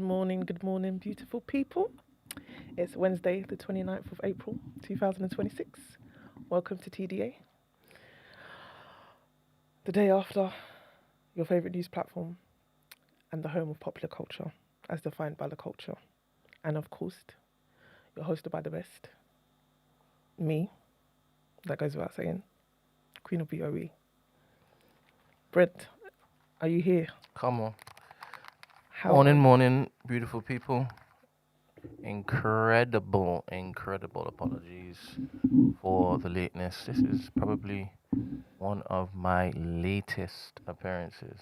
good morning, beautiful people. It's Wednesday, the 29th of April, 2026. Welcome to TDA, the day after your favourite news platform and the home of popular culture, as defined by the culture. And of course, you're hosted by the best. Me, that goes without saying, Queen of BOE. Brent, are you here? Come on. How Morning, beautiful people. Incredible apologies for the lateness. This is probably one of my latest appearances.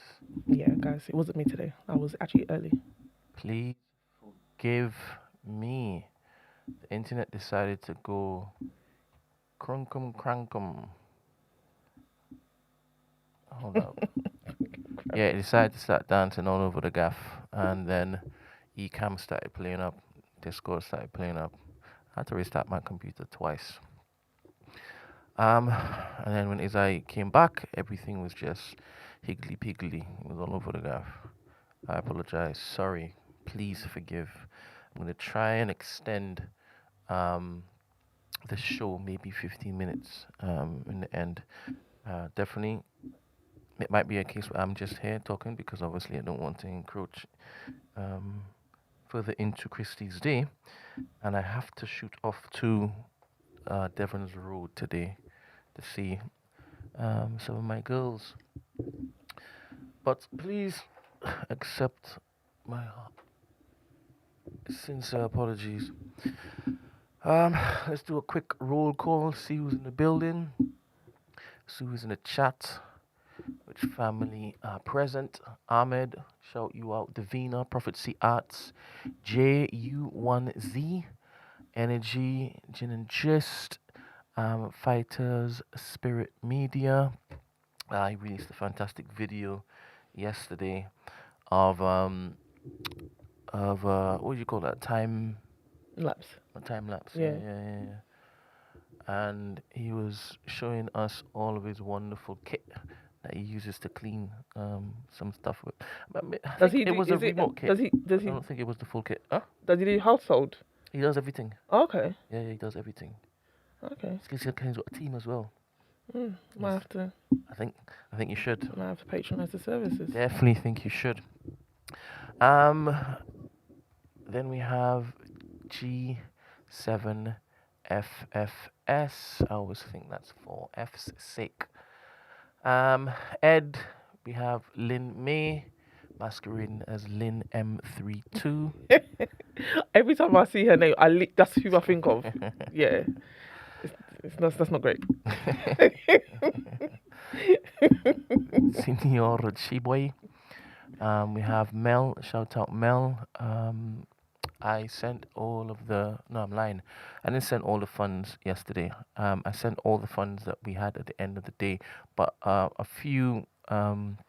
Yeah, guys, it wasn't me today. I was actually early. Please forgive me. The internet decided to go crunkum crankum. Hold up. Yeah, it decided to start dancing all over the gaff, and then Ecam started playing up, Discord started playing up. I had to restart my computer twice. Um, and then as I came back, everything was just higgly piggly. It was all over the gaff. I apologize. Sorry. Please forgive. I'm gonna try and extend um the show maybe 15 minutes in the end. Definitely, it might be a case where I'm just here talking because obviously I don't want to encroach um, further into Christie's day, and I have to shoot off to Devon's Road today to see some of my girls. But please accept my sincere apologies. Let's do a quick roll call, see who's in the building, see who's in the chat, which family are present. Ahmed, shout you out. Davina, Prophecy Arts, JU1Z, Energy, Gin and Gist, Fighters, Spirit Media. I released a fantastic video yesterday of what do you call that? Lapse. A time lapse. Yeah. Yeah. And he was showing us all of his wonderful kit that he uses to clean some stuff with. I Does think he it do? was a Is it? remote kit. Does I he? don't think it was the full kit. Huh? Does he do household? He does everything. Okay. Yeah, he does everything. Okay. He's got a team as well. Might have to. I think you should. Might have to patronize the services. Definitely think you should. Um, then we have G7FFS. I always think that's for F's sake. Ed, we have Lynn May, masquerading as Lynn M32. Every time I see her name, that's who I think of. Yeah. That's not great. Senior Chiboy. We have Mel. Shout out Mel. I sent all of the. No, I'm lying. I didn't send all the funds yesterday. I sent all the funds that we had at the end of the day, but a few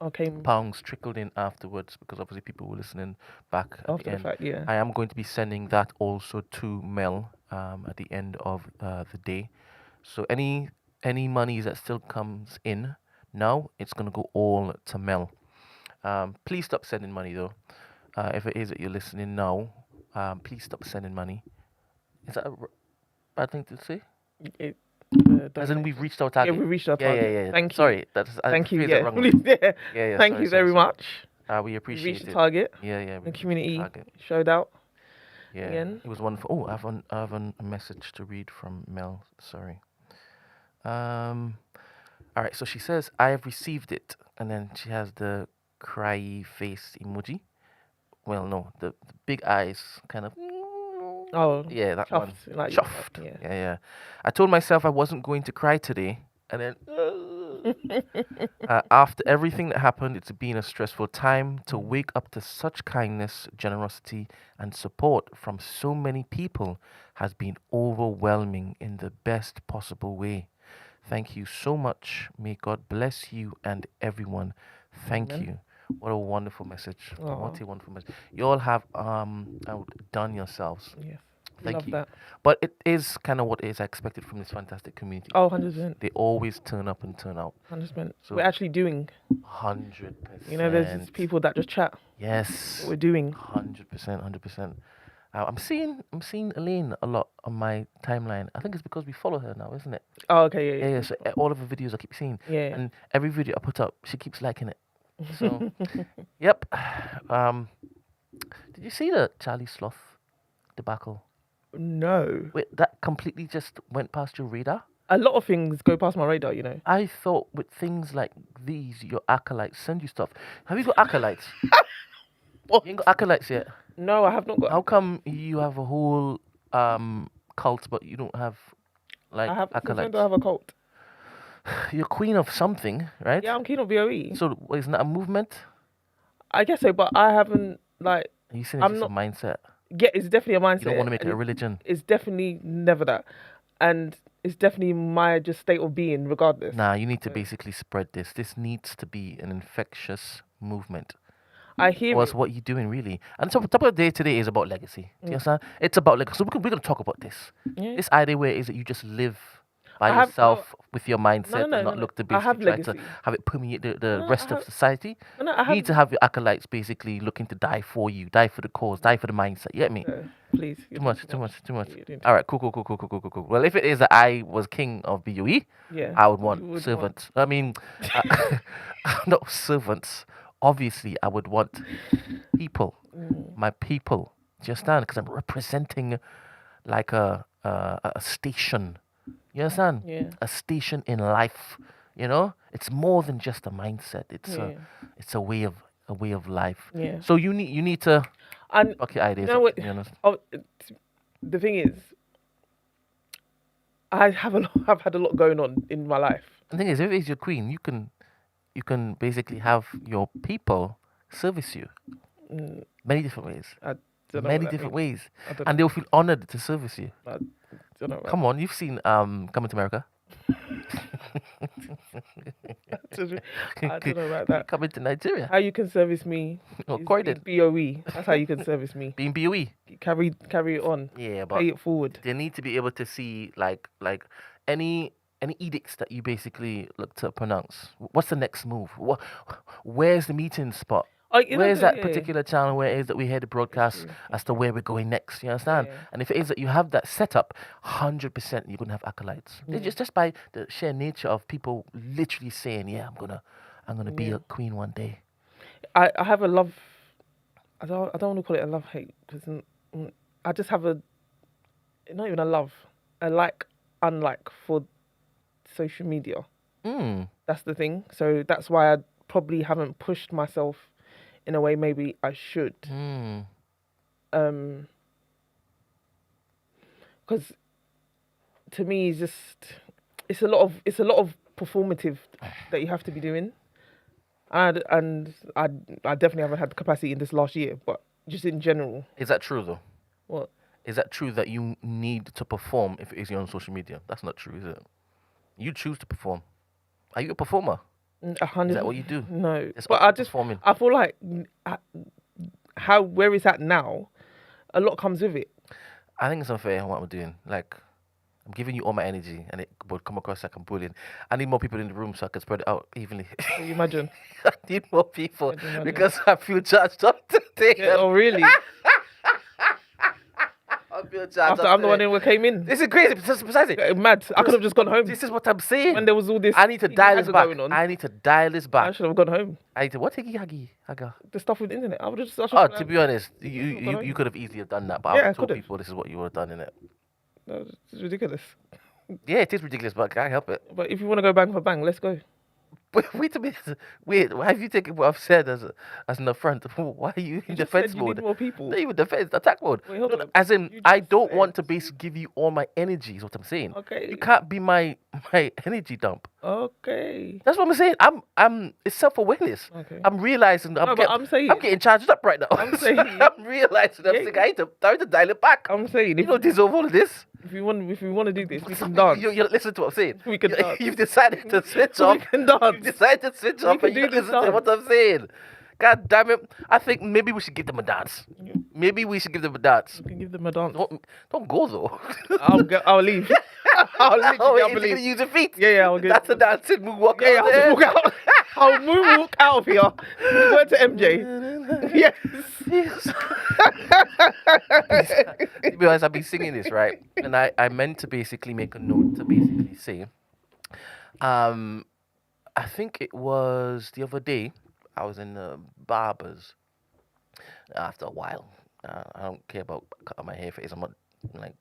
Okay. pounds trickled in afterwards because obviously people were listening back at After the the end. fact, yeah. I am going to be sending that also to Mel at the end of the day. So any monies that still comes in now, it's gonna go all to Mel. Please stop sending money though. If it is that you're listening now, please stop sending money. Is that a bad thing to say? It, As in we've reached our yeah, target. we reached our Yeah. target. Thank you. Sorry, Thank you. phrased it Yeah. wrongly. Yeah. Yeah. Thank Sorry, you very sorry. much. We We appreciate reached it. the target. Yeah. The community target. showed out. Yeah. Again. It was wonderful. Oh, I have a message to read from Mel. Sorry. All right. So she says, "I have received it," and then she has the cry face emoji. Well, no, the big eyes, kind of. Oh. Yeah, that one. Chuffed. Like, Chuffed. yeah. Yeah. I told myself I wasn't going to cry today, and then after everything that happened, it's been a stressful time. To wake up to such kindness, generosity, and support from so many people has been overwhelming in the best possible way. Thank you so much. May God bless you and everyone. Thank Amen. you. What a wonderful message. Aw. What a wonderful message. You all have outdone yourselves. Yes. Thank Love you. that. But it is kind of what is expected from this fantastic community. Oh, 100%. They always turn up and turn out. 100%. So We're actually doing. 100%. You know, there's just people that just chat. Yes. We're doing. 100%. 100%. I'm seeing Elaine a lot on my timeline. I think it's because we follow her now, isn't it? Oh, okay, Yeah. So all of the videos I keep seeing, Yeah. and every video I put up, she keeps liking it. So, yep. Did you see the Charlie Sloth debacle? No. Wait, that completely just went past your radar? A lot of things go past my radar, you know. I thought with things like these, your acolytes send you stuff. Have you got acolytes? What? You ain't got acolytes yet. No, I have not got. How come you have a whole cult, but you don't have like I have. Since when acolytes? do I have a cult? You're queen of something, right? Yeah, I'm keen on BOE. So isn't that a movement? I guess so, but I haven't like. Are you saying I'm it's just not- a mindset? Yeah, it's definitely a mindset. You don't want to make it and a religion. It's definitely never that, and it's definitely my just state of being, regardless. Nah, you need to basically spread this. This needs to be an infectious movement. I hear What's it. what you're doing really? And so the topic of the day today is about legacy. Do you understand? It's about legacy. So we're going to talk about this. Yeah. This idea where is that you just live by I have- yourself with your mindset no, and not no. look to I have basically try to legacy. have it permeate the No, rest I of have- society. No, I You have. need to have your acolytes basically looking to die for you, die for the cause, die for the mindset. You get me? No, please. Too much. You're doing All right, cool. Well, if it is that I was king of BUE, Yeah. I would you want would servants. I mean, not servants. Obviously, I would want people, my people. Do you understand? Because I'm representing like a station. You understand? Yeah. A station in life. You know, it's more than just a mindset. It's a way of life. Yeah. So you need to. And Okay, ideas. you know what? To be honest. Oh, the thing is, I've had a lot going on in my life. The thing is, if it's your queen, you can basically have your people service you. Many different ways. I don't know Many what that different means. ways. I don't And they'll feel honored to service you. I don't know. Come on, you've seen Coming to America. I don't know about that. Coming to Nigeria. How you can service me? Oh, is Croydon. BOE. That's how you can service me. Being BOE. Carry it on. Yeah, but Pay it forward. they need to be able to see like any edicts that you basically look to pronounce. What's the next move? Where's the meeting spot? Oh, you know, Where's that yeah. particular channel where it is that we hear the broadcast true. as to where we're going next? You understand? Yeah. And if it is that you have that set up, 100% you're gonna have acolytes. It's just by the sheer nature of people literally saying, "Yeah, I'm gonna be a queen one day." I have a love. I don't want to call it a love hate because I just have not even a love, a unlike for social media. That's the thing. So that's why I probably haven't pushed myself in a way maybe I should. Because to me, it's a lot of performative that you have to be doing. And I definitely haven't had the capacity in this last year, but just in general. Is that true though? What? Is that true that you need to perform if it is you're on social media? That's not true, is it? You choose to perform. Are you a performer? 100. Is that what you do? No, It's but up I to just performing. I feel like where it's at now, a lot comes with it. I think it's unfair what I'm doing. Like, I'm giving you all my energy, and it would come across like I'm bullying. I need more people in the room so I can spread it out evenly. Can you imagine? I need more people Can you imagine? because I feel charged up today. Yeah, oh really? I feel charged After up I'm the one today. who came in. This is crazy. Precisely. Mad. I could have just gone home. This is what I'm saying. When there was all this. I need to dial this back. going on, I need to dial this I back. should have gone home. I need to what? Haga. The stuff with the internet. I would just. I should Oh, have to be honest, gone you home. could have easily have done that, but Yeah, I I've told could've. people this is what you would have done in it. No, it's ridiculous. Yeah, it is ridiculous, but I can't help it. But if you want to go bang for bang, let's go. Wait a minute. Wait, why have you taken what I've said as an affront? Why are you in You just defense said you mode? need more people. Not even defense, attack mode. Wait, hold No, on. as in, You I just don't want to said- basically give you all my energy. Is what I'm saying. Okay. You can't be my energy dump. Okay. That's what I'm saying. I'm. It's self-awareness. Okay. I'm realizing. No, but I'm saying. I'm getting charged up right now. I'm saying- I'm realizing. I'm Yeah. saying I need to dial it back. I'm saying You don't deserve all of this. if we want to do this, we can dance. You listen to what I'm saying. We can dance. You've decided to switch We off. can dance. You've decided to switch off, can and you do this listen to what I'm saying. God damn it! I think maybe we should give them a dance. Maybe we should give them a dance. You can give them a dance. Don't go though. I'll leave. I'll literally Oh, I'll is he leave. gonna use your feet? Yeah, I'll get. That's a dancing moonwalk. Yeah, out I'll there. just walk out. I'll moonwalk out of here. Word to MJ. Yes. To be honest, I've been singing this, right? And I meant to basically make a note to basically say, I think it was the other day, I was in the barber's after a while. I don't care about cutting my hair face. I'm not like,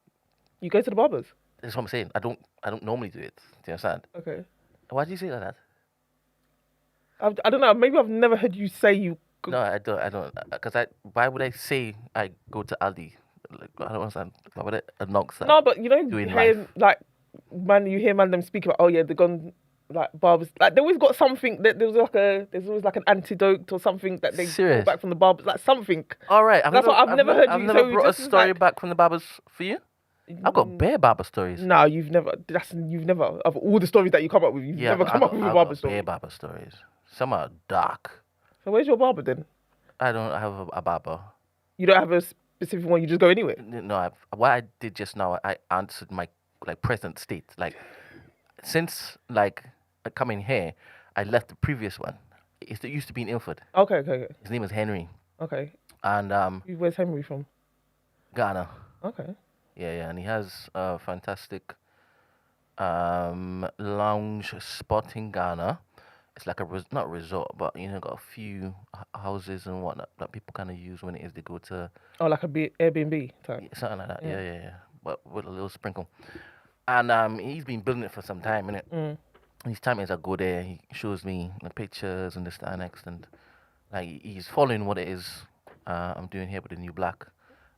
You go to the barbers. that's what I'm saying. I don't normally do it. Do you understand? Okay. Why do you say like that? I don't know. Maybe I've never heard you say you. No, I don't. Because why would I say I go to Aldi? Like, I don't understand. Why would I announce that? No, but you know, Doing hearing, like, man, you hear man them speak about, oh yeah, they're gone, like barbers, like they always got something. There's always like an antidote or something that they Serious? brought back from the barbers, like something. All right. That's what I've never heard I've you never say, brought a just story like- back from the barbers for you. I've got bare barber stories. No, you've never. You've never. Of all the stories that you come up with, you've never come up with a barber story. Bare barber stories. Some are dark. So where's your barber then? I don't have a barber. You don't have a specific one. You just go anywhere. No, what I did just now, I answered my present state. Like since coming here, I left the previous one. It used to be in Ilford. Okay. His name is Henry, Okay. and Where's Henry from? Ghana. Okay. Yeah, and he has a fantastic lounge spot in Ghana. It's like not resort, but got a few houses and whatnot that people kind of use when it is they go to Oh, like a Airbnb type. something like that. Yeah. Yeah. But with a little sprinkle. And he's been building it for some time, innit? Mm. And each time as I go there, he shows me the pictures and this, that, and next, and like he's following what it is I'm doing here with the new black,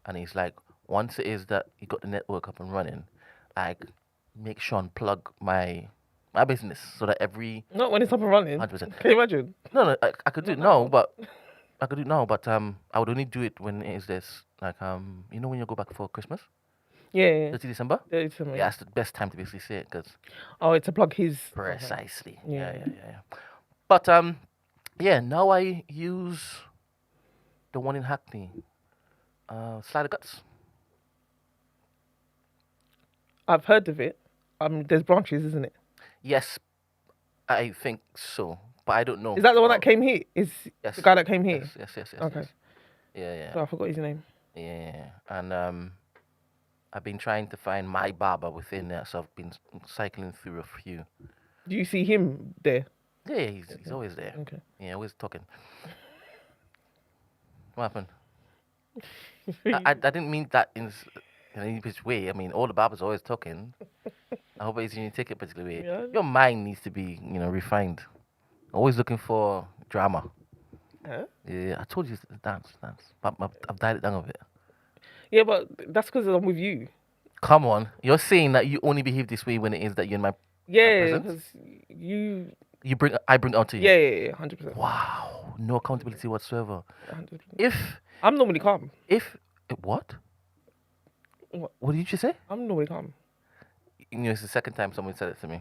and he's like, once it is that he got the network up and running, like make sure and plug my business so that every Not when it's up and running. 100%. Can you imagine? No, I could do it now, but I could do it now, but I would only do it when it is this when you go back for Christmas, Yeah. 30 December. Yeah, it's amazing. Yeah, that's the best time to basically say it, because Oh, it's to plug his. precisely. Yeah. Yeah. But now I use the one in Hackney, Slider Guts. I've heard of it. There's branches, isn't it? Yes, I think so, but I don't know. Is that the one that came here? Is Yes. the guy that came here? Yes. Okay. Yes. Oh, I forgot his name. Yeah. And I've been trying to find my barber within there, so I've been cycling through a few. Do you see him there? Yeah, he's always there. Okay. Yeah, always talking. What happened? I didn't mean that in any which way. I mean, all the barbers are always talking. I hope it's you take it particular way. Yeah. Your mind needs to be, refined. Always looking for drama. Huh? Yeah, I told you to dance. But I've dialed it down a bit. Yeah, but that's because I'm with you. Come on, you're saying that you only behave this way when it is that you're in my Yeah, presence? because you. I bring it out to you. Yeah, 100%. Wow, no accountability whatsoever. 100%. If I'm normally calm. what? What? What did you just say? I'm normally calm. It's the second time someone said it to me.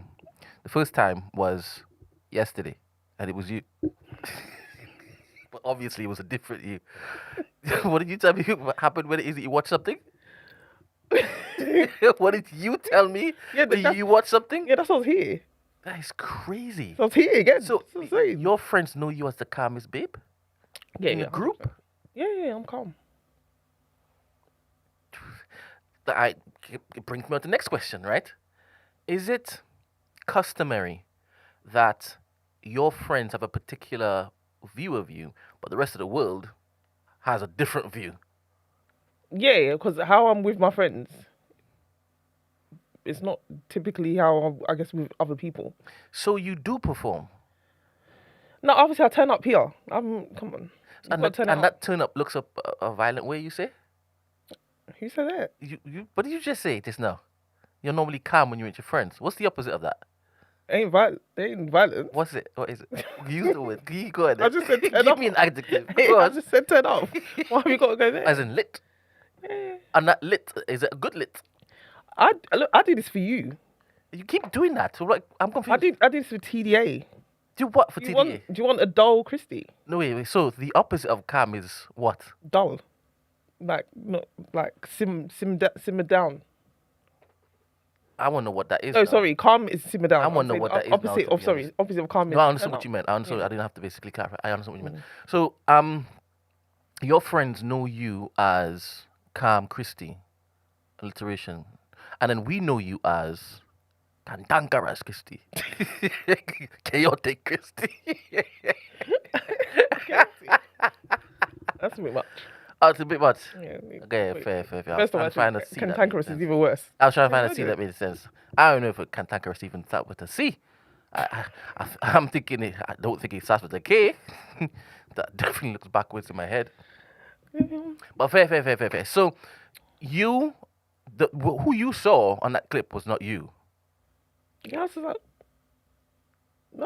The first time was yesterday, and it was you. But obviously, it was a different you. What did you tell me what happened when it is that you watch something? What did you tell me? Yeah, when you watch something? Yeah, that's what I was here. That is crazy. So I was here again. So That's what I'm saying. your friends know you as the calmest babe in the group? 100%. Yeah, I'm calm. It brings me on to the next question, right? Is it customary that your friends have a particular view of you, but the rest of the world has a different view? Yeah, because how I'm with my friends, it's not typically how I guess with other people. So you do perform, No, obviously I turn up here. Come on. You've and got to turn up. that turn up looks up a violent way. You say? Who said that? What did you just say just now? You're normally calm when you're with your friends. What's the opposite of that? Ain't violent. They ain't violent. What's it? What is it? Use the word. You go ahead. I just said turn Give up. me an adjective. Hey, Go I on. just said turn up. Why have you got to go there? As in lit. Yeah. And that lit, is it a good lit? Look, I did this for you. You keep doing that. So like, I'm confused. I did this for TDA. Do what for Do you TDA? do you want a dull Christy? No, wait. So the opposite of calm is what? Dull, like not like simmer down. I want to know what that is. No, now. sorry, calm is simmer down. I I'm want to know saying what that is. opposite now, of opposite of calm No, is I understand turn what up. you meant. I understand. Yeah. I didn't have to basically clarify. I understand what you meant. So, your friends know you as calm Christy, alliteration, and then we know you as cantankerous Christy, chaotic Christy. That's a bit much. Oh, it's a bit much. Yeah. Okay, Wait. fair. I was First of all, trying to find a C that made cantankerous is sense. even worse. I was trying to find a Yeah, C I that made sense. I don't know if a cantankerous even starts with a C. I'm thinking it. I don't think it starts with a K. That definitely looks backwards in my head. But fair. So, who you saw on that clip was not you. Yeah, so that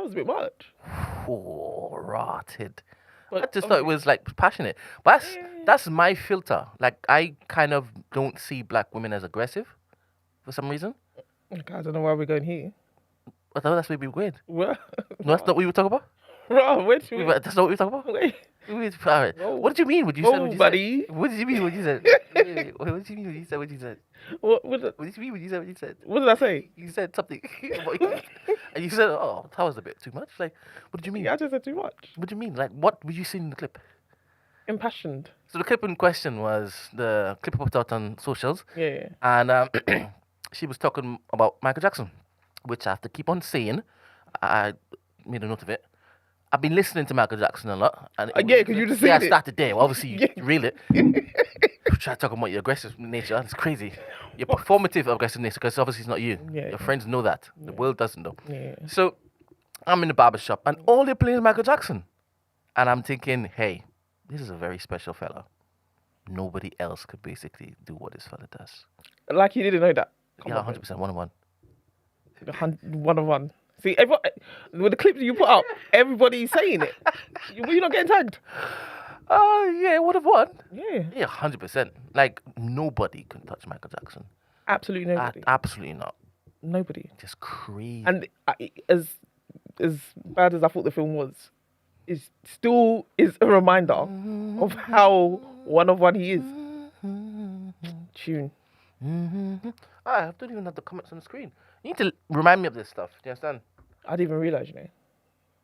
was a bit much. Oh, rotted. But I just thought it was like passionate. But that's my filter. Like I kind of don't see black women as aggressive for some reason. Okay, I don't know why we're going here. I thought that's what we were weird. What? No, that's not what we were talking about. Right, where do we? That's not what we were talking about. Wait. All right. Whoa. What did you mean when you Whoa, said what you buddy. said? What did you mean when you said? Wait, what did you mean when you said what you said? What What did you mean when you said what you said? did I say? You said something, and you said, "Oh, that was a bit too much." Like, what did you mean? Yeah, I just said too much. What do you mean? Like, what were you seeing in the clip? Impassioned. So the clip in question was the clip popped out on socials, Yeah. and she was talking about Michael Jackson, which I have to keep on saying. I made a note of it. I've been listening to Michael Jackson a lot. And Yeah, 'cause you just yeah, said I it. started there. Well, obviously, you Yeah. reel it. Try talking about your aggressive nature. It's crazy. Your performative aggressive nature, because obviously it's not you. Yeah. Your friends know that. The world doesn't know. Yeah. So I'm in the barber shop, and all they're playing is Michael Jackson. And I'm thinking, hey, this is a very special fella. Nobody else could basically do what this fella does. Like you didn't know that. Come Yeah, on, 100%, one-on-one. 1-on-1. See, everyone, with the clips you put up, everybody's saying it. Were you not getting tagged? Yeah, would have won. Yeah. Yeah, 100%. Like, nobody can touch Michael Jackson. Absolutely nobody. Absolutely not. Nobody. Just crazy. And as bad as I thought the film was, it still is a reminder of how one-of-one he is. Tune. I don't even have the comments on the screen. You need to remind me of this stuff. Do you understand? I didn't even realise, See, I'm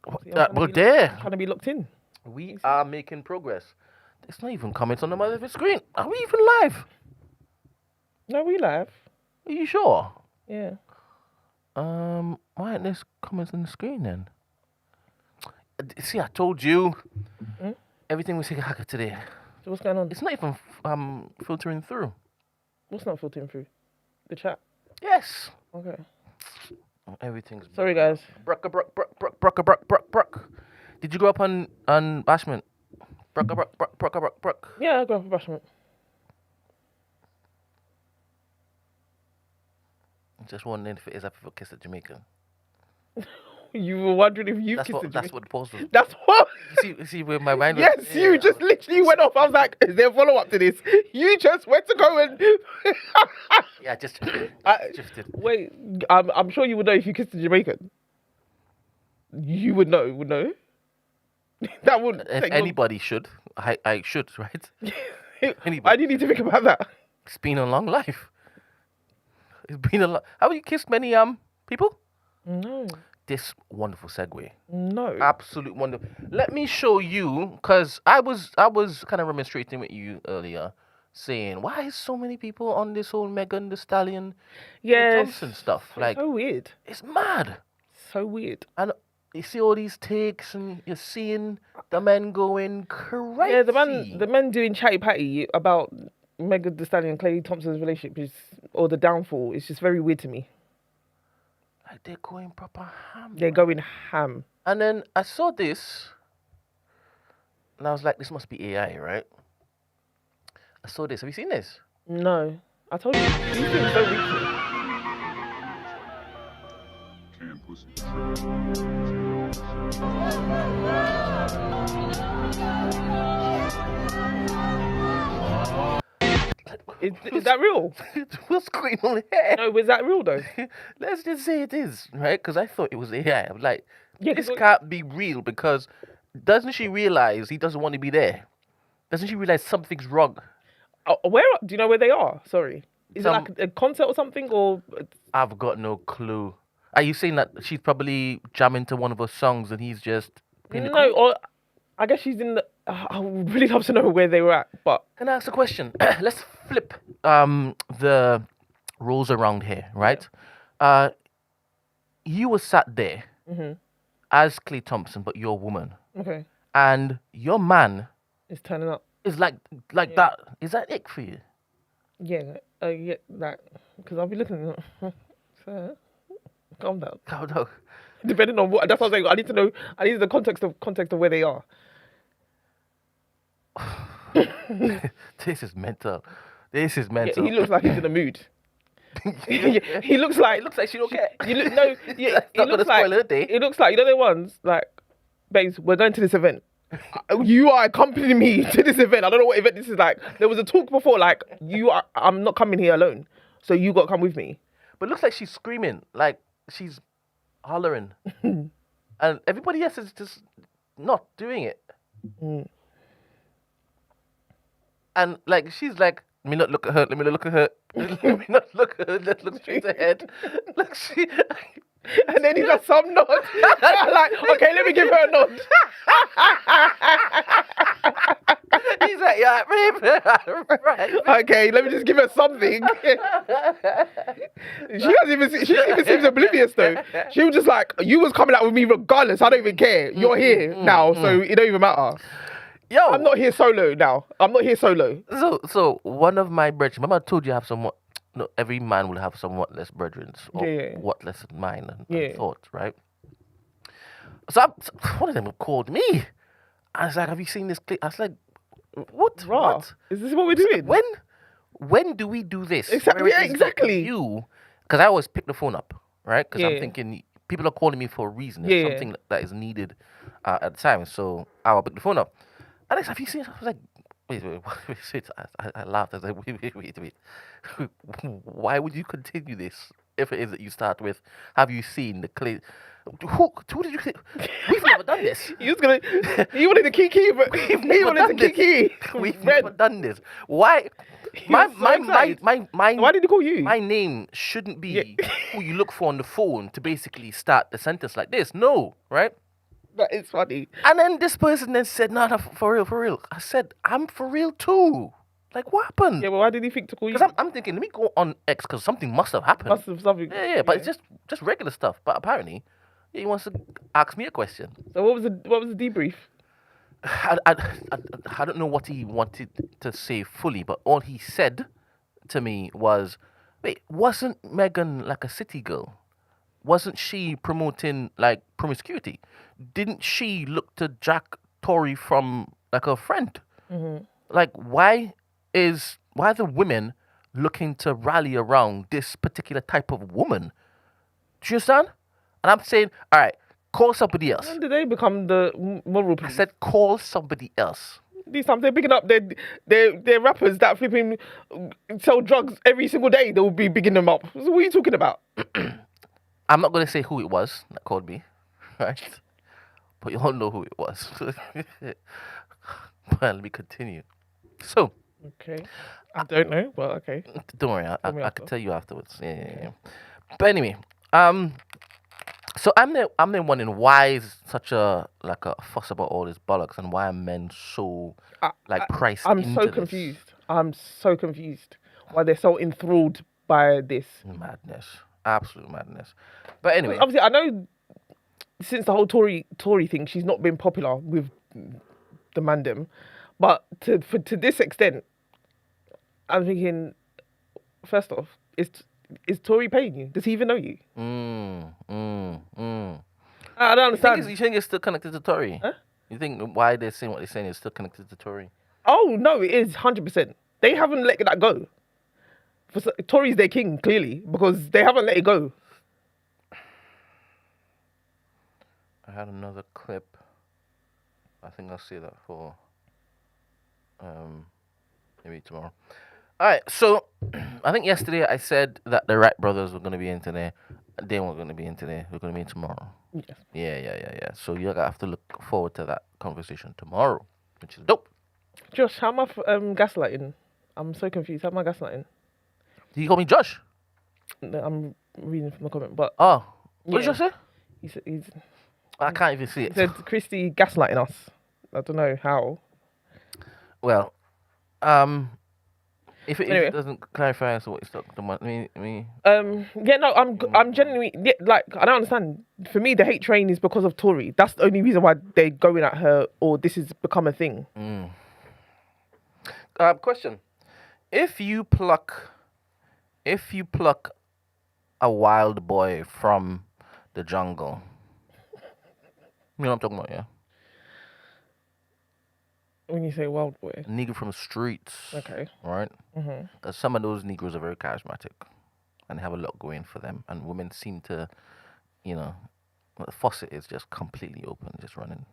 Well, trying to be there. trying to be locked in. We are making progress. There's not even comments on the mother screen. Are we even live? No, we live. Are you sure? Yeah. Why aren't there comments on the screen then? See, I told you. Everything was hacker today. So what's going on? It's not even filtering through. What's not filtering through? The chat. Yes. Okay. Everything's Sorry, guys. Bruck. Did you grow up on Bashment? Bruck. Yeah, I go for bashment. Just wondering if it is after a kiss at Jamaica. You were wondering if you That's kissed what the post was. That's what. You see where my mind was. Yes, you just literally went off. I was like, is there a follow up to this? You just went to go and. Yeah, just drifted. Wait, I'm sure you would know if you kissed a Jamaican. You would know. That would. If anybody should, I should, right? Anybody. Why do you need to think about that? It's been a long life. It's been a long. Have you kissed many people? No. This wonderful segue. No. Absolute wonderful. Let me show you, because I was kind of remonstrating with you earlier, saying why is so many people on this whole Megan Thee Stallion, Thompson stuff? Like, so weird. It's mad. So weird. And you see all these takes, and you're seeing the men going crazy. Yeah, the men doing chatty patty about Megan Thee Stallion and KLAY Thompson's relationship or the downfall. It's just very weird to me. Like they're going proper ham. They're going ham. And then I saw this, and I was like, this must be AI, right? I saw this. Have you seen this? No. I told you. These things so weak to me. Is that real? What's going on here? No, is that real though? Let's just say it is, right? Because I thought it was AI. I'm like, Yeah, this 'cause can't be real because doesn't she realize he doesn't want to be there? Doesn't she realize something's wrong? where do you know where they are? Sorry, is it Some like a concert or something, or I've got no clue. Are you saying that she's probably jamming to one of her songs and he's just playing the no? cool? Or I guess she's in the. I would really love to know where they were at, but Can I ask a question? Let's flip the roles around here, right? You were sat there hmm as KLAY Thompson, but you're a woman, okay, and your man it's turning up. is like Yeah. that. Is that ick for you? Yeah, yeah, that because I'll be looking. So, calm down. Oh no. Depending on what, that's what I'm saying. I need to know. I need the context of where they are. This is mental. This is Yeah, mental. he looks like he's in a mood. He looks like It looks like she don't care. You look no. Yeah, That's it not gonna looks like spoil her day. it looks like you know the ones like, babes, we're going to this event. You are accompanying me to this event. I don't know what event this is like. There was a talk before like I'm not coming here alone, so you got to come with me. But it looks like she's screaming, like she's hollering, and everybody else is just not doing it. Mm. And like she's like, let me not look at her. Let me not look at her. Let me not look at her. Let's look straight ahead. Like she. And then he does some nod. Like, okay, let me give her a nod. He's like, yeah, right. Okay, let me just give her something. She even seems oblivious though. She was just like, you was coming out with me regardless. I don't even care. You're here now, so it don't even matter. Yo, I'm not here solo now. I'm not here solo. So one of my brethren. Remember, I told you I have somewhat. No, every man will have somewhat less brethren, or Yeah. what less mind and Yeah. thoughts, right? One of them called me. I was like, "Have you seen this clip?" I was like, "What? Rah, What? is this what we're doing? When do we do this? Exactly, Where it yeah, is that exactly. You, because I always pick the phone up, right? Because Yeah. I'm thinking people are calling me for a reason. It's Yeah. something that is needed at the time. So I will pick the phone up. And I said, "Have you seen?" I was like, wait. I laughed. I was like, wait. Why would you continue this if it is that you start with, have you seen the KLAY? Who did you? We've never done this. You wanted the kiki, but he wanted the kiki. We've never done this. Why? was so excited. My Why did he call you? my name shouldn't be who you look for on the phone to basically start the sentence like this. No, right? That is funny. And then this person then said, no, for real. I said, I'm for real too. Like, what happened? Yeah, but why did he think to call you? Because I'm thinking, let me go on X because something must have happened. Must have something. Yeah, but it's just regular stuff. But apparently, he wants to ask me a question. So what was the debrief? I don't know what he wanted to say fully, but all he said to me was, wait, wasn't Megan like a city girl? Wasn't she promoting like promiscuity? Didn't she look to Jack Tory from like a friend? Mm-hmm. Like, why are the women looking to rally around this particular type of woman? Do you understand? And I'm saying, all right, call somebody else. When did they become the moral I police? said, call somebody else. These times they're picking up their rappers that flipping sell drugs every single day. They will be bigging them up. So what are you talking about? I'm not going to say who it was that called me, right? But you all know who it was. Well, let me continue. So, Okay, I don't know, but okay. don't worry, Tell me I after. can tell you afterwards. Yeah. But anyway, so I'm there wondering why is such a fuss about all this bollocks and why are men so priced I'm into so this? confused. I'm so confused why they're so enthralled by this. Madness, absolute madness. But anyway, Obviously, I know since the whole Tory thing, she's not been popular with the mandem, but to this extent, I'm thinking. First off, is Tory paying you? Does he even know you? I don't understand. you think it's still connected to Tory? Huh? You think why they're saying what they're saying is still connected to Tory? Oh no, it is 100%. They haven't let that go. Tory's their king, clearly, because they haven't let it go. I had another clip. I think I'll see that for maybe tomorrow. All right, so I think yesterday I said that the Wright brothers were going to be in today. They weren't going to be in today. They're going to be in tomorrow. Yes. Yeah. So you have to look forward to that conversation tomorrow, which is dope. Josh, how am I gaslighting? I'm so confused. How am I gaslighting? Did you call me Josh? No, I'm reading from the comment, but Oh, what did yeah, you say? he's I can't even see he it. said Christy gaslighting us. I don't know how. Well, if it Anyway, doesn't clarify as to what he's talking about, yeah, no, I'm genuinely like I don't understand. For me, the hate train is because of Tory. That's the only reason why they're going at her, or this has become a thing. Question: If you pluck a wild boy from the jungle, you know what I'm talking about, yeah? When you say wild boy, A nigger from the streets, okay. right? Some of those Negroes are very charismatic and have a lot going for them, and women seem to, you know, the faucet is just completely open, just running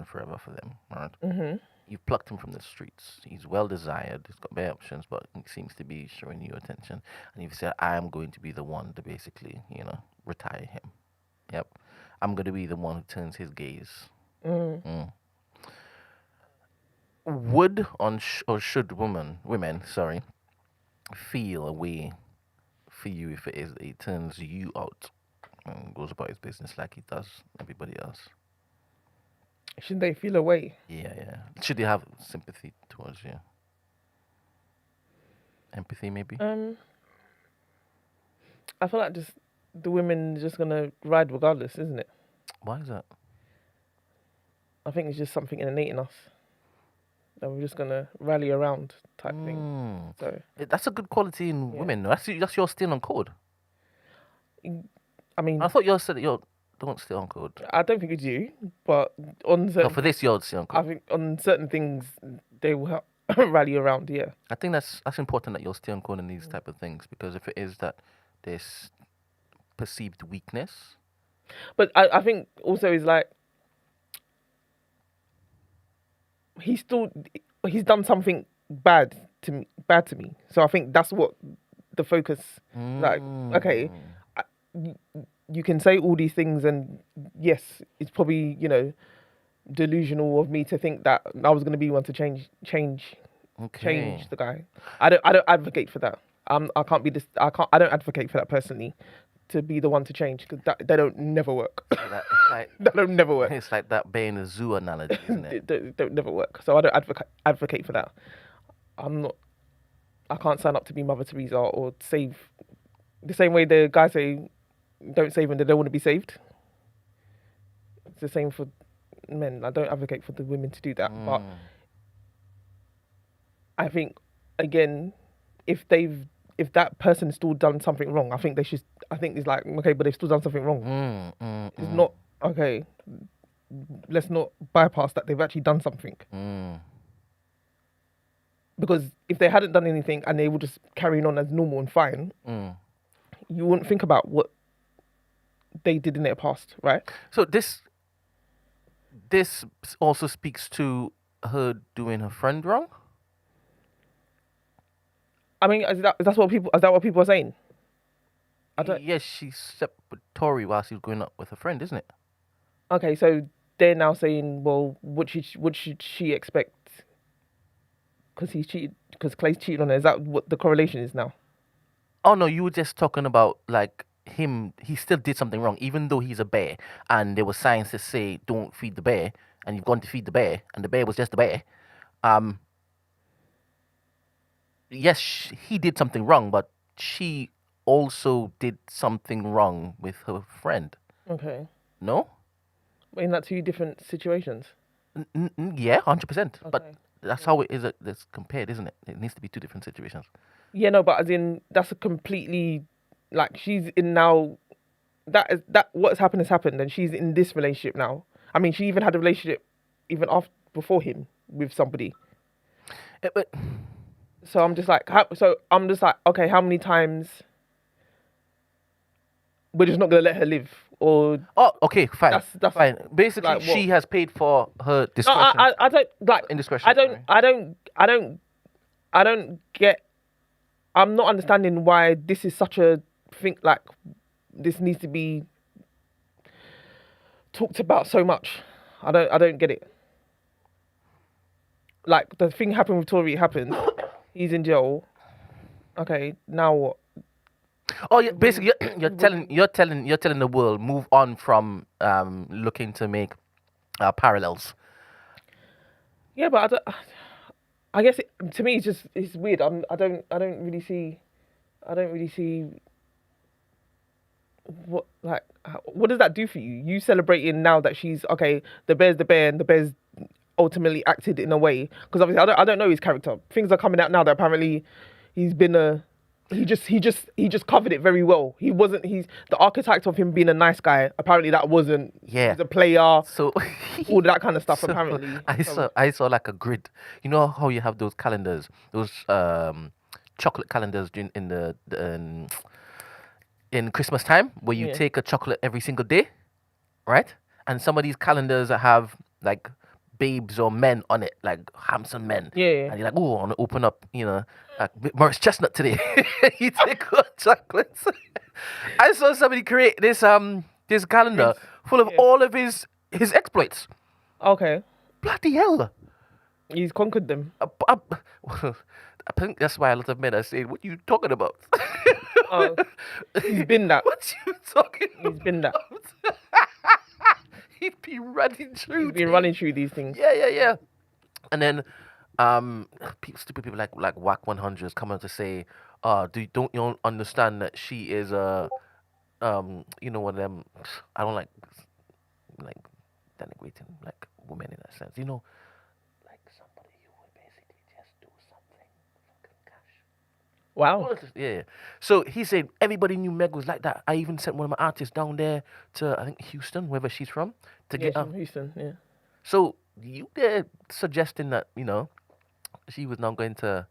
forever for them, right? You've plucked him from the streets. He's well desired. He's got bare options, but he seems to be showing you attention. And you've said, I am going to be the one to basically, retire him. Yep. I'm going to be the one who turns his gaze. Would or should women, feel a way for you if it is that he turns you out and goes about his business like he does everybody else? Shouldn't they feel away? Yeah. Should they have sympathy towards you? Empathy, maybe? I feel like just the women are just gonna ride regardless, isn't it? Why is that? I think it's just something innate in us that we're just gonna rally around type thing. So That's a good quality in women. That's your steal on code. I mean, I thought you said that you don't steal on code. I don't think it's you, but on No, certain, for this you're steal on code. I think on certain things they will rally around. Yeah. I think that's important that you're steal on code in these type of things, because if it is that there's perceived weakness. But I think also is like he's done something bad to me. So I think that's what the focus. Like, okay, you can say all these things, and yes, it's probably delusional of me to think that I was going to be one to change the guy. I don't advocate for that. I can't be this. I don't advocate for that personally, to be the one to change, because they don't never work. That don't never work. It's like that bear in a zoo analogy, isn't it? They don't never work. So I don't advocate for that. I can't sign up to be Mother Teresa or save the same way the guys say don't save when they don't want to be saved. It's the same for men. I don't advocate for the women to do that. But I think, again, if that person's still done something wrong, I think it's like, okay, but they've still done something wrong. It's not, okay, let's not bypass that they've actually done something. Because if they hadn't done anything and they were just carrying on as normal and fine, you wouldn't think about what they did in their past, right? So this also speaks to her doing her friend wrong. I mean, is that what people are saying? Yes, she's slept with Tory while she was going up with her friend, isn't it? Okay, so they're now saying, well, what should she expect? Because Klay's cheated on her. Is that what the correlation is now? Oh no, you were just talking about like him. He still did something wrong, even though he's a bear, and there was signs to say don't feed the bear, and you've gone to feed the bear, and the bear was just a bear. Yes, he did something wrong, but she also did something wrong with her friend. Okay. No? In that two different situations? Yeah, 100%. Okay. But that's how it is. That's compared, isn't it? It needs to be two different situations. Yeah, no, but as in, that's a completely, like, she's in now, that what's happened has happened, and she's in this relationship now. I mean, she even had a relationship even before him with somebody. But so I'm just like, okay, how many times we're just not gonna let her live? Or okay, fine. That's fine. Basically, like, she has paid for her discretion. No, I don't like indiscretion. I don't get. I'm not understanding why this is such a thing. Like, this needs to be. talked about so much. I don't get it. Like the thing happened with Tory happened. He's in jail. Okay, now what? Oh, yeah, basically, you're telling the world move on from looking to make parallels. Yeah, but I guess to me it's weird. I don't really see what does that do for you? You celebrating now that she's okay. The bear's the bear, and the bear's ultimately acted in a way, because obviously I don't know his character. Things are coming out now that apparently he's been he just covered it very well. He's the archetype of him being a nice guy. Apparently that wasn't. Yeah. He's a player. So all that kind of stuff. so Apparently, I saw like a grid. You know how you have those calendars, those chocolate calendars in Christmas time, where you Yeah. take a chocolate every single day, right? And some of these calendars have like babes or men on it, like handsome men. Yeah. And you're like, oh, I want to open up, like Morris Chestnut today. You take out chocolates. I saw somebody create this calendar full of all of his exploits. Okay. Bloody hell. He's conquered them. I think that's why a lot of men are saying, what are you talking about? Oh, he's been that. What you talking about? He's been that. He'd be running through. He's been running through these things. Yeah. And then stupid people like Whack 100s come out to say, don't you understand that she is one of them. I don't like denigrating like women in that sense. Like somebody who would basically just do something for cash. Wow. Yeah. So he said everybody knew Meg was like that. I even sent one of my artists down there to, I think, Houston, wherever she's from, to get She's her. from Houston. Yeah. So you there suggesting that she was not going to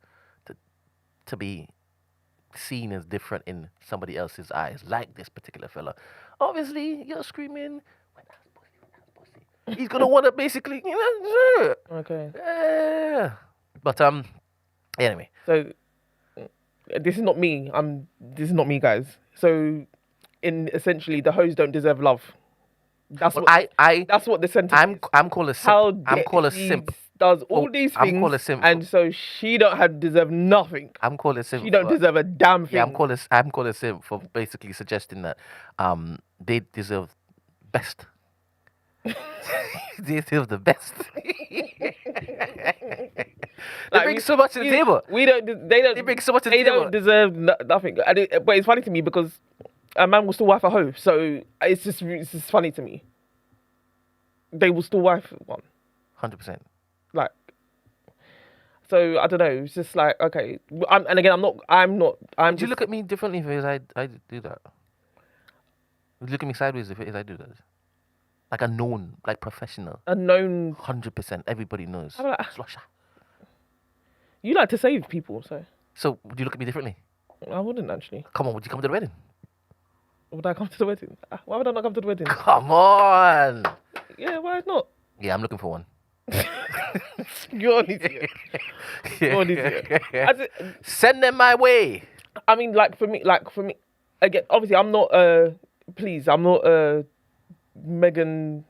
be seen as different in somebody else's eyes, like this particular fella. Obviously, you're screaming, "Wet ass pussy." He's gonna want to basically, Okay. Yeah. But anyway. So this is not me. This is not me, guys. So in essentially, the hoes don't deserve love. That's Well, what that's what the sentence is. I'm called a simp. I'm called a she simp. does all these things, I'm called a simp. and so she don't have deserve nothing. I'm called a simp. She don't deserve a damn thing. Yeah, I'm called a simp for basically suggesting that they deserve best. They deserve the best. They bring so much to the table. We don't. They don't. They bring so much to the They table. don't deserve nothing. But it's funny to me because a man will still wife a hoe. So it's just funny to me. They will still wife one. 100%. Like. So I don't know. It's just like okay. And again, I'm not. Do you look at me differently if I do that? Would you look at me sideways if I do that? Like a known, like professional. A known. 100%. Everybody knows. Slosher. You like to save people, so. So would you look at me differently? I wouldn't actually. Come on, would you come to the wedding? Would I come to the wedding? Why would I not come to the wedding? Come on. Yeah, why not? Yeah, I'm looking for one. You're an idiot. You're an idiot. Send them my way. I mean, like for me, again, obviously, I'm not a Megan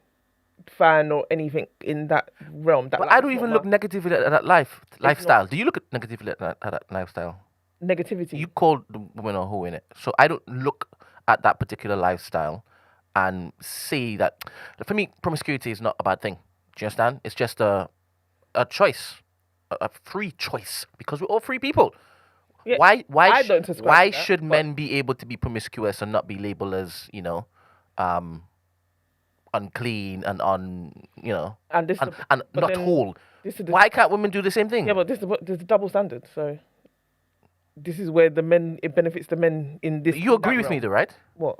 fan or anything in that realm. But I don't even look negatively at that lifestyle. Do you look negatively at that lifestyle? Negativity. You called the woman a hoe in it, so I don't look at that particular lifestyle and say that. For me, promiscuity is not a bad thing. Do you understand? It's just a choice, a free choice, because we're all free people. Yeah, why should men be able to be promiscuous and not be labeled as unclean and not whole? Why can't women do the same thing? Yeah, but there's a double standard. So this is where it benefits the men in this. You agree with me, though, right? What?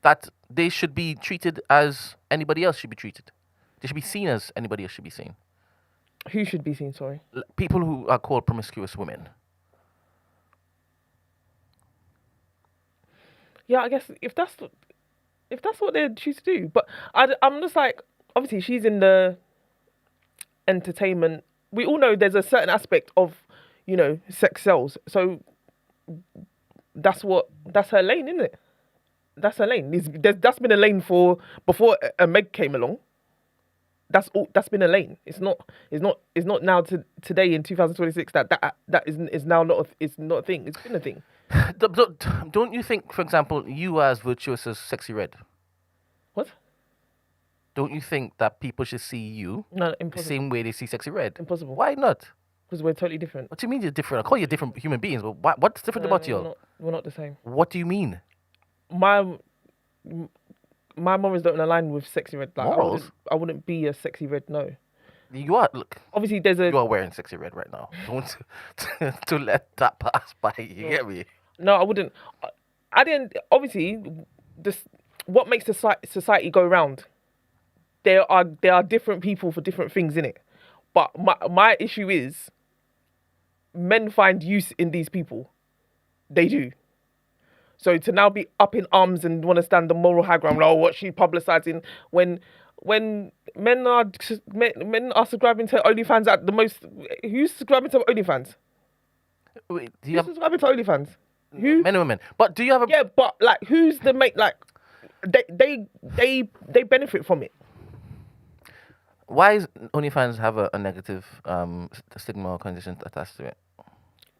That they should be treated as anybody else should be treated. They should be seen as anybody else should be seen. Who should be seen? Sorry. People who are called promiscuous women. Yeah, I guess if that's what they choose to do, but I'm just like, obviously she's in the entertainment. We all know there's a certain aspect of, sex sells. So that's her lane, isn't it? That's a lane. That's been a lane for before a Meg came along. That's all. That's been a lane. It's not. It's not now today in 2026 that is now not. It's not a thing. It's been a thing. Don't you think, for example, you as virtuous as Sexy Red? What? Don't you think that people should see you No, the impossible. same way they see Sexy Red? Impossible. Why not? Because we're totally different. What do you mean you're different? I call you different human beings, but what's different about you? We're not the same. What do you mean? My morals don't align with Sexy Red. Like, Morals? I wouldn't be a Sexy Red. No. You are. Look. Obviously, there's a. You are wearing Sexy Red right now. Don't to let that pass by. You get me? No, I wouldn't. I didn't. Obviously, this what makes the society go round. There are different people for different things in it, but my issue is men find use in these people. They do. So to now be up in arms and want to stand the moral high ground, oh, what she publicising when men are subscribing to OnlyFans at the most. Who's subscribing to OnlyFans? Wait, do you Who's have subscribing to OnlyFans? Who? men and women? But do you have a? Yeah, but like, who's the mate? Like, they benefit from it. Why is OnlyFans have a negative stigma or condition attached to it?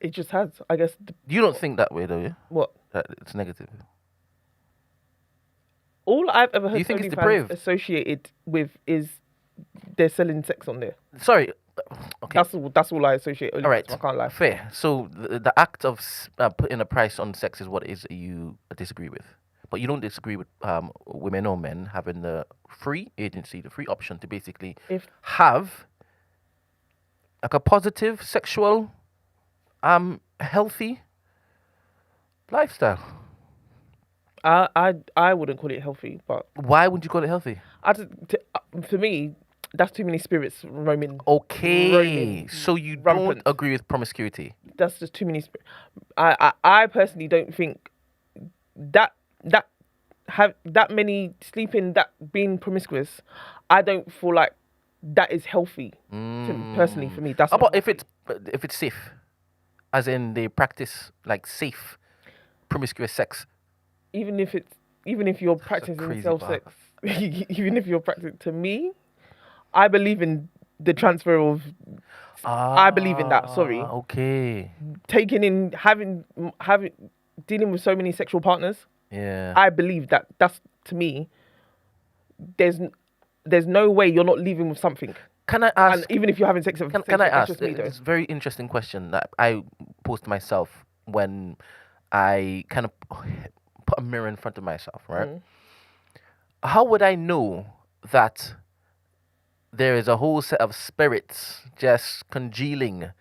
It just has, I guess. You don't think that way, do you? What? That it's negative. All I've ever Do you heard think it's OnlyFans depraved? associated with is they're selling sex on there. Sorry. Okay. That's all I associate OnlyFans. All right. I can't lie. Fair. So the act of putting a price on sex is what it is you disagree with, but you don't disagree with women or men having the free agency, the free option to basically have like a positive sexual, healthy lifestyle. I wouldn't call it healthy, but Why would you call it healthy? for me, that's too many spirits roaming. Okay, Roaming so you rampant. don't agree with promiscuity. That's just too many. I personally don't think that have that many sleeping, that being promiscuous. I don't feel like that is healthy. Personally, for me, that's How not about healthy. if it's safe, as in they practice like safe promiscuous sex? even if you're practicing crazy self sex, even if you're practicing, to me, I believe in the transfer of. I believe in that. Sorry, Okay. taking in having dealing with so many sexual partners. Yeah. I believe that that's, to me, there's no way you're not leaving with something. Can I ask? And even if you're having sex with Can I that's ask? just me, though. It's a very interesting question that I posed to myself when I kind of put a mirror in front of myself, right? How would I know that there is a whole set of spirits just congealing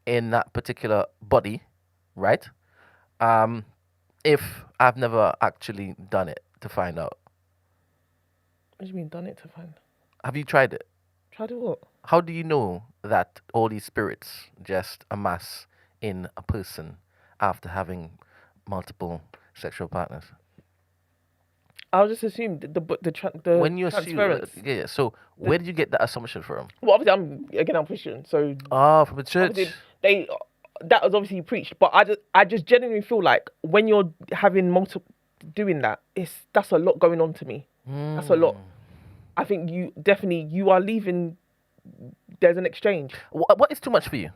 in that particular body, right? If I've never actually done it to find out. What do you mean done it to find? Have you tried it? Try to what? How do you know that all these spirits just amass in a person after having multiple sexual partners? I'll just assume the When you assume, transference. yeah. So where did you get that assumption from? Well, obviously, I'm Christian, so From the church. obviously that was obviously preached. But I just genuinely feel like when you're having multiple doing that, that's a lot going on to me. That's a lot. I think you are leaving. There's an exchange. What is too much for you?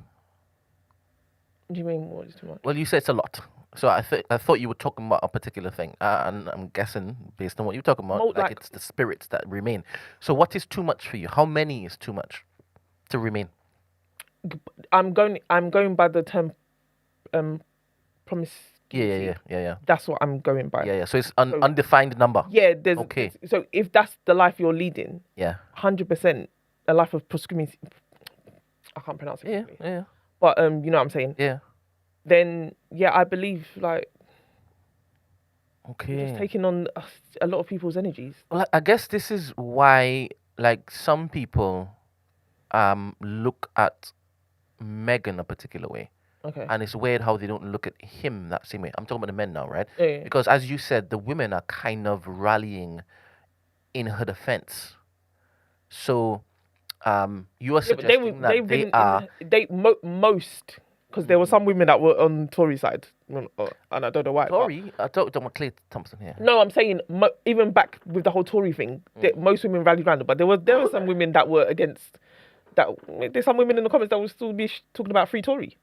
What do you mean what is too much? Well, you said it's a lot. So I thought you were talking about a particular thing, and I'm guessing based on what you're talking about, like it's the spirits that remain. So what is too much for you? How many is too much to remain? I'm going by the term promise. Yeah. That's what I'm going by. Yeah. So it's undefined number. Yeah, Okay. So if that's the life you're leading, Yeah. 100% a life of promiscuity. I can't pronounce it. Properly. Yeah. But you know what I'm saying. Yeah. Then yeah, I believe like. Okay. Just taking on a lot of people's energies. Well, I guess this is why, like, some people look at Megan a particular way. Okay. And it's weird how they don't look at him that same way. I'm talking about the men now, right? Yeah. Because as you said, the women are kind of rallying in her defense. So you are suggesting that they are... most Because there were some women that were on Tory side, and I don't know why. Tory? I don't want KLAY Thompson here. No, I'm saying even back with the whole Tory thing, most women rallied around it, but there were some women that were against that. There's some women in the comments that will still be talking about free Tory.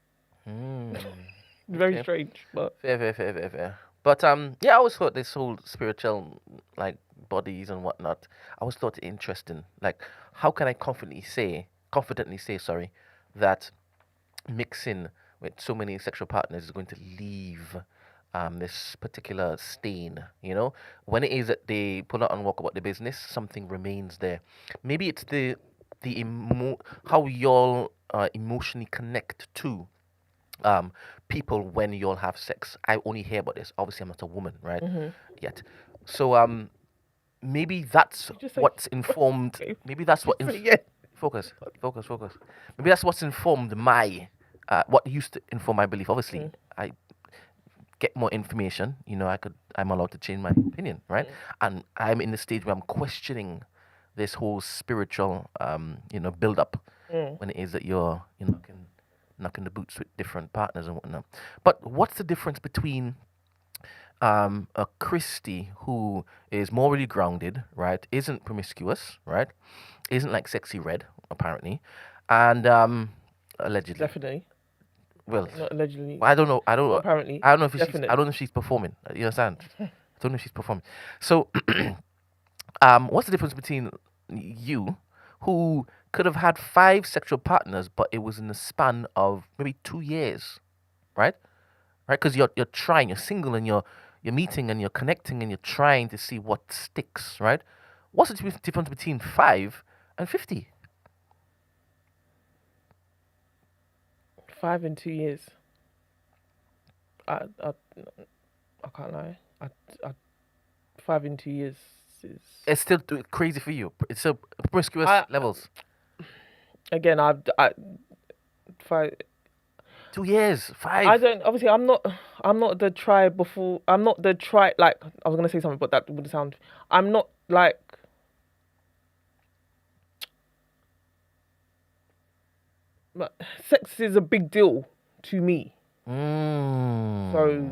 Very strange, but fair. But yeah, I always thought this whole spiritual like bodies and whatnot. I always thought it interesting. Like, how can I confidently say, sorry, that mixing with so many sexual partners is going to leave this particular stain, you know? When it is that they pull out and walk about the business, something remains there. Maybe it's how y'all emotionally connect to people when y'all have sex. I only hear about this. Obviously, I'm not a woman, right? Yet. So maybe that's what's informed. Maybe that's what. Focus. Maybe that's what's informed my. What used to inform my belief. Obviously, I get more information. You know, I'm allowed to change my opinion, right? And I'm in the stage where I'm questioning this whole spiritual, build up when it is that you're knocking the boots with different partners and whatnot. But what's the difference between a Christy who is morally grounded, right? Isn't promiscuous, right? Isn't like sexy red, apparently, and allegedly. Definitely. Well, not allegedly. I don't know. Apparently. I don't know if she's. I don't know if she's performing. You understand? I don't know if she's performing. So, what's the difference between you, who could have had 5 sexual partners, but it was in the span of maybe 2 years, right? Right? Because you're trying. You're single and you're meeting and you're connecting and you're trying to see what sticks, right? What's the difference between 5 and 50? 5 in 2 years. I can't lie. 5 in 2 years is. It's still crazy for you. It's still promiscuous levels. Again, I 5. 2 years, 5. I don't. Obviously, I'm not the try before. I'm not the try. Like, I was gonna say something, but that wouldn't sound. I'm not like. But sex is a big deal to me. So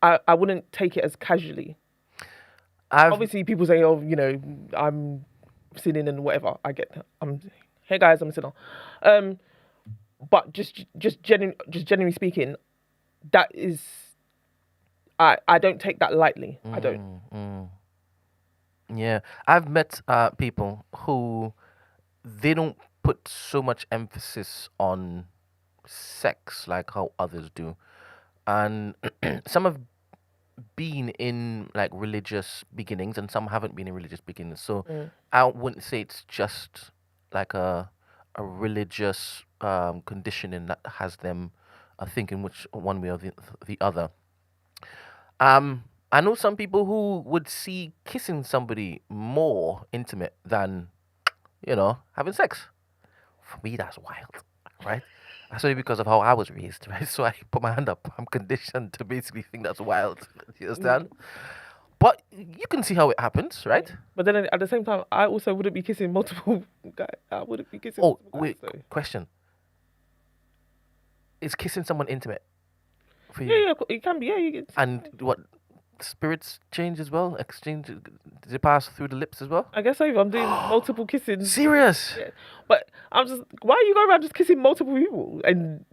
I wouldn't take it as casually. Obviously, people say, "Oh, I'm sinning and whatever." I get that. Hey guys, I'm a sinner. But just genuinely speaking, that is, I don't take that lightly. I don't. Yeah, I've met people who they don't put so much emphasis on sex like how others do, and some have been in like religious beginnings and some haven't been in religious beginnings. So I wouldn't say it's just like a religious conditioning that has them thinking which one way or the other. I know some people who would see kissing somebody more intimate than having sex. For me, that's wild, right? That's only because of how I was raised, right? So I put my hand up. I'm conditioned to basically think that's wild. You understand? But you can see how it happens, right? But then at the same time, I also wouldn't be kissing multiple guys. I wouldn't be kissing. Oh, wait. Guys, question. Is kissing someone intimate for you? Yeah, it can be. Yeah, you get. And what? Spirits change as well? Exchange? Does it pass through the lips as well? I guess so. I'm doing multiple kissing. Serious? Yeah. But I'm just. Why are you going around just kissing multiple people? And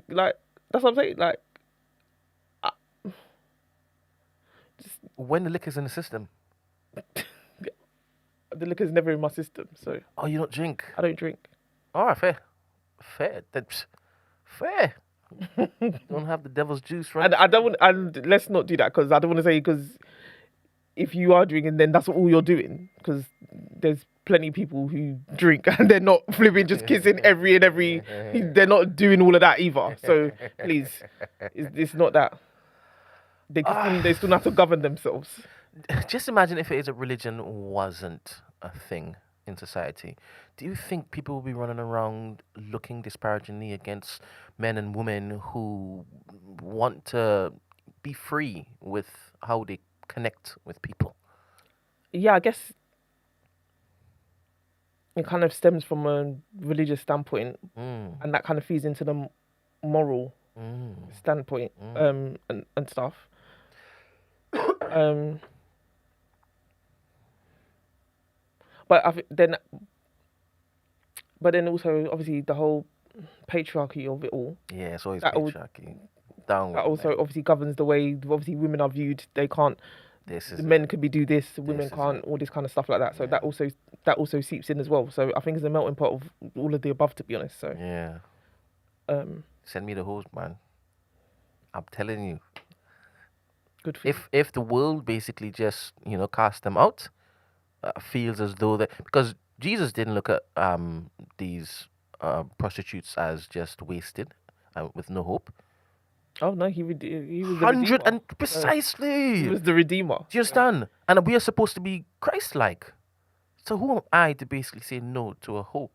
like, that's what I'm saying. Like, when the liquor's in the system. The liquor's never in my system, so. Oh, you don't drink? I don't drink. All right, fair. That's fair. Don't have the devil's juice, right? And I don't want. And let's not do that because I don't want to say because if you are drinking, then that's all you're doing. Because there's plenty of people who drink and they're not flipping just kissing every. They're not doing all of that either. So please, it's not that. They still have to govern themselves. Just imagine if it is a religion wasn't a thing in society. Do you think people will be running around looking disparagingly against men and women who want to be free with how they connect with people? Yeah, I guess it kind of stems from a religious standpoint, Mm. and that kind of feeds into the moral Mm. standpoint, Mm. and stuff. Um, but then also obviously the whole patriarchy of it all. Yeah, it's always That patriarchy. Down that with also men. obviously governs the way obviously women are viewed. They can't. This is The it. men could be do this, women This is can't. it. All this kind of stuff like that. So Yeah. that also seeps in as well. So I think it's a melting pot of all of the above, to be honest. So Yeah. Send me the hose, man. I'm telling you. good for you. If the world basically just cast them out, feels as though that because Jesus didn't look at these prostitutes as just wasted with no hope. Oh no, he was the 100 redeemer. and precisely. He was the redeemer. Do you understand? And we are supposed to be Christ-like. So who am I to basically say no to a hope?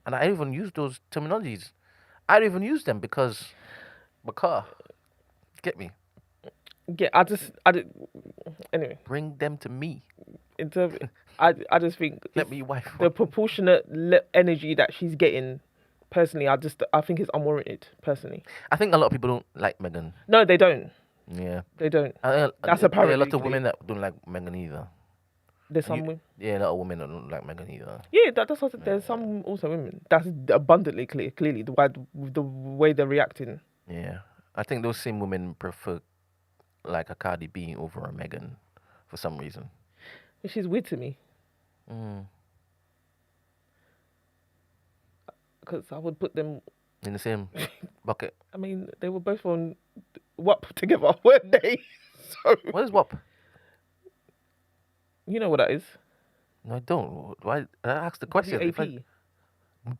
And I even use those terminologies. I don't even use them because get me. Yeah, anyway. Bring them to me. In terms, I just think Let me wife. the proportionate energy that she's getting. Personally, I think it's unwarranted. Personally, I think a lot of people don't like Megan. no, they don't. Yeah. They don't. That's That's there are a lot apparently of women that don't like Megan either. There's some. Yeah, a lot of women that don't like Megan either. Yeah, that's also, there's some also women. That's abundantly clear. Clearly, the way they're reacting. Yeah. I think those same women prefer like a Cardi B over a Megan for some reason. Which is weird to me. Because I would put them in the same bucket. I mean, they were both on WAP together, weren't they? So What is WAP? you know what that is? No, I don't. Why? I asked the question. WAP.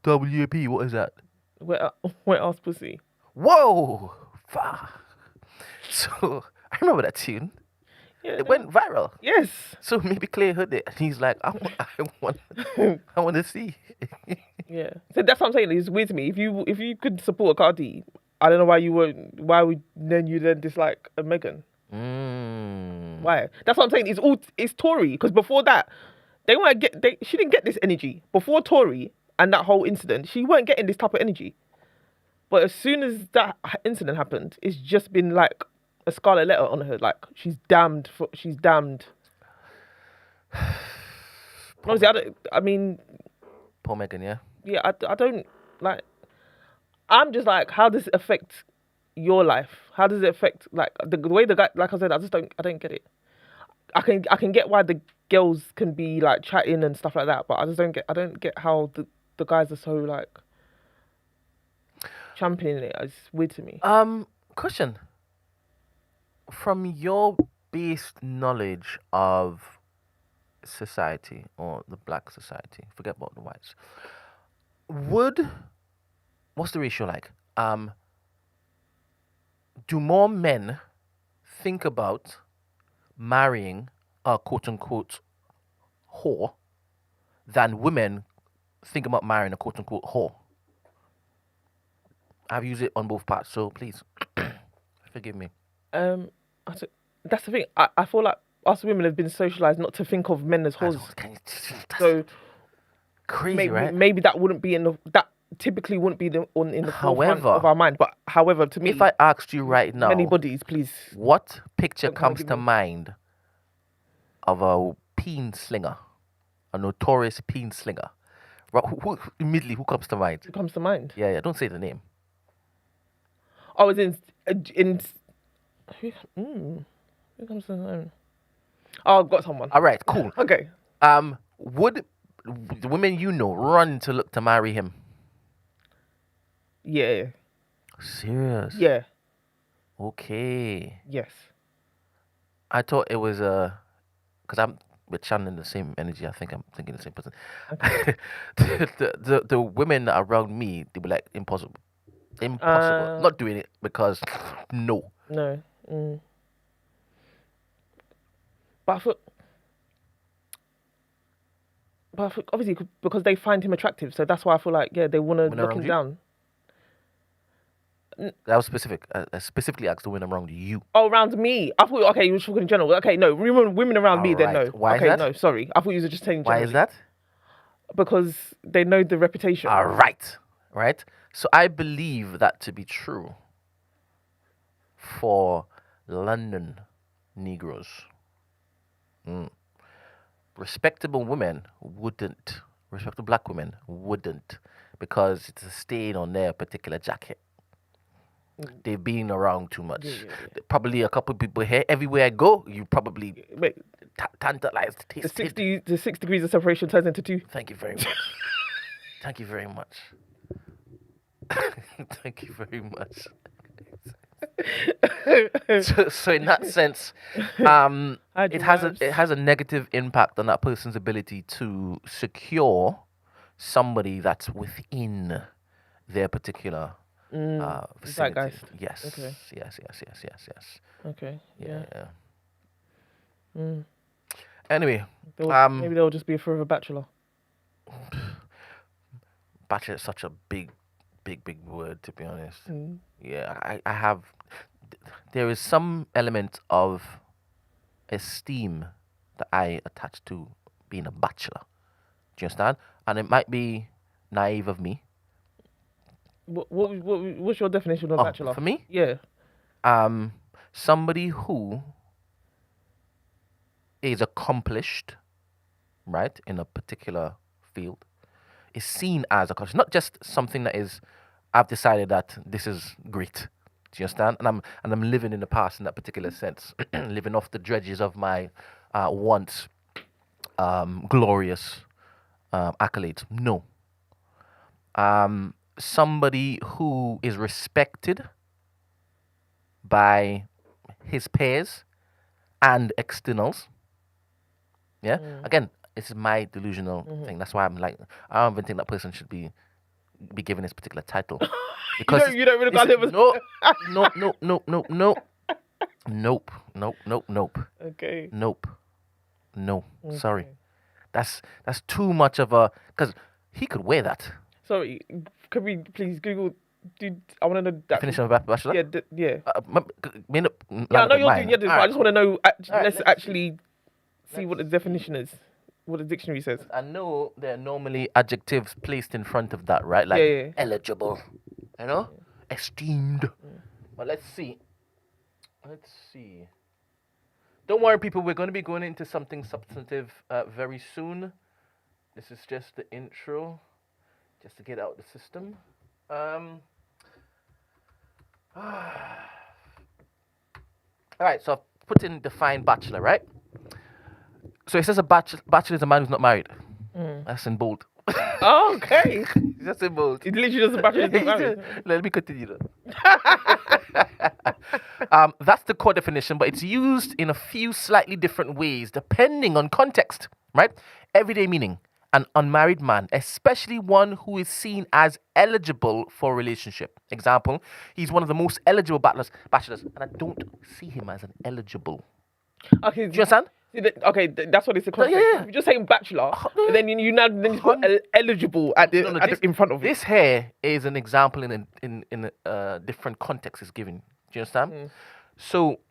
WAP. What is that? Wet ass pussy. Whoa! Fuck. So I remember that tune. Yeah, It went viral. Yes. So maybe Clay heard it, and he's like, I want to see. Yeah. So that's what I'm saying. It's weird to me. If you could support a Cardi, I don't know why you won't. Why would you then dislike a Megan? Why? That's what I'm saying. It's Tory, because before that, she didn't get this energy before Tory and that whole incident. She weren't getting this type of energy. But as soon as that incident happened, it's just been like a scarlet letter on her. Like she's damned. Honestly, I mean, Poor Megan, yeah. yeah, I don't like. I'm just like, how does it affect your life? How does it affect like the way the guy? Like I said, I don't get it. I can get why the girls can be like chatting and stuff like that, but I don't get how the guys are so like championing it. It's weird to me. Question. From your based knowledge of society or the black society, forget about the whites. What's the ratio like? Do more men think about marrying a quote unquote whore than women think about marrying a quote unquote whore? I've used it on both parts, so please forgive me. That's the thing. I feel like us women have been socialized not to think of men as whores. So crazy, right? Maybe that wouldn't be that typically wouldn't be in the forefront However, of our mind. But however, to me, if I asked you right now, many bodies, please. What picture comes to mind of a peen slinger, a notorious peen slinger? Who immediately who comes to mind? Who comes to mind? Yeah. Don't say the name. Oh, it's in. Who comes to mind? Oh, I've got someone. All right, cool. Okay. Would the women you know run to look to marry him? Yeah. Serious? Yeah. Okay. Yes. I thought it was because I'm with channeling the same energy. I think I'm thinking the same person. Okay. the women around me, they were like impossible. Not doing it because no. No. But obviously because they find him attractive, so that's why I feel like they want to lock him down. That was specific. I specifically asked the women around you. Oh, around me. I thought you were talking in general. Okay, no, women around me. Then no. Why okay, is that? No, sorry. I thought you were just saying. Why is that? because they know the reputation. All right. Right. So I believe that to be true for London Negroes. Respectable women wouldn't. Respectable black women wouldn't, because it's a stain on their particular jacket. They've been around too much. Probably a couple of people here. Everywhere I go, you probably Wait, tantalized, the tasted. the 6 degrees of separation turns into 2. Thank you very much. Thank you very much. Thank you very much. So in that sense, it has a negative impact on that person's ability to secure somebody that's within their particular vicinity. Zeitgeist. Yes. Okay. Yes. Okay. Yeah. Mm. Anyway, Maybe they'll just be a forever bachelor. bachelor is such a big word, to be honest. Yeah, I have. There is some element of esteem that I attach to being a bachelor. Do you understand? And it might be naive of me. What's your definition of bachelor? For me? Yeah. Somebody who is accomplished, right, in a particular field, is seen as accomplished. Not just something that is, I've decided that this is great. Do you understand? And I'm living in the past in that particular sense, living off the dredges of my once glorious accolades. No. Somebody who is respected by his peers and externals. Yeah. Again, it's my delusional thing. That's why I'm like, I don't even think that person should be given this particular title. Because you don't really got it. Nope. Okay. Nope. No. Okay. Sorry. That's too much of a, because he could wear that. Sorry, could we please Google? I want to know that. Definition of bachelor? Yeah. I know you're doing your. But I just want to know. Let's actually see what the definition is. What the dictionary says. I know there are normally adjectives placed in front of that, right? Like eligible, esteemed. But let's see. Don't worry, people. We're going to be going into something substantive very soon. This is just the intro, just to get out the system. All right, so I've put in define bachelor, right? So it says a bachelor is a man who's not married. That's in bold. Oh, okay. That's in bold. It's literally just a bachelor who's not married. Let me continue. That's the core definition, but it's used in a few slightly different ways depending on context, right? Everyday meaning. An unmarried man, especially one who is seen as eligible for a relationship. Example, he's one of the most eligible bachelors, and I don't see him as an eligible. Okay, do you understand? Okay, that's what it's the context. Yeah. If you're just saying bachelor, then you put eligible in front of it. This here is an example in a different context is given. Do you understand? So,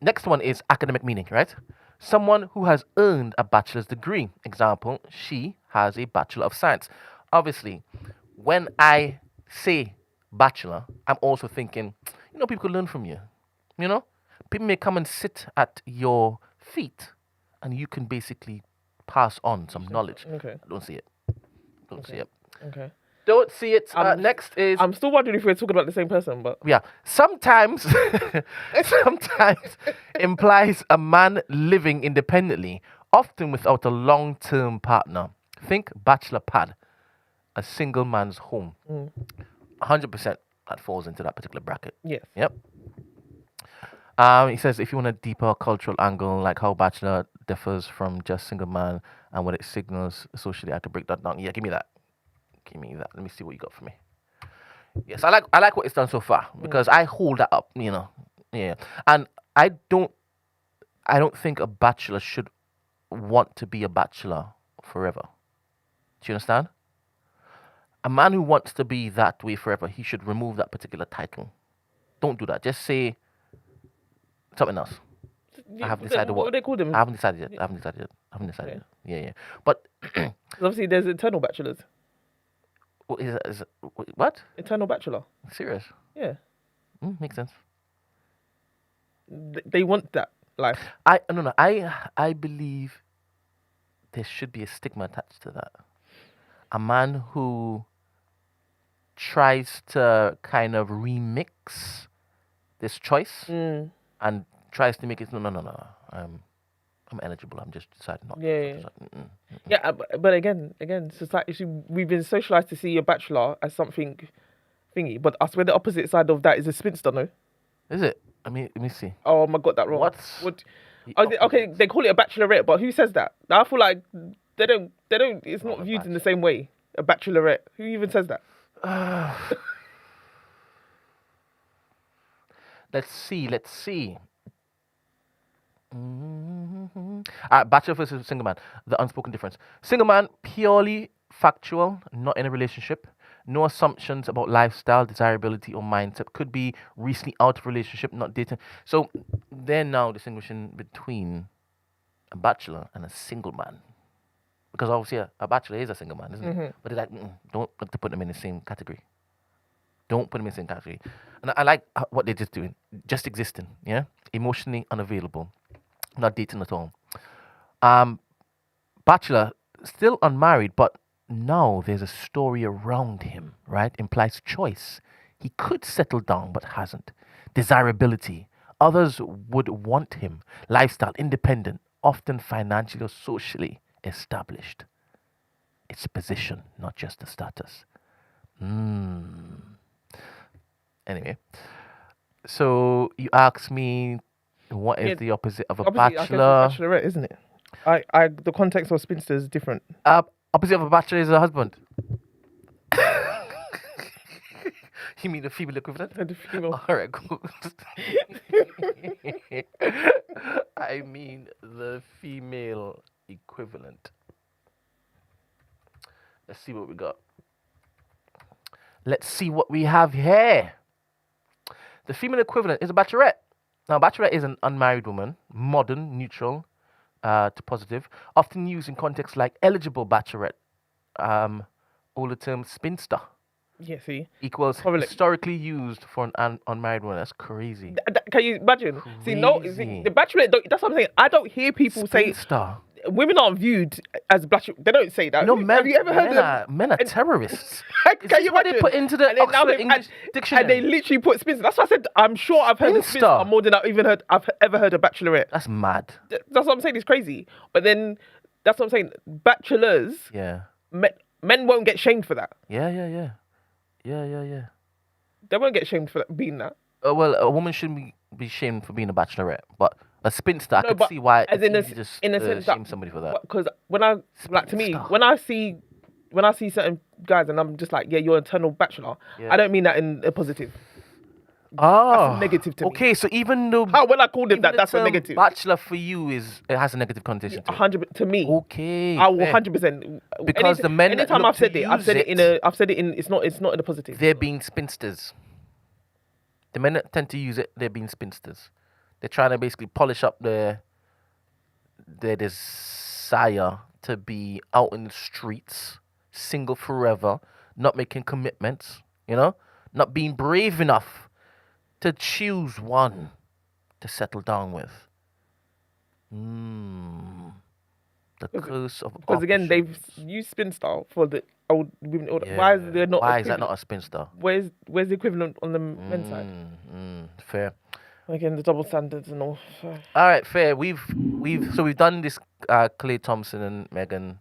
next one is academic meaning, right? Someone who has earned a bachelor's degree. Example, she has a Bachelor of Science. Obviously, when I say bachelor, I'm also thinking, people could learn from you. People may come and sit at your feet and you can basically pass on some knowledge. Okay. I don't see it. Don't see it. Okay. Don't see it. Next is... I'm still wondering if we're talking about the same person, but... Yeah. Sometimes implies a man living independently, often without a long-term partner. Think bachelor pad, a single man's home. 100% that falls into that particular bracket. Yes. Yep. He says, if you want a deeper cultural angle, like how bachelor differs from just single man and what it signals socially, I could break that down. Yeah, give me that. Let me see what you got for me. Yes, I like what it's done so far because I hold that up, Yeah, and I don't think a bachelor should want to be a bachelor forever. Do you understand? A man who wants to be that way forever, he should remove that particular title. Don't do that. Just say something else. I haven't decided what would they call them? I haven't decided yet. I haven't decided yet. Yeah. But 'Cause obviously there's eternal bachelors. What? Eternal bachelor. Serious? Yeah. Makes sense. They want that life. I believe there should be a stigma attached to that. A man who tries to kind of remix this choice and tries to make it no. I'm eligible. I'm just deciding not. Yeah. Yeah, but again, society. We've been socialized to see a bachelor as something thingy, but I swear the opposite side of that is a spinster. No. Is it? I mean, let me see. Oh, I got that wrong. What? Okay, they call it a bachelorette, but who says that? I feel like they don't. It's not viewed in the same way. A bachelorette. Who even says that? Let's see. Bachelor versus single man. The unspoken difference. Single man, purely factual, not in a relationship. No assumptions about lifestyle, desirability, or mindset. Could be recently out of relationship, not dating. So they're now distinguishing between a bachelor and a single man. Because obviously a bachelor is a single man, isn't it? But they're like, don't have to put them in the same category. Don't put them in the same category. And I like what they're just doing. Just existing, yeah? Emotionally unavailable. Not dating at all. Bachelor, still unmarried, but now there's a story around him, right? Implies choice. He could settle down, but hasn't. Desirability. Others would want him. Lifestyle, independent, often financially or socially established. It's a position, not just a status. Anyway, so you asked me what is the opposite of a bachelor? Bachelorette, isn't it? The context of spinster is different. Opposite of a bachelor is a husband. You mean the female equivalent? The female. All right, cool. I mean the female equivalent. Let's see what we got. Let's see what we have here. The female equivalent is a bachelorette. Now, bachelorette is an unmarried woman, modern, neutral to positive, often used in contexts like eligible bachelorette, or the term spinster. Yeah, see. Equals historically used for an unmarried woman. That's crazy. Can you imagine? Crazy. See, the bachelorette, that's what I'm saying. I don't hear people spinster. Say women aren't viewed as bachelor. They don't say that. No, have you ever heard men are terrorists. Can you imagine? They put into the Oxford English Dictionary? And they literally put spinster. That's why I said I'm sure I've heard of spinster more than I've ever heard of bachelorette. That's mad. That's what I'm saying. It's crazy. But then that's what I'm saying. Bachelors. Yeah. Men won't get shamed for that. Yeah. They won't get shamed for that, being that. Well, a woman shouldn't be shamed for being a bachelorette, but a spinster, I could see why. As in a sense, shame somebody for that. Because when I see certain guys and I'm just like, yeah, you're an eternal bachelor. Yeah. I don't mean that in a positive. That's a negative to me. Okay, so even though when I called it that's a negative. Bachelor for you it has a negative connotation. 100 to me. Okay. I will 100%. Because the men. Anytime I've said it in it's not in a positive. They're being spinsters. The men that tend to use it, they're being spinsters. They're trying to basically polish up their desire to be out in the streets, single forever, not making commitments, not being brave enough to choose one to settle down with. The curse of because again, they've used spinster for the old women. Why is there not? Why is that not a spinster? Where's the equivalent on the men's side? Fair. Again, the double standards and all. All right, fair. We've done this KLAY Thompson and Megan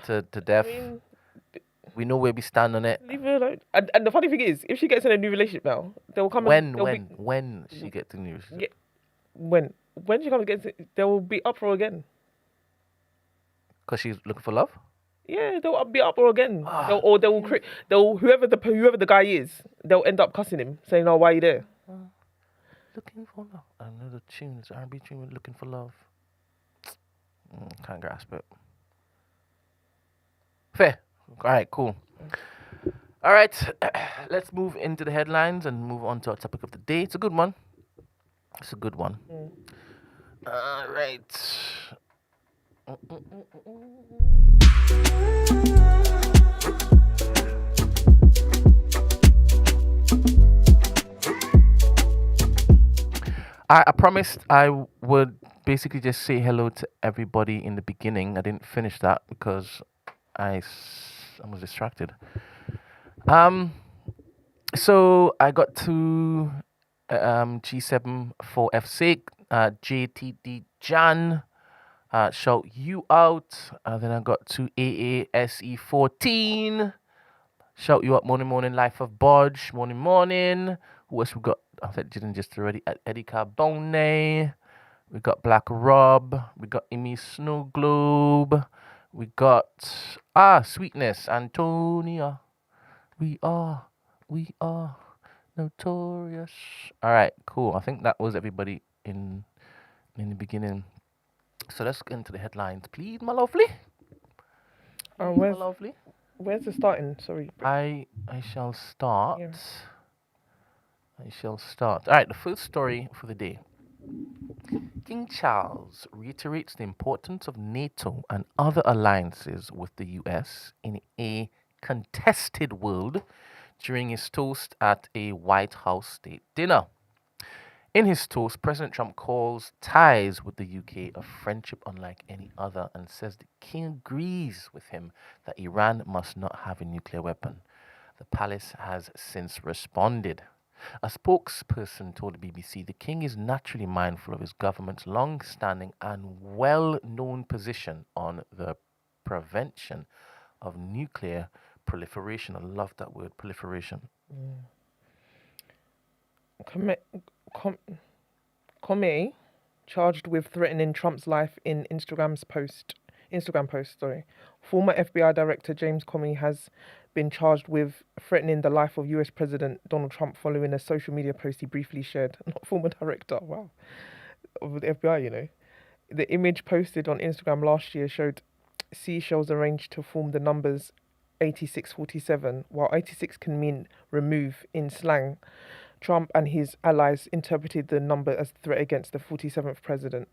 to death. I mean, we know where we stand on it. Leave her alone. And the funny thing is, if she gets in a new relationship now, they will come. When she gets in a new relationship. When she comes against it, there will be uproar again. Because she's looking for love. Yeah, they'll be uproar again. Whoever the guy is, they'll end up cussing him, saying, "Oh, why are you there?" Looking for love. Another tune, it's R&B tune with Looking for Love. Can't grasp it. Fair. All right, cool. All right, let's move into the headlines and move on to our topic of the day. It's a good one. All right. I promised I would basically just say hello to everybody in the beginning. I didn't finish that because I was distracted. Um, so I got to G7 for F sake, JTD Jan, shout you out. Then I got to AASE 14. Shout you up, morning, morning, life of Bodge, morning, morning. Who else we got? I said didn't just already. Eddie Carbone. We got Black Rob. We got Amy Snow Globe. We got Sweetness Antonia. We are notorious. All right, cool. I think that was everybody in the beginning. So let's get into the headlines, please, my lovely. Please, my Where's lovely. the starting? Sorry. I shall start. Yeah. I shall start. All right, the first story for the day. King Charles reiterates the importance of NATO and other alliances with the US in a contested world during his toast at a White House state dinner. In his toast, President Trump calls ties with the UK a friendship unlike any other and says the king agrees with him that Iran must not have a nuclear weapon. The palace has since responded. A spokesperson told the BBC the king is naturally mindful of his government's long standing and well known position on the prevention of nuclear proliferation. I love that word, proliferation. Comey charged with threatening Trump's life in Instagram post, sorry. Former FBI Director James Comey has been charged with threatening the life of US President Donald Trump following a social media post he briefly shared. Not former director, wow. Of the FBI, you know. The image posted on Instagram last year showed seashells arranged to form the numbers 8647, while 86 can mean remove in slang. Trump and his allies interpreted the number as a threat against the 47th president.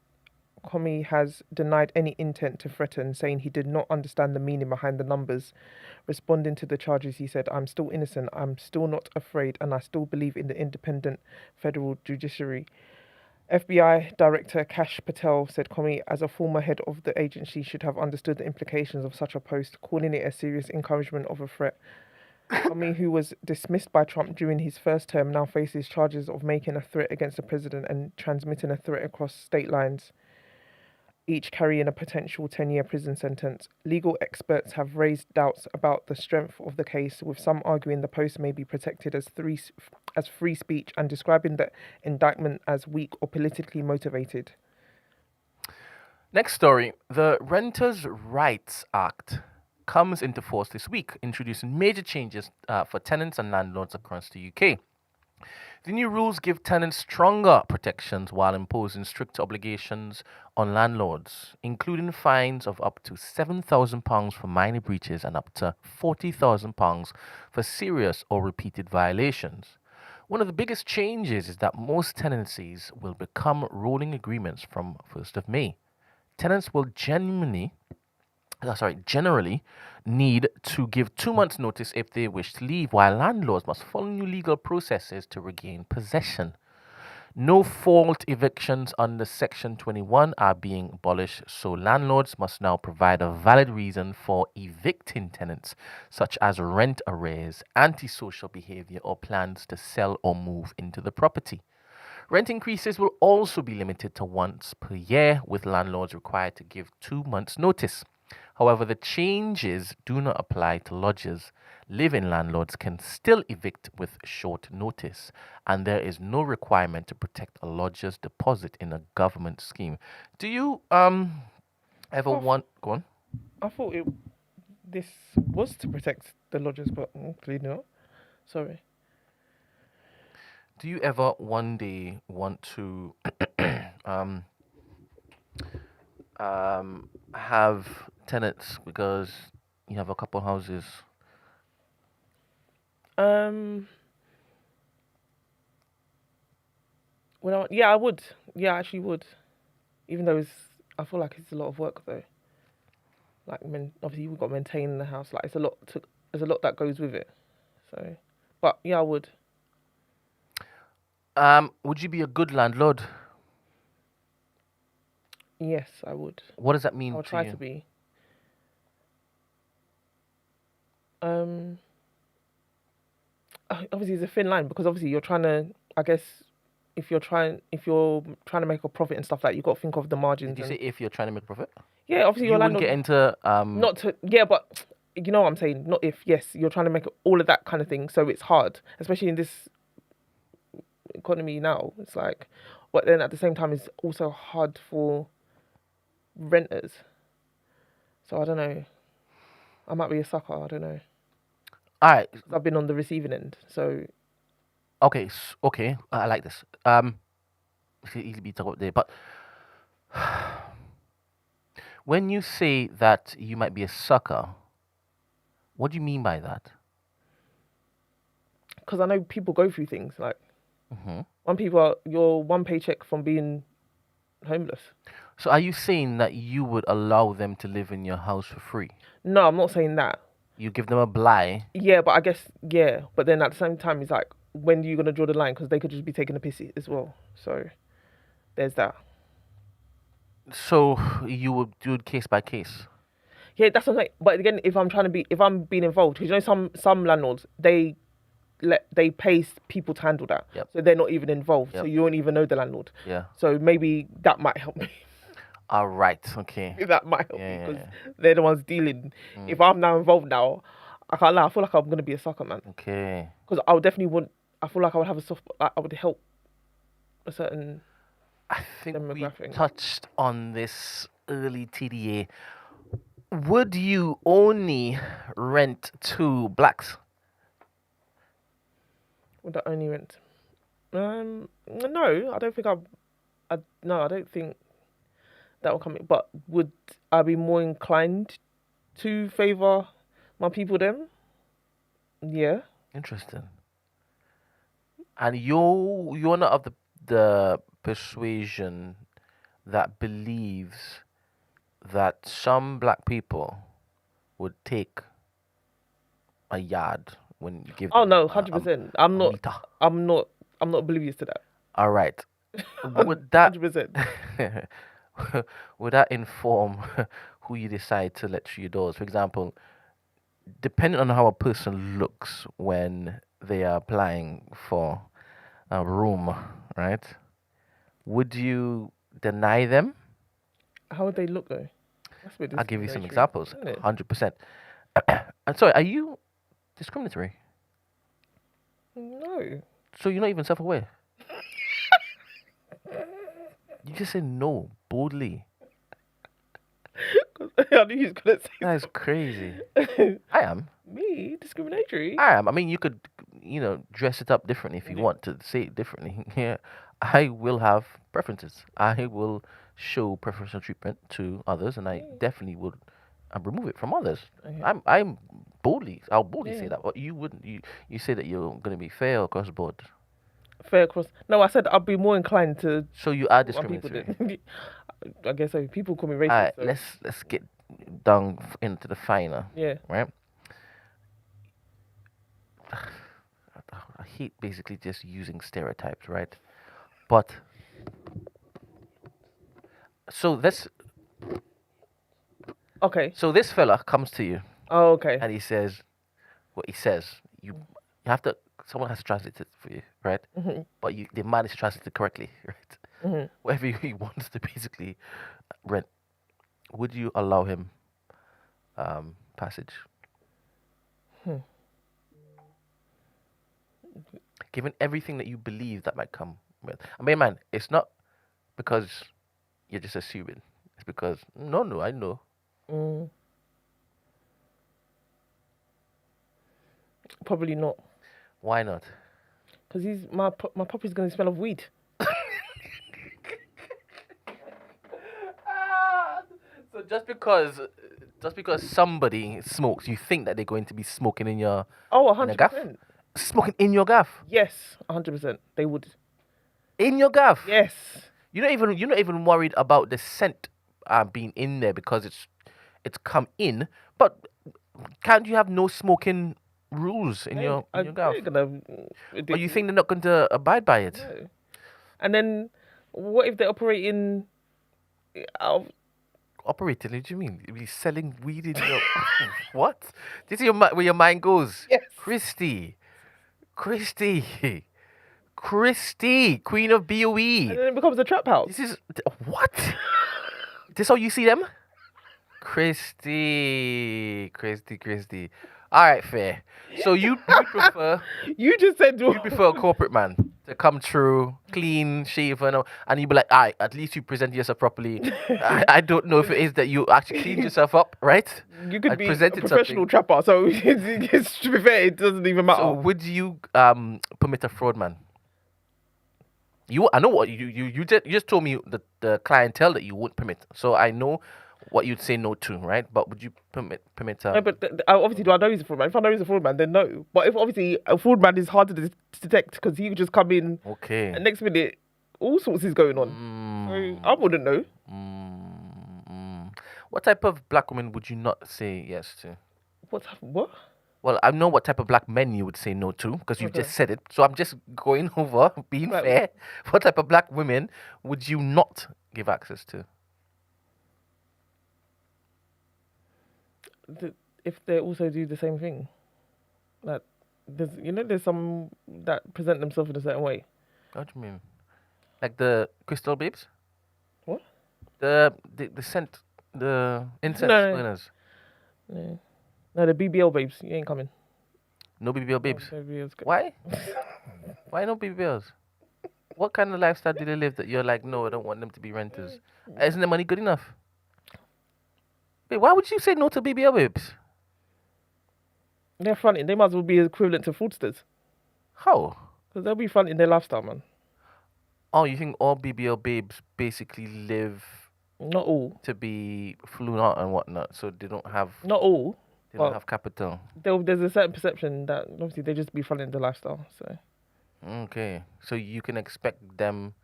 Comey has denied any intent to threaten, saying he did not understand the meaning behind the numbers. Responding to the charges, he said, "I'm still innocent, I'm still not afraid, and I still believe in the independent federal judiciary." FBI Director Kash Patel said Comey, as a former head of the agency, should have understood the implications of such a post, calling it a serious encouragement of a threat. Comey, who was dismissed by Trump during his first term, now faces charges of making a threat against the president and transmitting a threat across state lines, each carrying a potential 10-year prison sentence. Legal experts have raised doubts about the strength of the case, with some arguing the post may be protected as free speech and describing the indictment as weak or politically motivated. Next story. The Renters' Rights Act comes into force this week, introducing major changes for tenants and landlords across the UK. The new rules give tenants stronger protections while imposing strict obligations on landlords, including fines of up to £7,000 for minor breaches and up to £40,000 for serious or repeated violations. One of the biggest changes is that most tenancies will become rolling agreements from 1st of May. Tenants will generally need to give 2 months' notice if they wish to leave, while landlords must follow new legal processes to regain possession. No fault evictions under Section 21 are being abolished, so landlords must now provide a valid reason for evicting tenants, such as rent arrears, antisocial behavior, or plans to sell or move into the property. Rent increases will also be limited to once per year, with landlords required to give 2 months' notice. However, the changes do not apply to lodgers. Live-in landlords can still evict with short notice, and there is no requirement to protect a lodger's deposit in a government scheme. Do you ever want? Go on. I thought this was to protect the lodgers, but clearly not. Sorry. Do you ever one day want to have tenants because you have a couple houses? Well, yeah, I would. Yeah, I actually would. Even though I feel like it's a lot of work though. Like, obviously you've got to maintain the house. Like, there's a lot that goes with it. So, but yeah, I would. Would you be a good landlord? Yes, I would. What does that mean I'll to try you? to be. Um, Obviously it's a thin line because obviously you're trying to. I guess if you're trying to make a profit and stuff like that, you've got to think of the margins. Did you And say if you're trying to make profit? yeah, obviously your You wouldn't landlord. get into Not to, yeah, but you know what I'm saying. Not if, yes, you're trying to make all of that kind of thing. So it's hard, especially in this economy now. It's like, but then at the same time, it's also hard for renters. So I don't know. I might be a sucker. I don't know. All right. I've been on the receiving end. So Okay. Okay. I like this. It could easily be talked about there, but when you say that you might be a sucker, what do you mean by that? because I know people go through things like Hmm. you're one paycheck from being homeless. So are you saying that you would allow them to live in your house for free? No, I'm not saying that. You give them a bly. Yeah, but I guess yeah. But then at the same time, it's like, when are you gonna draw the line? Because they could just be taking a piss as well. So there's that. So you would do it case by case. Yeah, that's what I'm saying. But again, if I'm being involved, because you know some landlords they pay people to handle that, Yep. so they're not even involved, so Yep. you won't even know the landlord. Yeah. So maybe that might help me. All right. Okay. That might help Yeah, me yeah, because yeah. they're the ones dealing. If I'm now involved now, I can't lie. I feel like I'm gonna be a sucker, man. Okay. Because I would definitely want. I feel like I would have a soft. I would help a certain. I think we Demographic. touched on this early TDA. Would you only rent to blacks? Would that only rent? No, I don't think no, I don't think that will come in. But would I be more inclined to favour my people then? Yeah. Interesting. And you're not of the persuasion that believes that some black people would take a yard when you give Oh them no, a 100%. meter. I'm not oblivious to that. All right. Would that 100%. would that inform who you decide to let through your doors? For example, depending on how a person looks when they are applying for a room, right? Would you deny them? How would they look though? That's a bit I'll give you some discriminatory, examples. isn't it? 100%. I'm sorry, are you discriminatory? No. So you're not even self-aware? You just said no boldly. I knew he was gonna say That is crazy. something. I am. Me discriminatory. I am. I mean, you could, dress it up differently if you Yeah. want to say it differently. Yeah, I will have preferences. I will show preferential treatment to others, and I definitely would remove it from others. Okay. I'll boldly say Yeah. that. But you wouldn't. You say that you're gonna be fair across the board. Fair cross. No, I said I'd be more inclined to So you are what people discriminatory. do. I guess so. People call me All racist. right, So. let's get down into the finer, Yeah. right? I hate basically just using stereotypes, right? But so this Okay. so this fella comes to you Oh, okay. and he says what he says. You have to someone has to translate it for you, right? Mhm. But the man is to translate it correctly, right? Mhm. Whatever he wants to basically rent. Would you allow him passage? Given everything that you believe that might come with. I mean, man, it's not because you're just assuming. It's because no, I know. Mm. Probably not, Why not? because my puppy's gonna smell of weed. So just because somebody smokes, you think that they're going to be smoking in your Oh, in a gaff? 100%. Smoking in your gaff? Yes, 100%. They would. In your gaff? Yes. you're not even worried about the scent being in there because it's come in. But can't you have no smoking rules in your gaff? ain't gonna. Or you think they're not going to abide by it? No. And then, what if they're operating out of Operating? What do you mean? You be selling weed in your what? This is where your mind goes. Yes. Christy, Queen of BOE. and then it becomes a trap house? This is what? This how you see them? Christy. All right, fair. So you prefer You just said you prefer a corporate man to come through, clean, shaven, and you be like, all right, at least you present yourself properly. I don't know if it is that you actually cleaned yourself up, right? you could and be a presented professional something. trapper, so it's, to be fair, it doesn't even matter. So would you permit a fraud man? I know what you just told me the clientele that you would permit. So I know what you'd say no to, right? But would you permit No, but obviously, do I know he's a fraud man? If I know he's a fraud man, then no. But if obviously a fraud man is hard to detect because he could just come in okay. and next minute all sorts is going on. So I wouldn't know. What type of black woman would you not say yes to? What? Well, I know what type of black men you would say no to because you Okay. just said it. So I'm just going over, being Right. fair. What type of black women would you not give access to? If they also do the same thing, like there's some that present themselves in a certain way. What do you mean? Like the crystal babes? What? The scent, the incense No. burners. No, the BBL babes, you ain't coming. No BBL babes. No, BBLs Why? Why no BBLs? What kind of lifestyle do they live that you're like, no, I don't want them to be renters? Isn't the money good enough? Wait, why would you say no to BBL babes? They're fronting. They might as well be equivalent to fraudsters How? because they'll be fronting their lifestyle, man. Oh, you think all BBL babes basically live Not all. to be flew out and whatnot, so they don't have Not all. they Well, don't have capital. There's a certain perception that obviously they just be fronting the lifestyle. So Okay, so you can expect them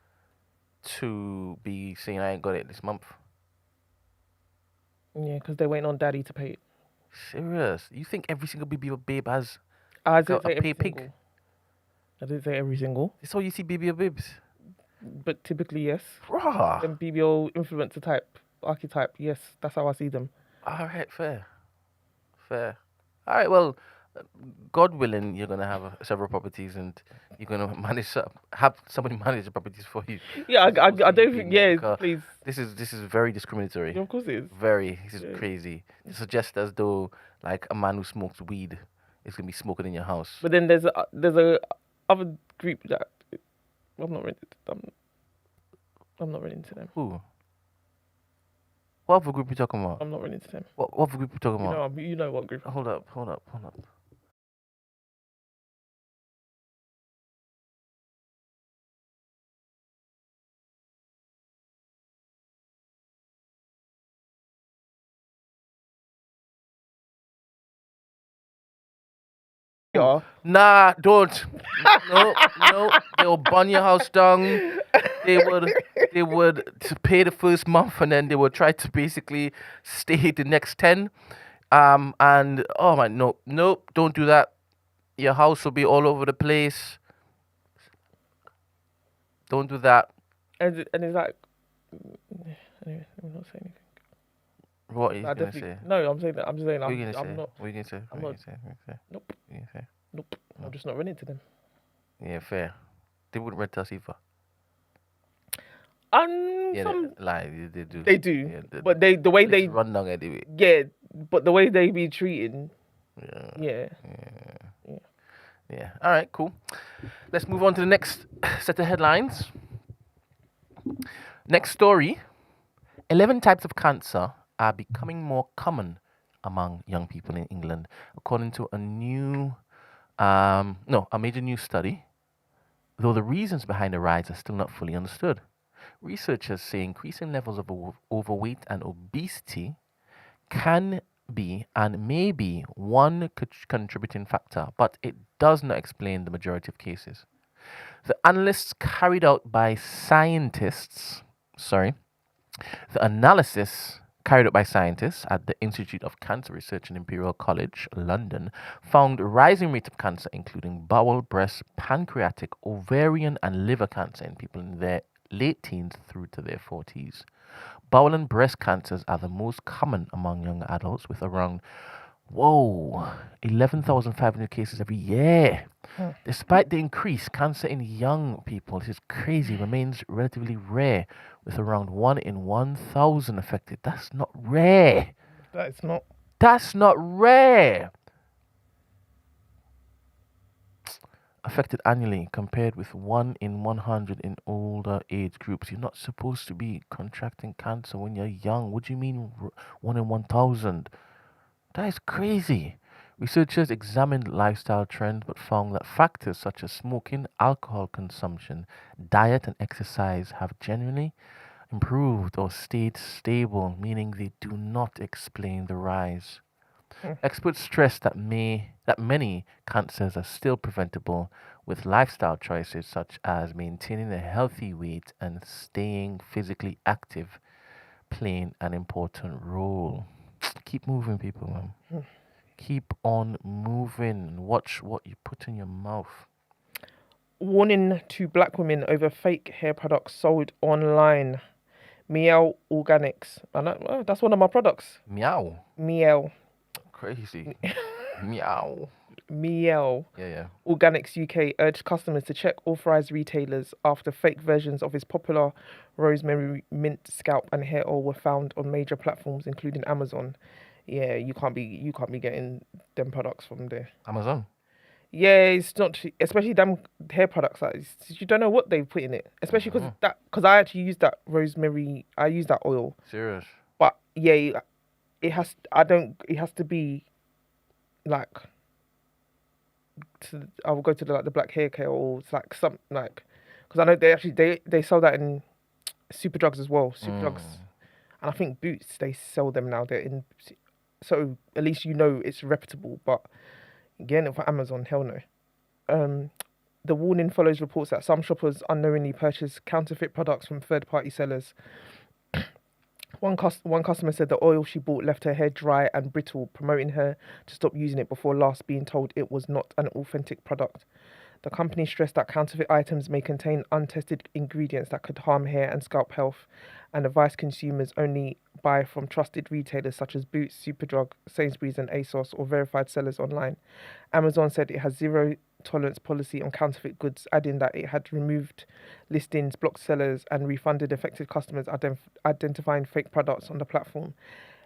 to be saying, "I ain't got it this month." yeah, because they're waiting on daddy to pay it. Serious? You think every single BBL babe has I a didn't say every pay pig? single. I didn't say every single, That's how you see BBL babes. but typically yes. Bruh. Them BBL influencer type archetype, yes, that's how I see them. All right, fair. All right, well, God willing, you're gonna have several properties, and you're gonna have somebody manage the properties for you. Yeah, as opposed I to you don't being think. it, Yeah, because please. This is very discriminatory. Yeah, of course it is. This is Yeah. crazy. It suggests as though like a man who smokes weed is gonna be smoking in your house. But then there's a other group that I'm not really. I'm not really into them. Who? What other group you talking about? I'm not really into them. What other group you talking about? You know what group? Hold up. Yeah. Nah, don't. No, they will burn your house down. They would pay the first month and then they would try to basically stay the next 10. And oh my, nope, don't do that. Your house will be all over the place. Don't do that. And it's like. Anyway, I'm not saying anything. What are you I gonna definitely say? no. I'm saying that. I'm just saying What are you I'm gonna say? not. What are you gonna say? I'm What are you not- gonna say? What are you gonna say? Nope. What are you gonna say? Nope. I'm just not really into them. Yeah, fair. They wouldn't rent us either. Yeah, Some lie. They do. they do, Yeah, but the way they run down anyway. yeah, but the way they be treating, Yeah. yeah. Yeah. All right. Cool. Let's move on to the next set of headlines. Next story: 11 types of cancer are becoming more common among young people in England, according to a major new study. Though the reasons behind the rise are still not fully understood, researchers say increasing levels of overweight and obesity can be and may be one contributing factor, but it does not explain the majority of cases. The analysts carried out by scientists, sorry, the analysis carried out by scientists at the Institute of Cancer Research in Imperial College, London, found rising rate of cancer, including bowel, breast, pancreatic, ovarian, and liver cancer in people in their late teens through to their 40s. Bowel and breast cancers are the most common among young adults, with around, 11,500 cases every year. Hmm. Despite the increase, cancer in young people, this is crazy, remains relatively rare, with around 1 in 1,000 affected. That's not rare. That is not. That's not rare. Affected annually, compared with 1 in 100 in older age groups. You're not supposed to be contracting cancer when you're young. What do you mean 1 in 1,000? That is crazy. Researchers examined lifestyle trends but found that factors such as smoking, alcohol consumption, diet, and exercise have generally improved or stayed stable, meaning they do not explain the rise. Hmm. Experts stress that many cancers are still preventable with lifestyle choices such as maintaining a healthy weight and staying physically active playing an important role. Keep moving, people, man. Hmm. Keep on moving. Watch what you put in your mouth. Warning to black women over fake hair products sold online. Miel Organics. That's one of my products. Meow. Miel. Crazy. Meow. Miel Yeah. Organics UK urged customers to check authorized retailers after fake versions of its popular rosemary mint scalp and hair oil were found on major platforms, including Amazon. Yeah, you can't be getting them products from there. Amazon. Yeah, it's not, especially them hair products. Like, you don't know what they put in it, especially because I actually use that rosemary. I use that oil, Serious. but yeah, it has. I don't. It has to be like. I will go to the black hair care, or it's like some like, because I know they sell that in super drugs as well. Super drugs, and I think Boots they sell them now. They're in, so at least you know it's reputable. But getting it for Amazon, hell no. The warning follows reports that some shoppers unknowingly purchase counterfeit products from third-party sellers. One customer said the oil she bought left her hair dry and brittle, promoting her to stop using it before last being told it was not an authentic product. The company stressed that counterfeit items may contain untested ingredients that could harm hair and scalp health, and advised consumers only buy from trusted retailers such as Boots, Superdrug, Sainsbury's and ASOS, or verified sellers online. Amazon said it has zero tolerance policy on counterfeit goods, adding that it had removed listings, blocked sellers, and refunded affected customers identifying fake products on the platform.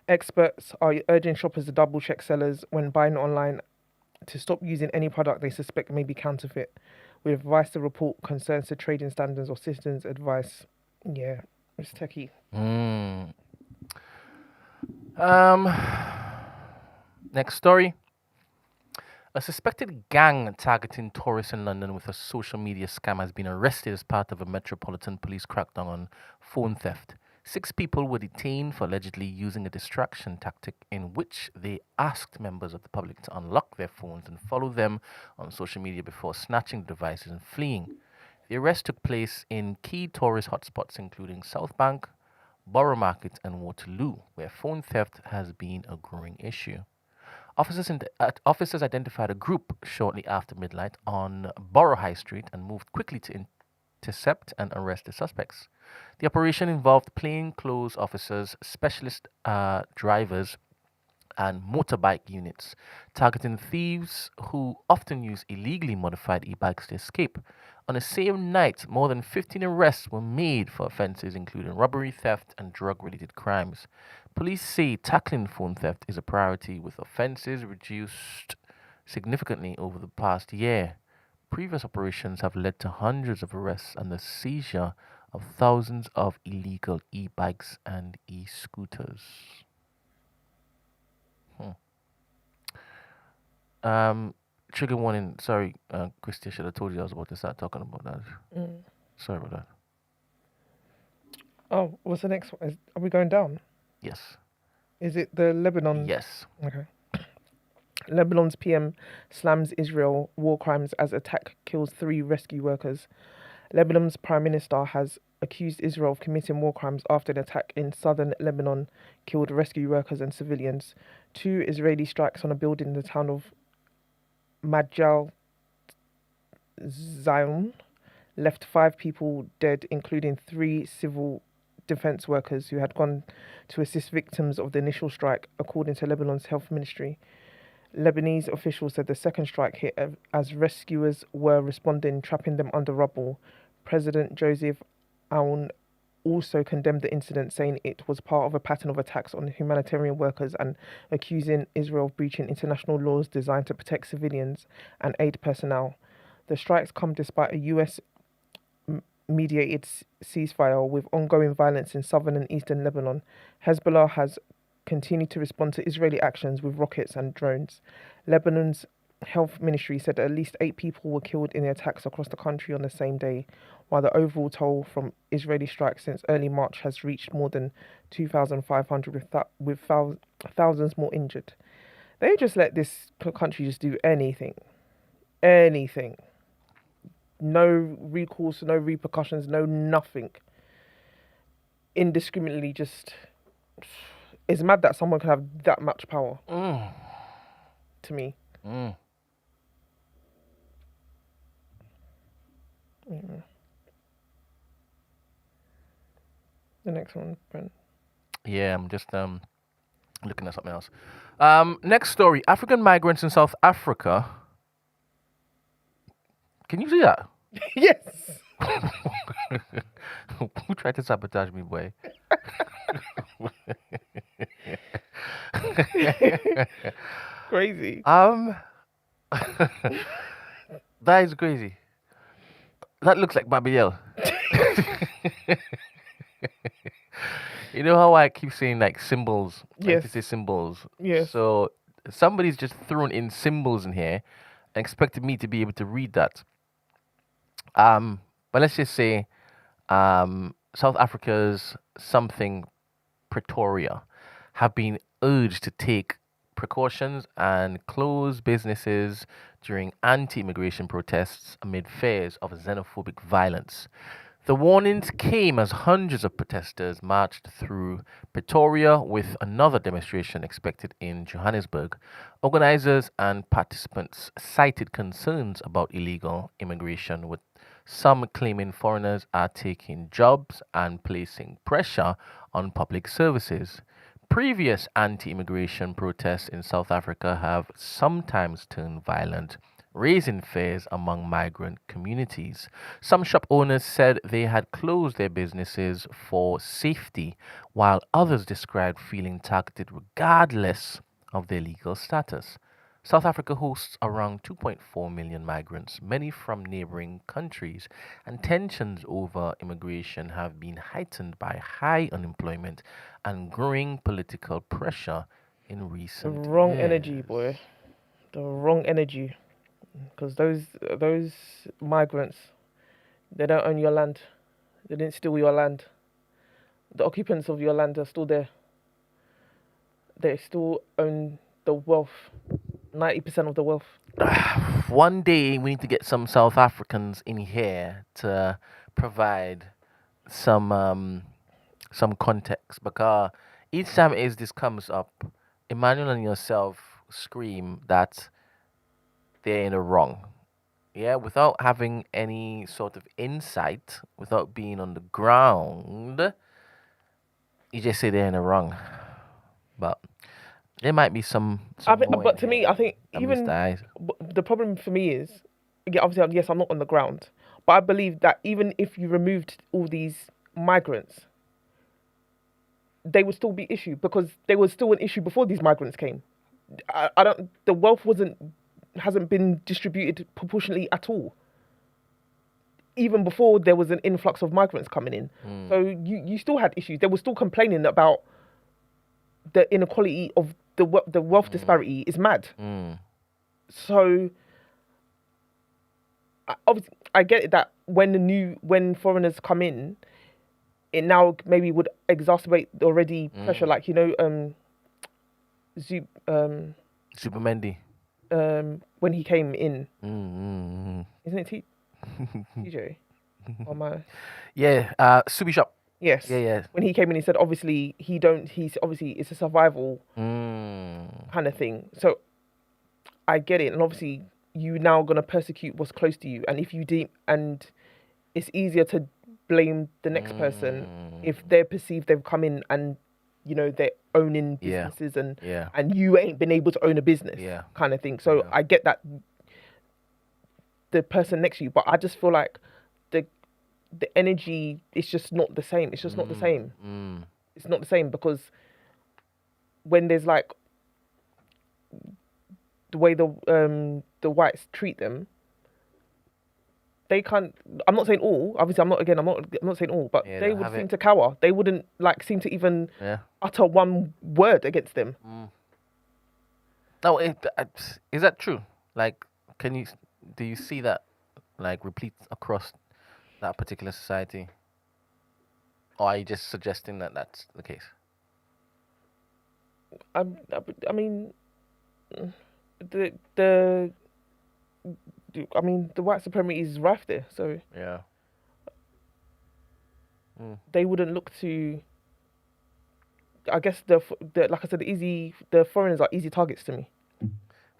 Experts are urging shoppers to double check sellers when buying online, to stop using any product they suspect may be counterfeit, with advice to report concerns to trading standards or citizens' advice. Yeah, it's techie. Next story. A suspected gang targeting tourists in London with a social media scam has been arrested as part of a Metropolitan Police crackdown on phone theft. 6 people were detained for allegedly using a distraction tactic in which they asked members of the public to unlock their phones and follow them on social media before snatching the devices and fleeing. The arrest took place in key tourist hotspots including South Bank, Borough Market, and Waterloo, where phone theft has been a growing issue. Officers identified a group shortly after midnight on Borough High Street and moved quickly to intercept and arrest the suspects. The operation involved plainclothes officers, specialist drivers, and motorbike units, targeting thieves who often use illegally modified e-bikes to escape. On the same night, more than 15 arrests were made for offences including robbery, theft, and drug-related crimes. Police say tackling phone theft is a priority, with offences reduced significantly over the past year. Previous operations have led to hundreds of arrests and the seizure of thousands of illegal e-bikes and e-scooters. Trigger warning. Sorry, Christy, I should have told you I was about to start talking about that. Sorry about that. Oh, what's the next one? Are we going down? Yes. Is it the Lebanon? Yes. Okay. Lebanon's PM slams Israel war crimes as attack kills 3 rescue workers. Lebanon's Prime Minister has accused Israel of committing war crimes after an attack in southern Lebanon killed rescue workers and civilians. 2 Israeli strikes on a building in the town of Majal Zion left 5 people dead, including 3 civil defense workers who had gone to assist victims of the initial strike, according to Lebanon's health ministry. Lebanese officials said the second strike hit as rescuers were responding, trapping them under rubble. President Joseph Aoun also condemned the incident, saying it was part of a pattern of attacks on humanitarian workers and accusing Israel of breaching international laws designed to protect civilians and aid personnel. The strikes come despite a US mediated ceasefire with ongoing violence in southern and eastern Lebanon. Hezbollah has continued to respond to Israeli actions with rockets and drones. Lebanon's health ministry said at least 8 people were killed in the attacks across the country on the same day, while the overall toll from Israeli strikes since early March has reached more than 2,500, with thousands more injured. They just let this country just do anything. Anything. No recourse, no repercussions, no nothing. Indiscriminately just... It's mad that someone can have that much power. To me. The next one, Brent. Yeah, I'm just looking at something else. Next story. African migrants in South Africa. Can you see that? Yes. Who tried to sabotage me, boy? Crazy. That is crazy. That looks like Babiel. You know how I keep saying like symbols? I Yes. have to say symbols. Yes. So somebody's just thrown in symbols in here and expected me to be able to read that. But let's just say South Africa's something Pretoria have been urged to take precautions and close businesses during anti-immigration protests amid fears of xenophobic violence. The warnings came as hundreds of protesters marched through Pretoria with another demonstration expected in Johannesburg. Organizers and participants cited concerns about illegal immigration, with some claiming foreigners are taking jobs and placing pressure on public services. Previous anti-immigration protests in South Africa have sometimes turned violent, raising fears among migrant communities. Some shop owners said they had closed their businesses for safety, while others described feeling targeted regardless of their legal status. South Africa hosts around 2.4 million migrants, many from neighboring countries, and tensions over immigration have been heightened by high unemployment and growing political pressure in The recent wrong years. energy, boy. The wrong energy. Because those migrants, they don't own your land. They didn't steal your land. The occupants of your land are still there. They still own the wealth. 90% of the wealth. One day we need to get some South Africans in here to provide some context, because each time this comes up, Emmanuel and yourself scream that they're in the wrong. Yeah, without having any sort of insight, without being on the ground, you just say they're in the wrong. But there might be some more But in to me, here I think that missed even the eyes. the problem for me is, yeah, obviously, yes, I'm not on the ground, but I believe that even if you removed all these migrants, they would still be issue, because there was still an issue before these migrants came. I don't. The wealth hasn't been distributed proportionally at all. Even before there was an influx of migrants coming in, so you still had issues. They were still complaining about the inequality of the wealth disparity is mad. So obviously, I get it that when foreigners come in, it now maybe would exacerbate the already pressure, like Zup, Supermendy. when he came in. Isn't it TJ? Or my Yeah, Subi Shop. yes. Yeah. When he came in, he said obviously he's obviously it's a survival kind of thing. So I get it, and obviously you now gonna persecute what's close to you, and if you and it's easier to blame the next person if they're perceived they've come in and they're owning businesses and you ain't been able to own a business kind of thing. So I get that the person next to you, but I just feel like the energy is just not the same. It's just not the same. It's not the same because when there's like the way the whites treat them, they can't. I'm not saying all. Obviously, I'm not saying all, but they would seem to cower. They wouldn't seem to even utter one word against them. No, is that true? Like, do you see that replete across that particular society, or are you just suggesting that that's the case? I mean, the white supremacy is rife there, so they wouldn't look to. I guess the like I said, the foreigners are easy targets to me.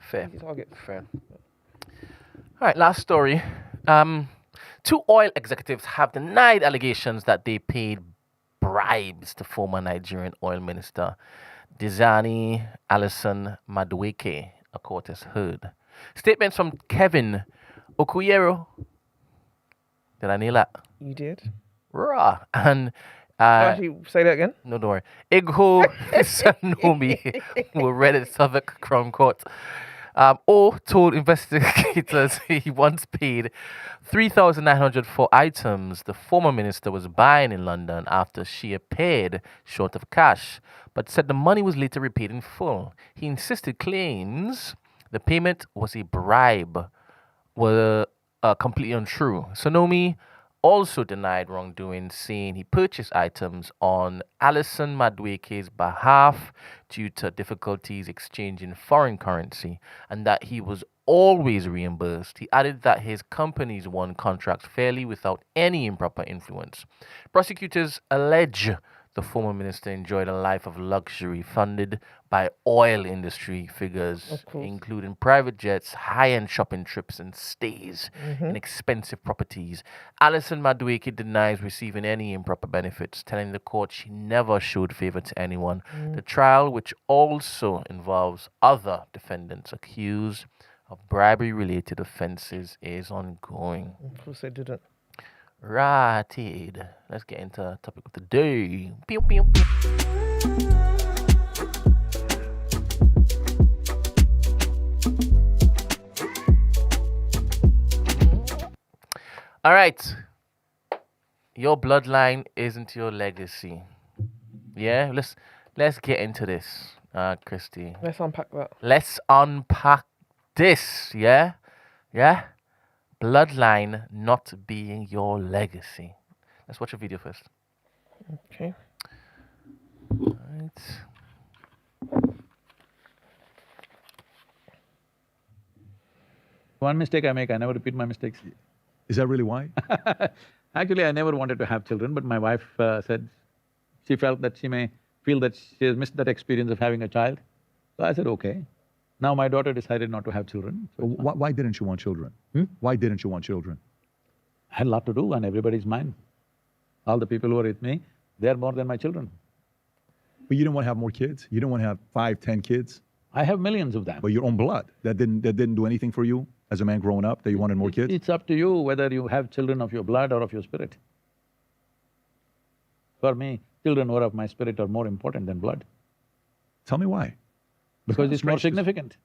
Fair. Easy targets. Fair. All right, last story. Two oil executives have denied allegations that they paid bribes to former Nigerian oil minister Dizani Alison Madueke, a court has heard. Statements from Kevin Okuyero. Did I nail that? You did. Rah. And actually, say that again. no, don't worry. Igho Sanomi were read at Southwark Crown Court. O told investigators he once paid $3,900 for items the former minister was buying in London after she appeared short of cash, but said the money was later repaid in full. He insisted claims the payment was a bribe were completely untrue. Sonomi also denied wrongdoing, saying he purchased items on Alison Madueke's behalf due to difficulties exchanging foreign currency and that he was always reimbursed. He added that his companies won contracts fairly without any improper influence. Prosecutors allege the former minister enjoyed a life of luxury funded by oil industry figures, including private jets, high-end shopping trips, and stays in expensive properties. Alison Madueke denies receiving any improper benefits, telling the court she never showed favor to anyone. The trial, which also involves other defendants accused of bribery-related offenses, is ongoing. Of course, they didn't. Righted. Let's get into the topic of the day. Pew, pew, pew. All right. Your bloodline isn't your legacy. Yeah, let's get into this, Christy. Let's unpack that. Let's unpack this. Yeah. Bloodline not being your legacy. Let's watch a video first. Okay. Right. One mistake I make, I never repeat my mistakes. Is that really why? Actually, I never wanted to have children, but my wife said she felt that she may feel that she has missed that experience of having a child. So I said, okay. Now my daughter decided not to have children. So Why didn't you want children? Why didn't you want children? I had a lot to do and everybody's mine. All the people who are with me, they're more than my children. But you didn't want to have more kids? You didn't want to have 5, 10 kids? I have millions of them. But your own blood, that didn't do anything for you as a man growing up, that you wanted more kids? It's up to you whether you have children of your blood or of your spirit. For me, children who are of my spirit are more important than blood. Tell me why. Because it's more significant.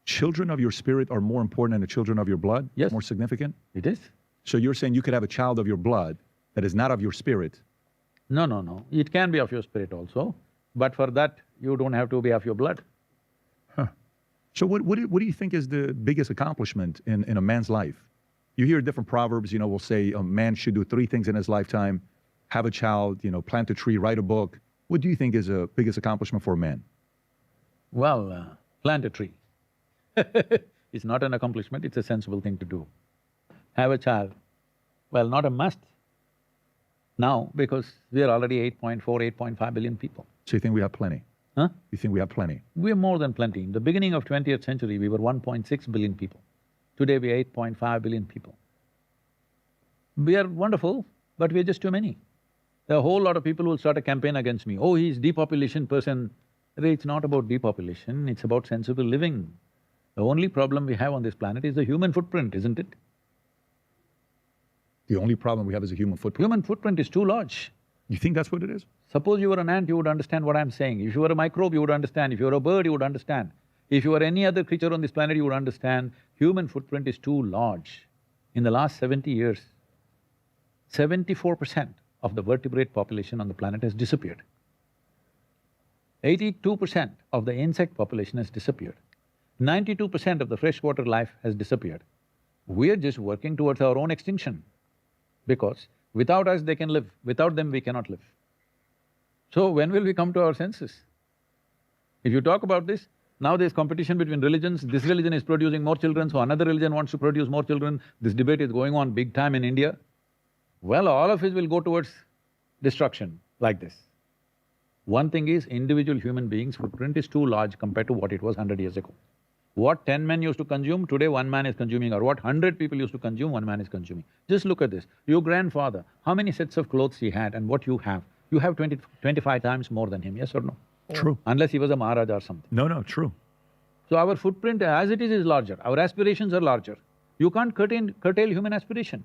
Children of your spirit are more important than the children of your blood? Yes. More significant? It is. So you're saying you could have a child of your blood that is not of your spirit? No. It can be of your spirit also, but for that, you don't have to be of your blood. Huh. So what do you think is the biggest accomplishment in a man's life? You hear different proverbs, will say a man should do 3 things in his lifetime: have a child, plant a tree, write a book. What do you think is the biggest accomplishment for a man? Well, plant a tree. It's not an accomplishment, it's a sensible thing to do. Have a child. Well, not a must now, because we are already 8.4, 8.5 billion people. So you think we have plenty? Huh? You think we have plenty? We are more than plenty. In the beginning of 20th century, we were 1.6 billion people. Today, we are 8.5 billion people. We are wonderful, but we are just too many. There are a whole lot of people who will start a campaign against me. Oh, he's depopulation person. It's not about depopulation, it's about sensible living. The only problem we have on this planet is the human footprint, isn't it? The only problem we have is a human footprint. Human footprint is too large. You think that's what it is? Suppose you were an ant, you would understand what I'm saying. If you were a microbe, you would understand. If you were a bird, you would understand. If you were any other creature on this planet, you would understand. Human footprint is too large. In the last 70 years, 74% of the vertebrate population on the planet has disappeared. 82% of the insect population has disappeared. 92% of the freshwater life has disappeared. We're just working towards our own extinction, because without us they can live, without them we cannot live. So when will we come to our senses? If you talk about this, now there's competition between religions, this religion is producing more children, so another religion wants to produce more children, this debate is going on big time in India. Well, all of it will go towards destruction like this. One thing is, individual human beings' footprint is too large compared to what it was 100 years ago. What 10 men used to consume, today one man is consuming, or what 100 people used to consume, one man is consuming. Just look at this. Your grandfather, how many sets of clothes he had and what you have 25 times more than him, yes or no? True. Unless he was a Maharaja or something. No, true. So our footprint as it is larger, our aspirations are larger. You can't curtail human aspiration,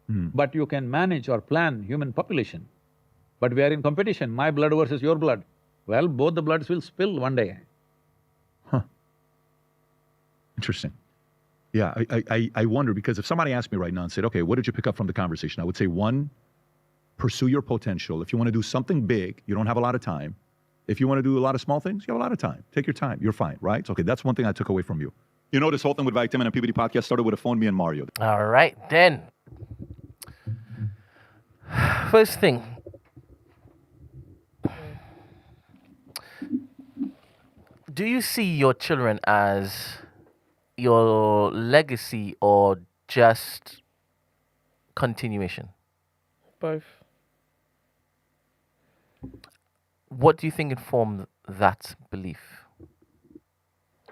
but you can manage or plan human population. But we are in competition, my blood versus your blood. Well, both the bloods will spill one day. Huh. Interesting. Yeah, I wonder, because if somebody asked me right now and said, okay, what did you pick up from the conversation? I would say, one, pursue your potential. If you want to do something big, you don't have a lot of time. If you want to do a lot of small things, you have a lot of time. Take your time, you're fine, right? Okay, that's one thing I took away from you. You know, this whole thing with Vitamin and PBD podcast started with a phone, me and Mario. All right, then. First thing. Do you see your children as your legacy or just continuation? Both. What do you think informed that belief?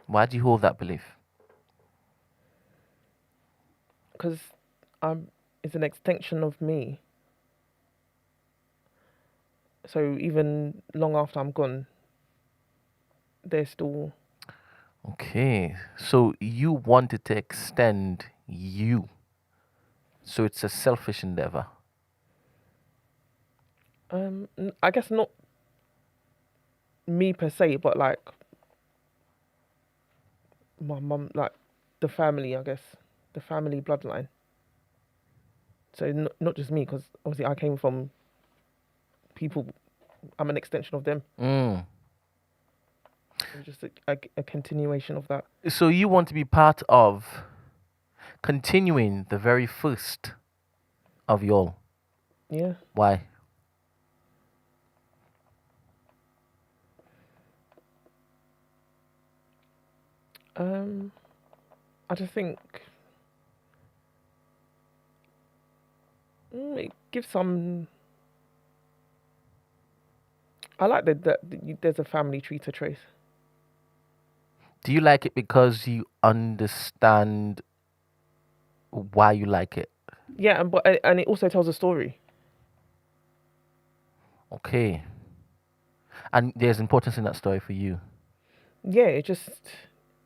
Why do you hold that belief? Because it's an extension of me. So even long after I'm gone, they're still… Okay, so you wanted to extend you. So it's a selfish endeavor. I guess not me per se, but like my mum, like the family, I guess, the family bloodline. So not just me, because obviously I came from people, I'm an extension of them. It's just a continuation of that. So you want to be part of continuing the very first of y'all. Yeah. Why? I just think it gives some… I like that there's a family tree to trace. Do you like it because you understand why you like it? Yeah, and it also tells a story. Okay. And there's importance in that story for you. Yeah, it just,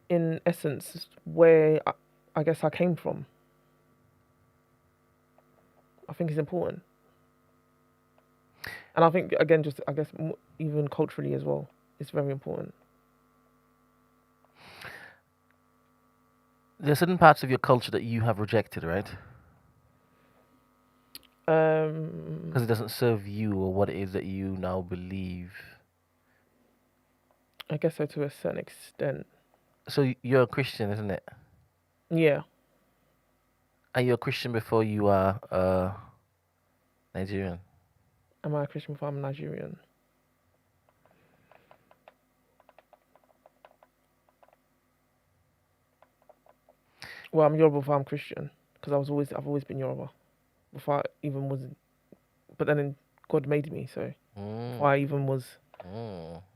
in essence, where I guess I came from. I think it's important. And I think, again, just, I guess, even culturally as well, it's very important. There are certain parts of your culture that you have rejected, right? Because it doesn't serve you or what it is that you now believe. I guess so, to a certain extent. So you're a Christian, isn't it? Yeah. Are you a Christian before you are Nigerian? Am I a Christian before I'm Nigerian? Well, I'm Yoruba before I'm Christian, because I've always been Yoruba before I even was. But then God made me, so before I even was,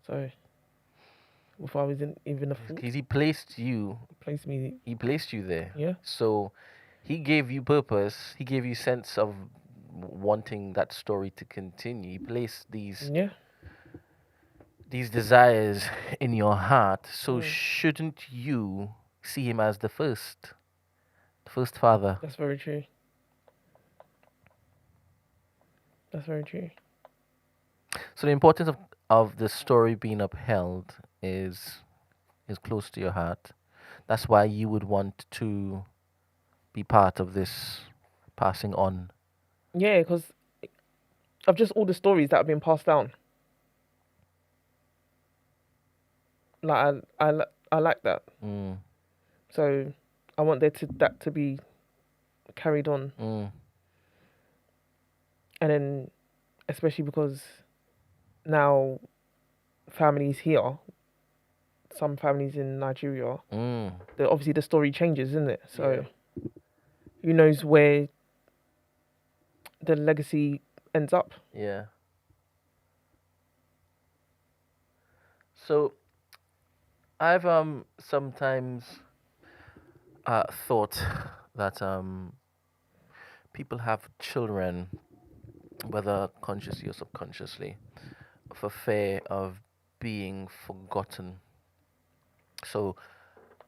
so before I was even a fool, Because he placed you. placed me. He placed you there. Yeah. So he gave you purpose. He gave you sense of wanting that story to continue. He placed these Yeah. desires in your heart. So Mm. shouldn't you see him as the first father? That's very true. That's very true. So the importance of the story being upheld is close to your heart. That's why you would want to be part of this passing on. Yeah, because of just all the stories that have been passed down. Like I like that. Mm, So I want that to be carried on, mm, and then especially because now families here, some families in Nigeria, mm. obviously the story changes, isn't it? So who knows where the legacy ends up? Yeah. So I've sometimes thought that people have children, whether consciously or subconsciously, for fear of being forgotten. So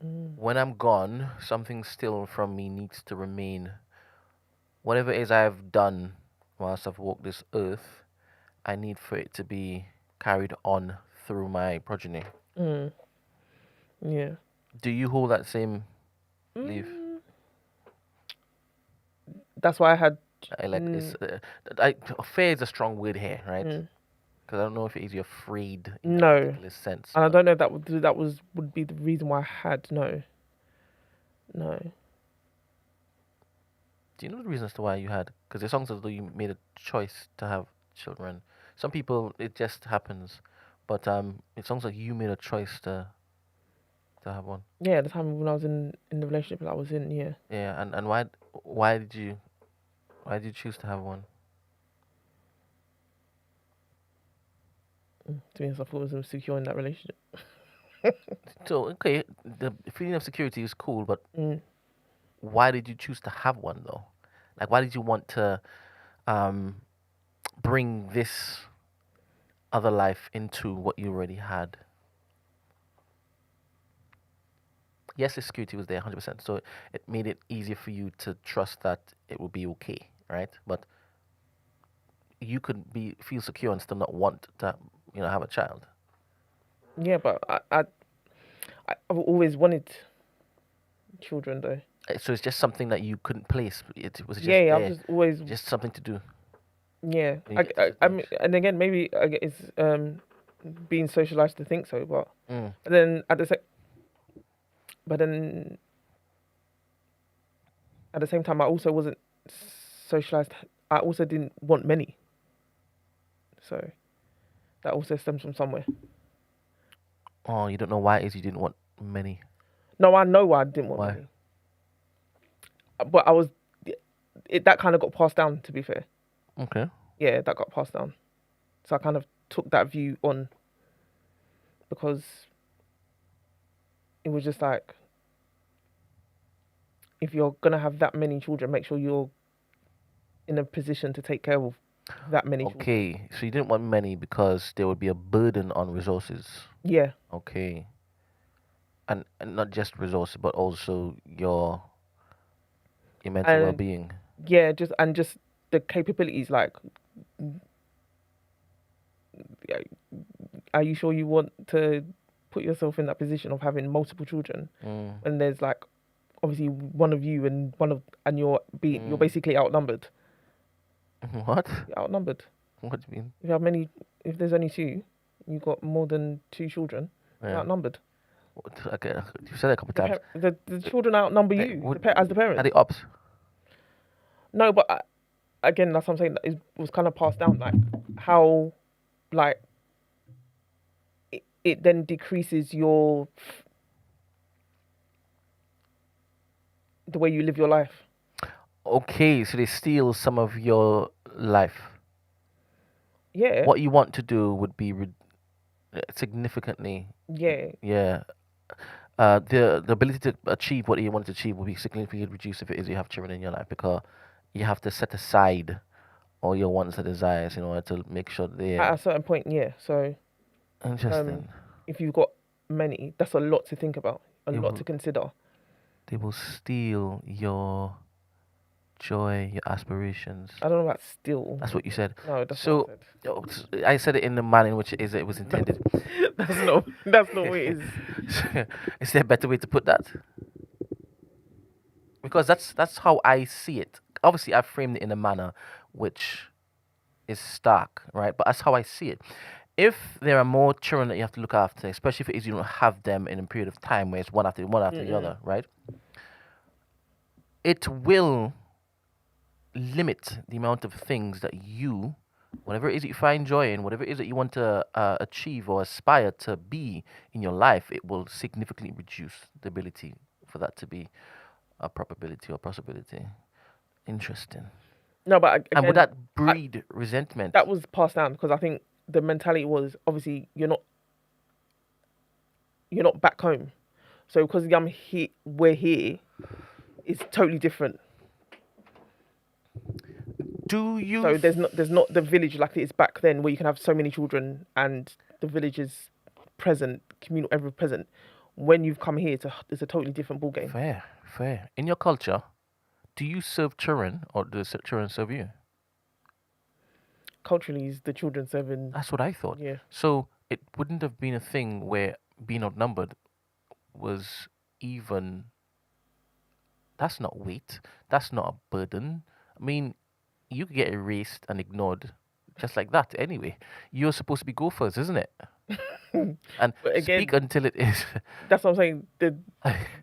when I'm gone, something still from me needs to remain. Whatever it is I've done whilst I've walked this earth, I need for it to be carried on through my progeny. Mm. Yeah. Do you hold that same belief? That's why I had. I like it's. Fear is a strong word here, right? Mm. Because I don't know if it is you're afraid in that No, particular sense. and I but don't know if that would be the reason why I had no. Do you know the reason as to why you had? Because it sounds as though you made a choice to have children. Some people it just happens, but it sounds like you made a choice to have one. Yeah, at the time when I was in the relationship that I was in, yeah. Yeah, and why did you choose to have one? To be honest, I thought I was secure in that relationship. So okay, the feeling of security is cool, but Mm. why did you choose to have one though? Like, why did you want to bring this other life into what you already had? Yes, the security was there 100%. So it made it easier for you to trust that it would be okay, right? But you could feel secure and still not want to, have a child. Yeah, but I've always wanted children though. So it's just something that you couldn't place. It was just Yeah, there, I've just always. just something to do. Yeah, when you get to I certain mean, age. and again, maybe it's being socialized to think so, but Mm. then but then at the same time, I also wasn't socialized. I also didn't want many, so that also stems from somewhere. Oh, you don't know why it is you didn't want many. No, I know why I didn't want Why? many, but that kind of got passed down. To be fair, Okay. yeah, that got passed down, so I kind of took that view on because it was just like, if you're gonna have that many children, make sure you're in a position to take care of that many children. Okay, so you didn't want many because there would be a burden on resources. Yeah, Okay. And not just resources, but also your mental And- well-being. yeah, just the capabilities. Like, are you sure you want to put yourself in that position of having multiple children? Mm. And there's like, obviously one of you and you're Mm. basically outnumbered. What? You're outnumbered. What do you mean? If there's only two, you've got more than two children. You're Yeah. outnumbered. Okay, you said it a couple times. The children outnumber Hey, you what- as the parents. Are they ups? No, but again, that's what I'm saying. It was kind of passed down, like how, like, it then decreases the way you live your life. Okay, so they steal some of your life. Yeah. What you want to do would be significantly, Yeah. yeah. The ability to achieve what you want to achieve will be significantly reduced if it is you have children in your life, because you have to set aside all your wants and desires in order to make sure they're At a certain point, yeah. So interesting. if you've got many, that's a lot to think about, a It lot will, to consider. they will steal your joy, your aspirations. I don't know about still. That's what you said. No, that's So not I said it in the manner in which it was intended. that's not what it is. Is there a better way to put that? Because that's how I see it. Obviously, I framed it in a manner which is stark, right? But that's how I see it. If there are more children that you have to look after, especially if it is you don't have them in a period of time where it's one after the other, right? It will limit the amount of things that you, whatever it is that you find joy in, whatever it is that you want to achieve or aspire to be in your life, it will significantly reduce the ability for that to be a probability or possibility. Interesting. No, but again, And would that breed resentment? that was passed down because I think the mentality was obviously you're not back home, so because we're here, it's totally different. Do you? So there's not the village like it is back then where you can have so many children and the village is present, communal ever present. When you've come here, it's a totally different ball game. Fair. In your culture, do you serve children or do children serve you? Culturally, is the children serving. That's what I thought. Yeah. So it wouldn't have been a thing where being outnumbered was even. That's not weight. That's not a burden. I mean, you could get erased and ignored just like that anyway. You're supposed to be gophers, isn't it? And But again, speak until it is. That's what I'm saying. The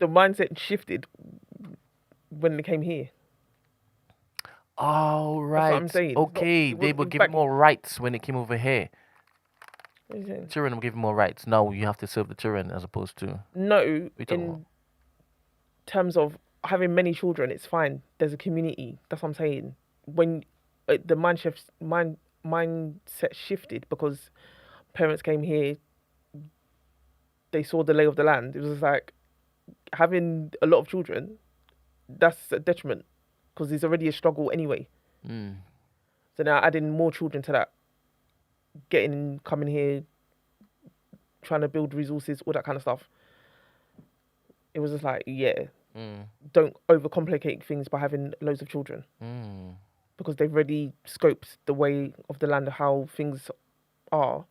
mindset shifted when they came here. Oh, right. That's what I'm saying. Okay, they were given more rights when it came over here. What are you saying? Children were given more rights. Now you have to serve the children as opposed to. No, We don't know. in terms of having many children, it's fine. There's a community. That's what I'm saying. When the mindset shifted because parents came here, they saw the lay of the land. It was like having a lot of children. That's a detriment because there's already a struggle anyway. So now adding more children to that, coming here, trying to build resources, all that kind of stuff. It was just like, don't overcomplicate things by having loads of children because they've already scoped the way of the land of how things are.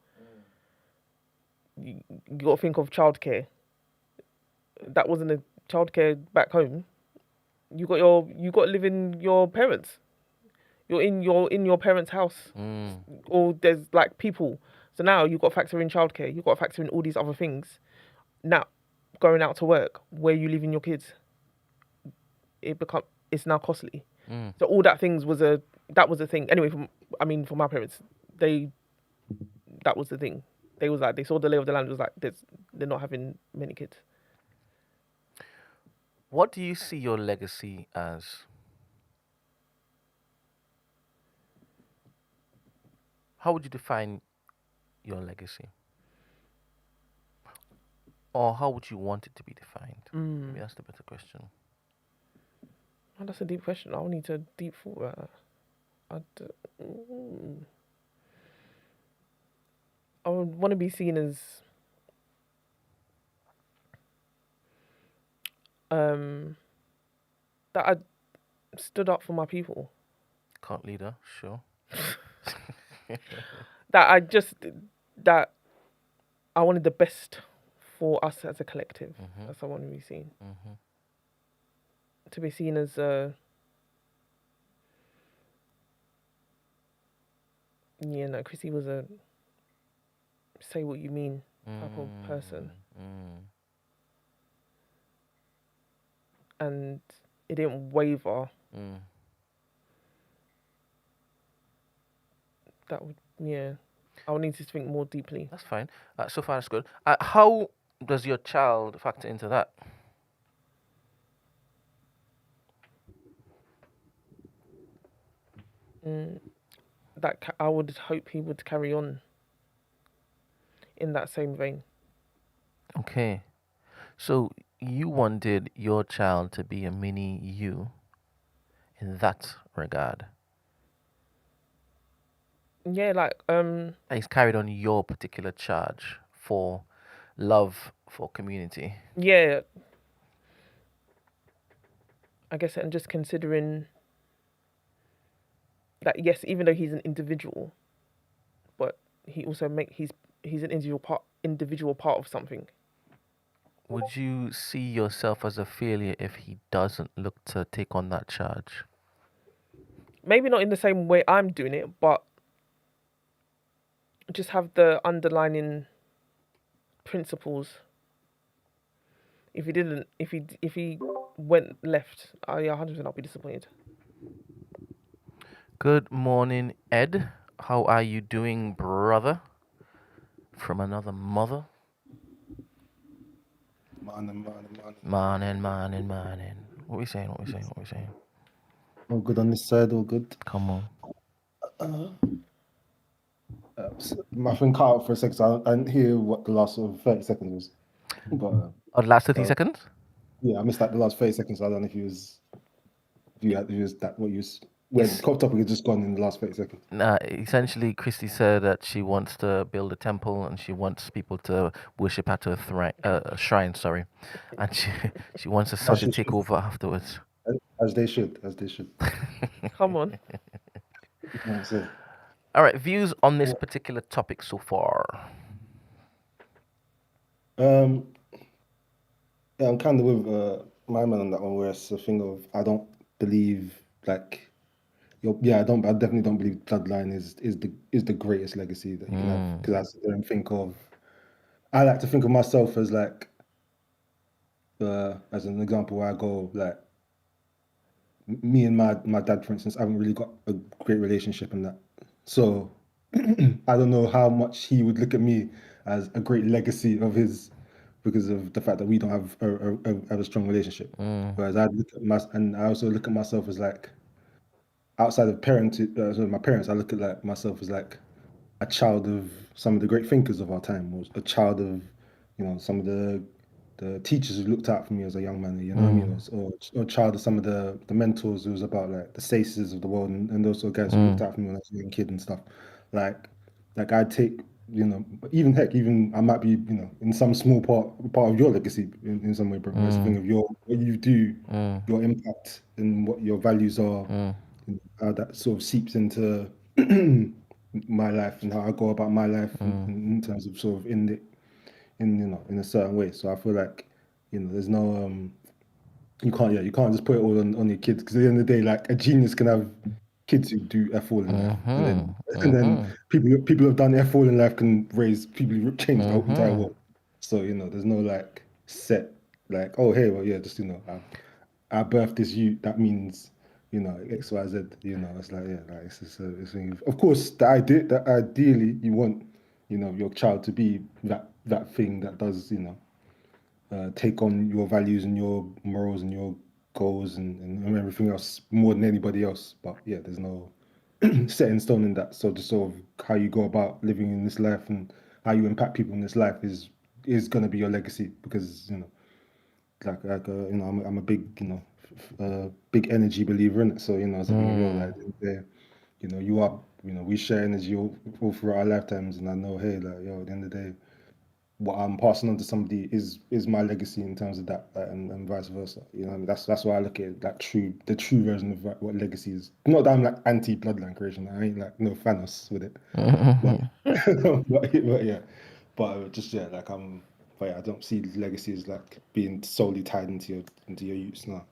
You got to think of childcare. That wasn't a childcare back home. You got to live in your parents. You're in your parents' house, or there's like people. So now you've got to factor in childcare. You've got to factor in all these other things. Now, going out to work, where you leaving your kids, it's now costly. So all that was a thing. Anyway, for my parents, that was the thing. They was like, they saw the lay of the land. It was like they're not having many kids. What do you see your legacy as? How would you define your legacy? Or how would you want it to be defined? Maybe that's the better question. Oh, that's a deep question. I'll need to deep thought about that. I would want to be seen as that I stood up for my people. Cult leader, sure. that I wanted the best for us as a collective. That's what I want to be seen. To be seen as Chrissy was a say what you mean type of person. And it didn't waver. That would, I would need to think more deeply. That's fine. So far, that's good. How does your child factor into that? I would hope he would carry on in that same vein. Okay. So you wanted your child to be a mini you in that regard. Yeah, like He's carried on your particular charge for love for community. yeah, I guess, and just considering that, yes, even though he's an individual, but he also he's an individual part of something. Would you see yourself as a failure if he doesn't look to take on that charge? Maybe not in the same way I'm doing it, but just have the underlining principles. If he went left, yeah, 100% I'll be disappointed. Good morning, Ed. How are you doing, brother? From another mother? Morning. Morning. What we saying? All good on this side, all good. Come on. My phone cut out for a second, so I didn't hear what the last sort of 30 seconds was. But Oh, the last 30 seconds? yeah, I missed like the last 30 seconds, so I don't know if you was that what you was where the topic had just gone in the last 30 seconds. Essentially, Christy said that she wants to build a temple and she wants people to worship at her shrine, and she wants the sun to take over afterwards. As they should. Come on. All right, views on this particular topic so far. Yeah, I'm kind of with my man on that one, where it's a thing of I don't believe like I definitely don't believe Bloodline is the greatest legacy that you can have, because I sit there and think of, I like to think of myself as like as an example where I go like me and my dad, for instance, I haven't really got a great relationship in that, so I don't know how much he would look at me as a great legacy of his, because of the fact that we don't have a strong relationship. Whereas I also look at myself as like, outside of my parents, I look at like myself as like a child of some of the great thinkers of our time, or a child of, some of the teachers who looked out for me as a young man, what I mean, or a child of some of the mentors who was about like the Saces of the world, and those sort of guys who looked out for me when I was a young kid and stuff. Like I'd take, even I might be, in some small part of your legacy in some way, bro. It's the thing of what you do, your impact, and what your values are, and how that sort of seeps into my life and how I go about my life in terms of sort of in a certain way. So I feel like, there's no you can't just put it all on your kids, because at the end of the day, like, a genius can have kids who do F all in life, and then people who have done F all in life can raise people who change the entire world. So there's no like set like, oh hey, well yeah, just I birthed this you, that means X Y Z. It's like, yeah, like it's of course that ideally you want your child to be that thing that does take on your values and your morals and your goals and everything else more than anybody else. But yeah, there's no set in stone in that. So just sort of how you go about living in this life and how you impact people in this life is going to be your legacy, because I'm a big big energy believer in it. So as a real, like, you are, we share energy all throughout our lifetimes, and I know, hey, like, at the end of the day, what I'm passing on to somebody is my legacy in terms of that, and vice versa. What I mean? That's why I look at it, like the true version of what legacy is. Not that I'm like anti bloodline creation. I ain't like no Thanos with it. But yeah, just like but yeah, I don't see legacy as like being solely tied into your use now.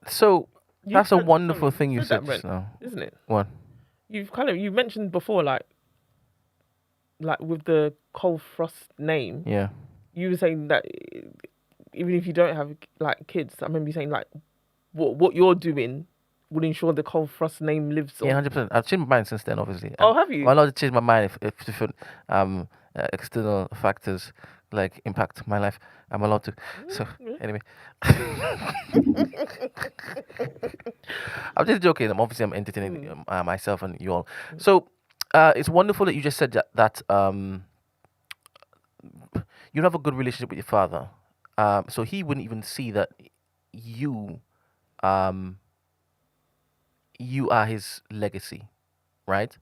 So that's a wonderful thing you said just now, isn't it? What? You mentioned before, like with the Cold Frost name. Yeah. You were saying that even if you don't have like kids, I remember you saying like what you're doing would ensure the Cold Frost name lives on. Yeah, 100%. I've changed my mind since then, obviously. Oh, have you? I'm allowed to change my mind if different external factors like impact my life. I'm allowed to. So anyway, I'm just joking. I'm entertaining myself and you all. So it's wonderful that you just said that you have a good relationship with your father. So he wouldn't even see that you um, you are his legacy, right?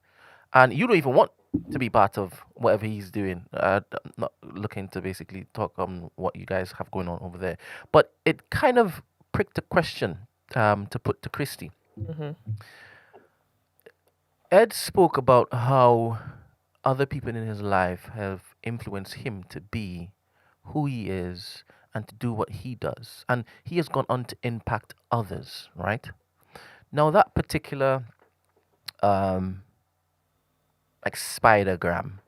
And you don't even want to be part of whatever he's doing. I'm not looking to basically talk on what you guys have going on over there, but it kind of pricked a question to put to Christy. Ed spoke about how other people in his life have influenced him to be who he is and to do what he does, and he has gone on to impact others, right? Now that particular like spidergram.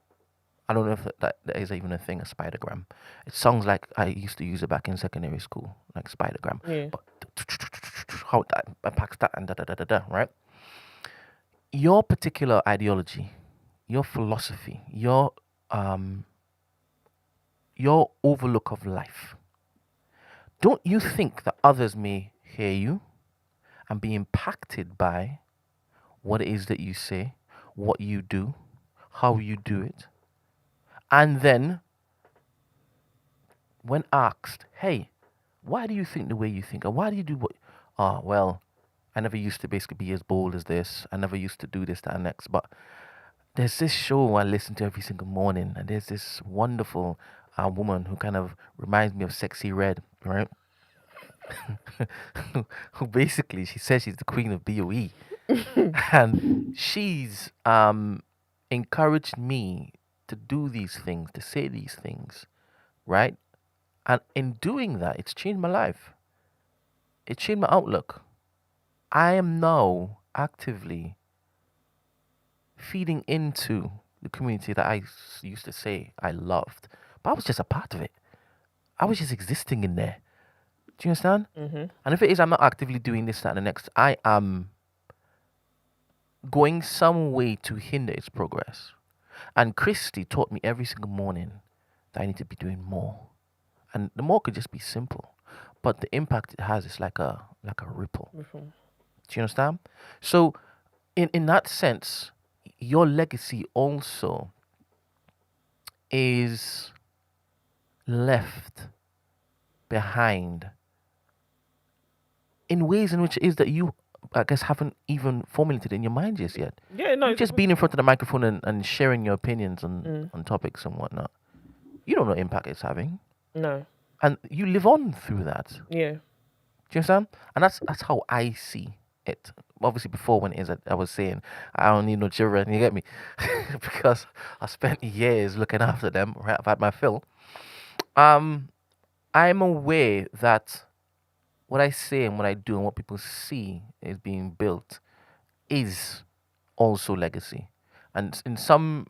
I don't know if that is even a thing, a spidergram. It sounds like I used to use it back in secondary school, like spidergram. Yeah. But how that impacts that and da da da da da, right? Your particular ideology, your philosophy, your overlook of life. Don't you think that others may hear you and be impacted by what it is that you say, what you do, how you do it? And then, when asked, hey, why do you think the way you think? Or why do you do what? Oh, well, I never used to basically be as bold as this. I never used to do this, that, and next. But there's this show I listen to every single morning. And there's this wonderful woman who kind of reminds me of Sexy Red, right? Who basically, she says she's the queen of BOE. And she's encouraged me to do these things, to say these things, right? And in doing that, it's changed my life. It changed my outlook. I am now actively feeding into the community that I used to say I loved, but I was just a part of it. I was just existing in there. Do you understand? And if it is, I'm not actively doing this, that, and the next. I am going some way to hinder its progress. And Christy taught me every single morning that I need to be doing more. And the more could just be simple, but the impact it has is like a ripple. Do you understand? So, in that sense, your legacy also is left behind in ways in which it is that you, I guess, haven't even formulated in your mind just yet. Yeah, no. You've just been in front of the microphone and sharing your opinions on topics and whatnot. You don't know what impact it's having. No. And you live on through that. Yeah. Do you understand? And that's how I see it. Obviously, before when it is, I was saying, I don't need no children, you get me? Because I spent years looking after them, right? I've had my fill. I'm aware that what I say and what I do and what people see is being built is also legacy. And in some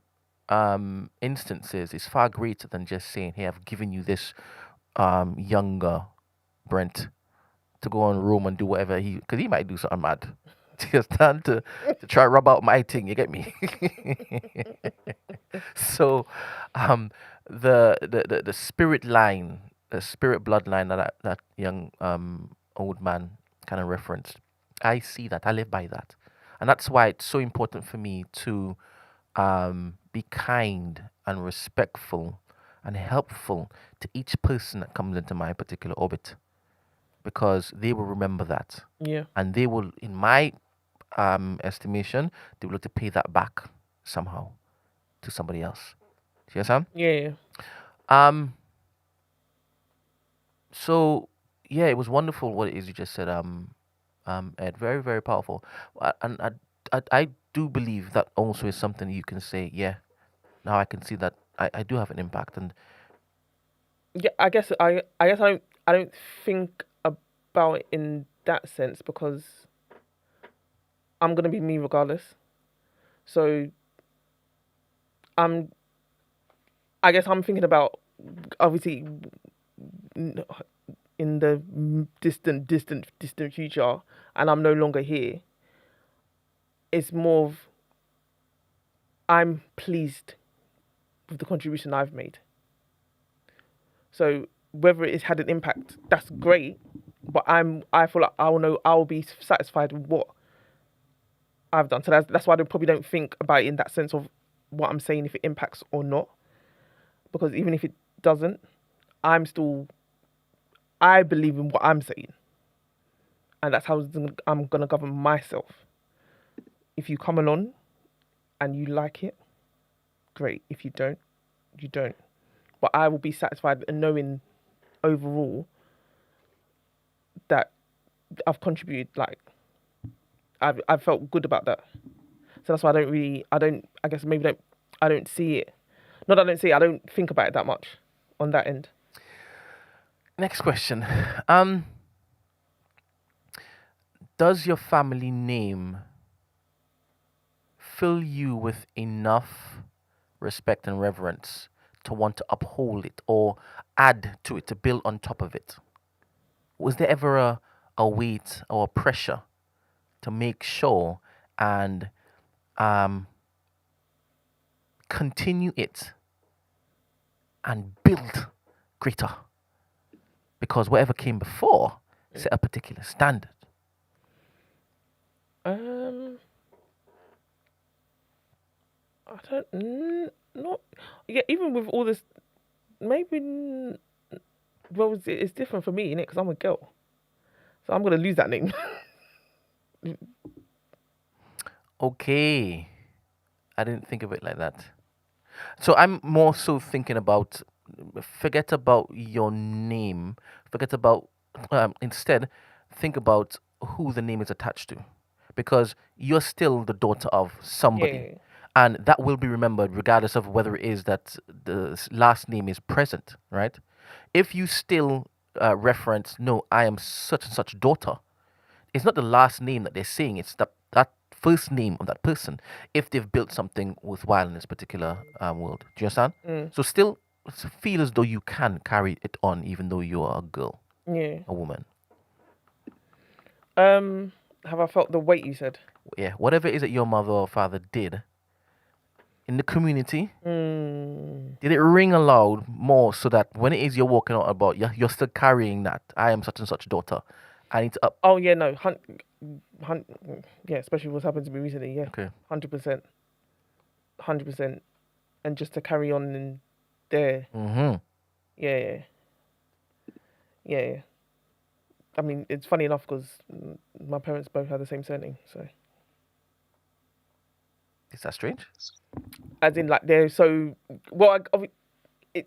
instances, it's far greater than just saying, hey, I've given you this younger Brent to go on Rome and do whatever because he might do something mad. Just to try rub out my thing, you get me? So, the spirit line, the spirit bloodline that young old man kind of referenced, I see that, I live by that, and that's why it's so important for me to be kind and respectful and helpful to each person that comes into my particular orbit, because they will remember that. Yeah. And they will, in my estimation, they will look to pay that back somehow to somebody else. Do you understand? Yeah. So yeah, it was wonderful what it is you just said, Ed. Very, very powerful. And I do believe that also is something you can say, yeah, now I can see that I do have an impact. And Yeah, I guess I don't think about it in that sense, because I'm gonna be me regardless. So I guess I'm thinking about, obviously, in the distant future, and I'm no longer here. It's more of, I'm pleased with the contribution I've made. So whether it's had an impact, that's great. But I feel like I'll be satisfied with what I've done. So that's why I probably don't think about it in that sense of what I'm saying, if it impacts or not. Because even if it doesn't, I believe in what I'm saying. And that's how I'm going to govern myself. If you come along and you like it, great. If you don't, you don't. But I will be satisfied in knowing overall that I've contributed, like, I've felt good about that. So that's why I don't see it. Not that I don't see it, I don't think about it that much on that end. Next question. Does your family name fill you with enough respect and reverence to want to uphold it or add to it, to build on top of it? Was there ever a weight or a pressure to make sure and continue it and build greater? Because whatever came before set a particular standard. I don't, not, yeah, even with all this, maybe, well, it's different for me, innit? Because I'm a girl. So I'm going to lose that name. Okay. I didn't think of it like that. So I'm more so thinking about, forget about your name. Forget about, instead, think about who the name is attached to. Because you're still the daughter of somebody. Yeah. And that will be remembered regardless of whether it is that the last name is present, right? If you still reference, no, I am such and such daughter, it's not the last name that they're saying, it's that first name of that person, if they've built something worthwhile in this particular world. Do you understand? So still feel as though you can carry it on even though you are a girl, Yeah. a woman. Have I felt the weight, you said? Yeah, whatever it is that your mother or father did in the community, did it ring aloud more so that when it is you're walking out about, you're still carrying that, I am such and such daughter, I need to up. Oh, yeah, no. Yeah, especially what's happened to me recently, yeah. Okay. 100%. 100%. And just to carry on in there. Mm-hmm. Yeah. I mean, it's funny enough because my parents both have the same surname, so. Is that strange? As in, like, they're so... Well, it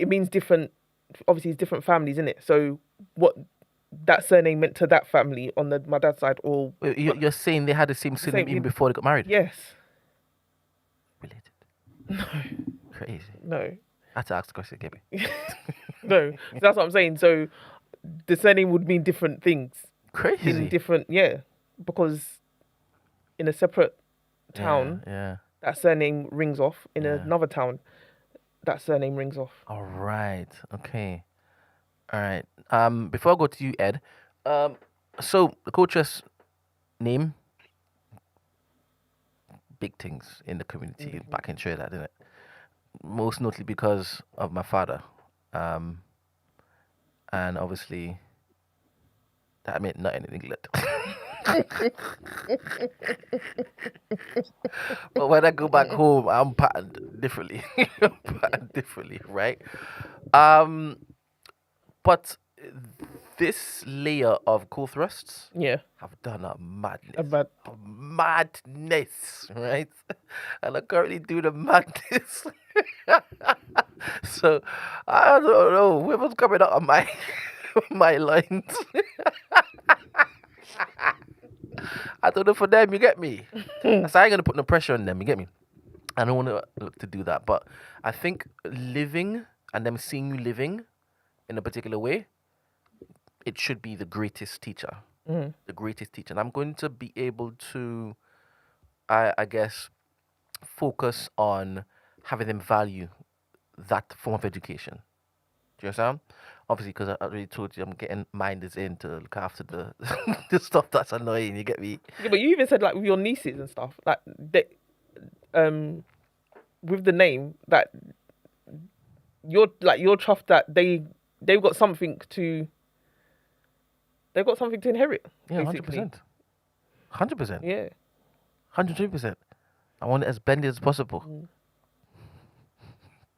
means different... Obviously, it's different families, isn't it? So what that surname meant to that family on my dad's side, or... You're saying they had the same surname even before they got married? Yes. Related? No. Crazy. No. I had to ask the question, Gabby. No. So that's what I'm saying. So the surname would mean different things. Crazy. In different... Yeah. Because in a separate town, that surname rings off. In another town, that surname rings off. All right. Okay. All right. Before I go to you, Ed, so the coach's name, big things in the community back in Trinidad, didn't it? Most notably because of my father, and obviously that meant nothing in England. But when I go back home, I'm patterned differently. Right? But this layer of cool thrusts have done a madness. A madness, right? And I currently do the madness. So I don't know whoever's coming out of my lines. I don't know for them, you get me? So I ain't gonna put no pressure on them, you get me? I don't want to look to do that, but I think living and them seeing you living in a particular way, it should be the greatest teacher. The greatest teacher. And I'm going to be able to, I guess, focus on having them value that form of education. Do you understand? Obviously, because I already told you I'm getting minders in to look after the the stuff that's annoying, you get me? Yeah, but you even said, like, with your nieces and stuff, like, with the name, that you're chuffed that they've got something to They've got something to inherit. Yeah, basically. 100%. 100%. Yeah. 102%. I want it as blended as possible.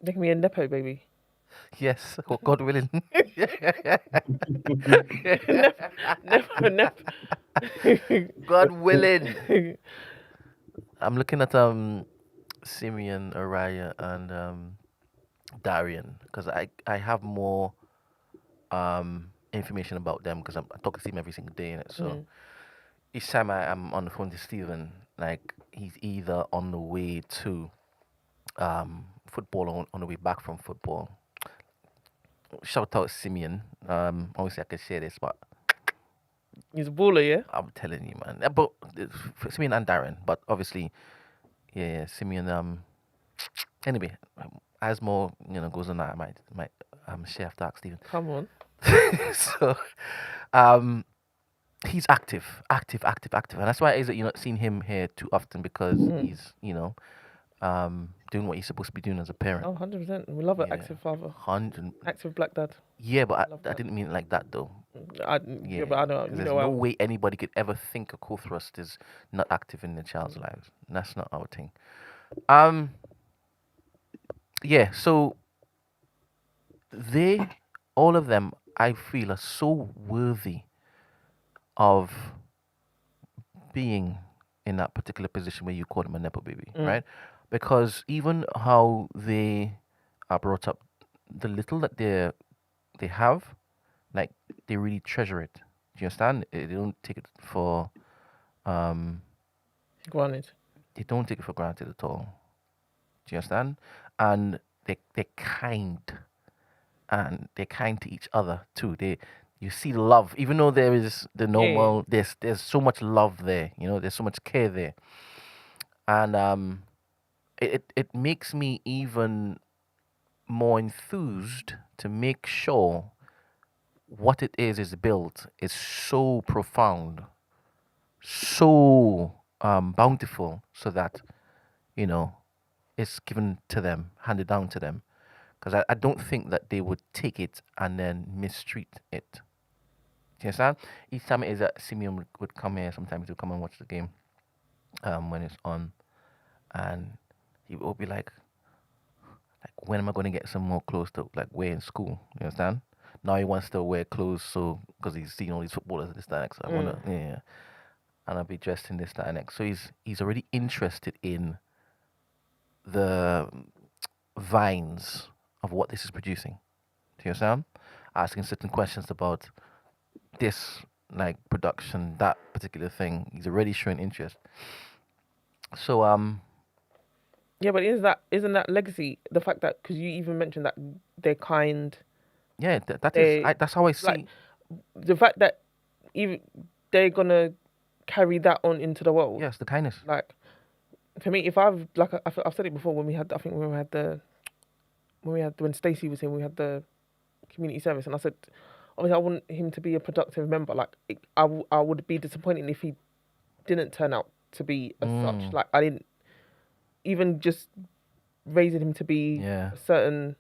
Make me a nepo baby. Yes, or God willing. Nepo. God willing. I'm looking at Simeon, Araya, and Darian because I have more information about them because I talk to him every single day in it. So each time I'm on the phone to Steven, like he's either on the way to football or on the way back from football. Shout out Simeon. Obviously I could share this, but He's a baller, yeah. I'm telling you, man. But Simeon and Darren, but obviously, yeah, Simeon. Anyway, as more goes on, I might share after ask Steven. Come on. So, he's active, and that's why it is that you're not seeing him here too often because he's doing what he's supposed to be doing as a parent. Oh, 100%. We love an Yeah. active father. 100. Active black dad. Yeah, but Love I that. didn't mean it like that though. Yeah, but I know. 'Cause You there's know, no way anybody could ever think a co-thrust is not active in their child's lives. That's not our thing. Yeah, so all of them, I feel, are so worthy of being in that particular position where you call them a nepo baby, right? Because even how they are brought up, the little that they have, like they really treasure it. Do you understand? They don't take it for granted. they don't take it for granted at all. Do you understand? And they're kind, and they're kind to each other too. You see love, even though there is the normal. There's so much love there. There's so much care there, and it makes me even more enthused to make sure what it is built is so profound, so bountiful, so that it's given to them, handed down to them. Because I don't think that they would take it and then mistreat it. Do you understand? Each time it is that Simeon would come here, sometimes he would come and watch the game when it's on, and he would be like, when am I going to get some more clothes to wear in school? You understand? Now he wants to wear clothes, so because he's seen all these footballers this, that, next. So I want to, yeah, and I'll be dressed in this, that, and next. So he's already interested in the vines of what this is producing. Do you understand? Asking certain questions about this, production, that particular thing. He's already showing interest. So yeah, but isn't that legacy? The fact that, because you even mentioned that they're kind. Yeah, that's how I see. The fact that even they're gonna carry that on into the world. Yes, the kindness. For me, if I've said it before when when Stacey was here, we had the community service, and I said, obviously, I want him to be a productive member. I would be disappointed if he didn't turn out to be as such. I didn't even just raising him to be a certain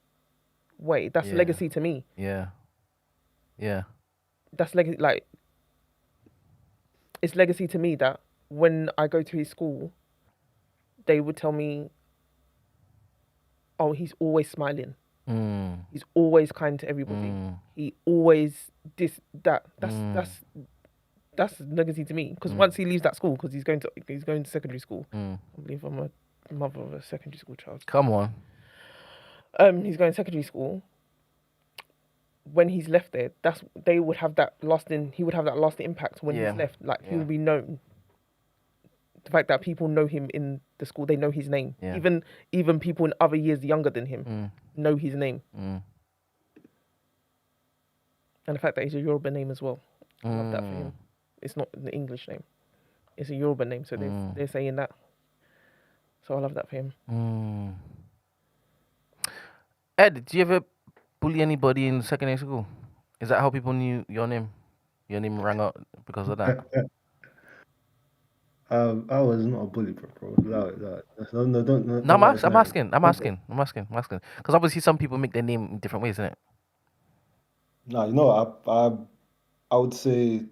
way. That's legacy to me. Yeah. That's legacy. It's legacy to me that when I go to his school, they would tell me, "Oh, he's always smiling. He's always kind to everybody. He always that." That's legacy to me. Because once he leaves that school, because he's going to secondary school. I believe I'm a mother of a secondary school child. Come on. He's going to secondary school. When he's left there, he would have that lasting impact when he's left. He will be known. The fact that people know him in the school, they know his name. Yeah. Even people in other years younger than him know his name. And the fact that he's a Yoruba name as well. I love that for him. It's not an English name. It's a Yoruba name, so they're saying that. So I love that for him. Ed, did you ever bully anybody in secondary school? Is that how people knew your name? Your name rang out because of that? I was not a bully, bro. No, don't. No, I'm asking. Because obviously some people make their name in different ways, isn't it? No, I I would say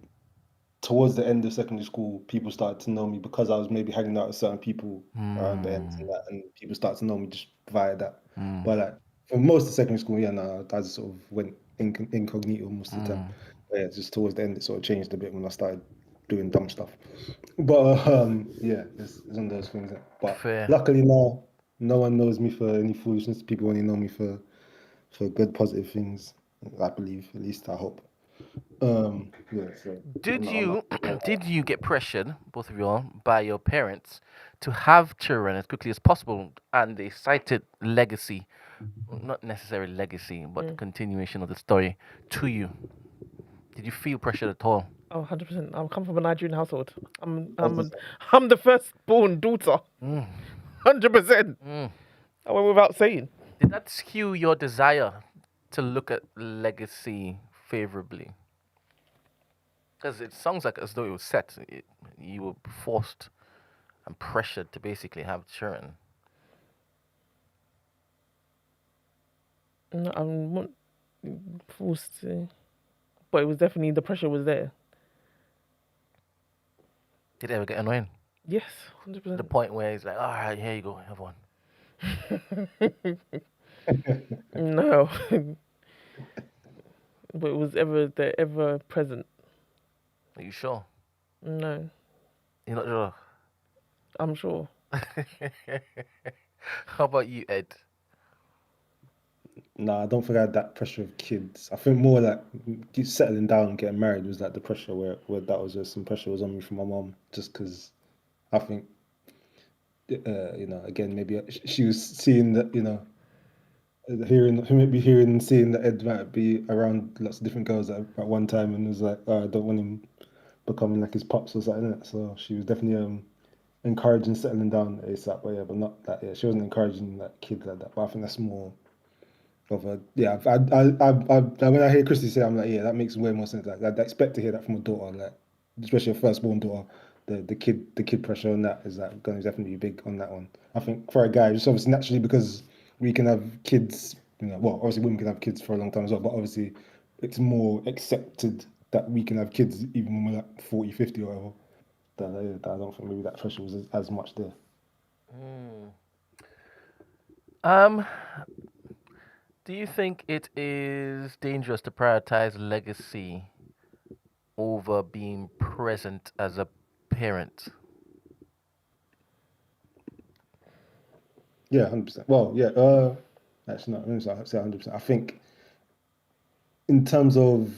towards the end of secondary school, people started to know me because I was maybe hanging out with certain people around the ends and that, and people started to know me just via that. But like for most of secondary school, yeah, no, I just sort of went incognito most of the time. But yeah, just towards the end, it sort of changed a bit when I started doing dumb stuff. But yeah, it's one of those things. But Fair. luckily now, no one knows me for any foolishness. People only know me for good, positive things. I believe, at least I hope. Yeah. So Did I'm you not did you get pressured, both of you all, by your parents to have children as quickly as possible, and they cited legacy, not necessarily legacy, but continuation of the story to you? Did you feel pressured at all? Oh, 100%. I come from a Nigerian household. I'm That's I'm the firstborn daughter. 100%. I went without saying. Did that skew your desire to look at legacy favorably? Because it sounds like as though it was set. You were forced and pressured to basically have children. No, I'm not forced to, but it was definitely the pressure was there. Did it ever get annoying? Yes, The 100%. point where he's like, all right, here you go, have one. No, but it was ever present. Are you sure? No, You're not sure? I'm sure. How about you, Ed? Nah, I don't think I had that pressure of kids. I think more like settling down, and getting married was like the pressure where that was just some pressure was on me from my mom, just because I think, again, maybe she was seeing that, hearing and seeing that Ed might be around lots of different girls at one time, and was like, oh, I don't want him becoming like his pops or something. Innit? So she was definitely encouraging settling down ASAP, but not that. Yeah, she wasn't encouraging like kids like that. But I think that's more of a when I hear Christy say, I'm like, yeah, that makes way more sense. Like, I'd expect to hear that from a daughter, like especially a firstborn daughter. The kid pressure on that is like going to definitely be big on that one. I think for a guy, just obviously naturally because we can have kids, well, obviously women can have kids for a long time as well, but obviously it's more accepted that we can have kids even when we're like 40, 50 or whatever. That I don't think maybe that pressure was as much there. Do you think it is dangerous to prioritize legacy over being present as a parent? Yeah, 100%. Well, yeah. Actually, no, let me say 100%. I think in terms of,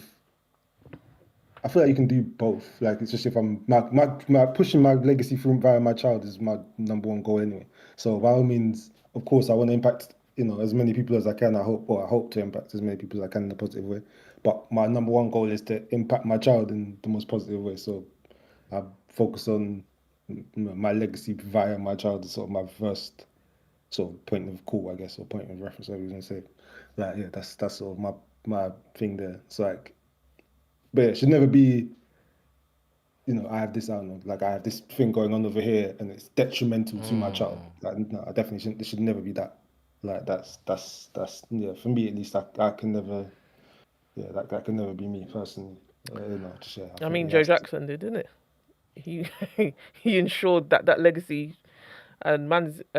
I feel like you can do both. Like it's just if I'm my pushing my legacy through via my child is my number one goal anyway. So by all means, of course, I want to impact as many people as I can. I hope to impact as many people as I can in a positive way. But my number one goal is to impact my child in the most positive way. So I focus on my legacy via my child is sort of my first sort of point of call, I guess, or point of reference, whatever you're gonna say. Like, yeah, that's sort of my thing there. It's like, but yeah, it should never be, I have this, I don't know, like I have this thing going on over here, and it's detrimental to my child. Like, no, I definitely shouldn't. It should never be that. Like, that's yeah. For me, at least, I can never, yeah, that can never be me personally. Just yeah. I think mean, it Joe has to- Jackson did, didn't it? He he ensured that legacy, and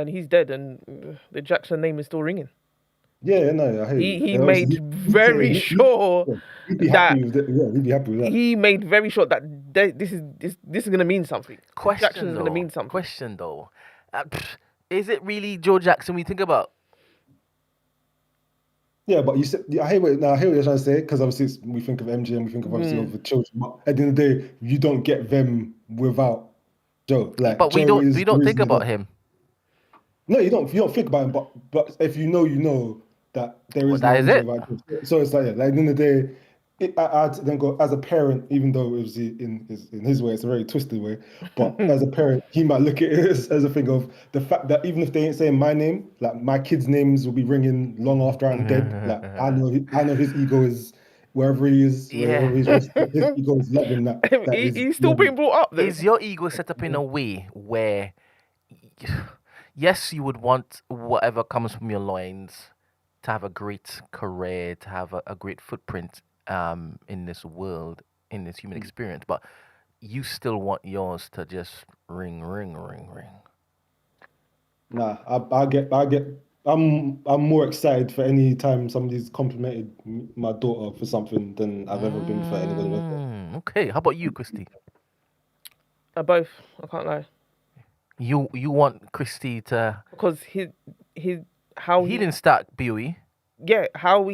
he's dead, and the Jackson name is still ringing. Yeah, no, I hear you. He And obviously, made very sure he'd be that happy with it. Yeah, he'd be happy with that. he made very sure that this is gonna mean something. Jackson is gonna mean something. Question though. Is it really Joe Jackson we think about? Yeah, but you said I hear what you're trying to say because obviously we think of MJ and we think of obviously of the children. But at the end of the day, you don't get them without Joe. Like But Joe we is the don't think reason about him. No, you don't. You don't think about him. But if you know that there Well, is no that is MJ it. without Joe. So it's like yeah, like at the end of the day, I'd then go as a parent, even though it was in his way, it's a very twisted way. But as a parent, he might look at it as a thing of the fact that even if they ain't saying my name, like my kids' names will be ringing long after I'm dead. Like I know his ego is wherever he is, wherever he's resting, his ego is loving that is He's still being loving. brought up. Though. Is your ego set up in a way where, yes, you would want whatever comes from your loins to have a great career, to have a great footprint in this world, in this human experience, but you still want yours to just ring, ring, ring, ring. Nah, I'm more excited for any time somebody's complimented my daughter for something than I've ever been for anybody else. Okay, how about you, Christy? Both. I can't lie. You want Christy to? Because how He didn't start BOE. yeah, how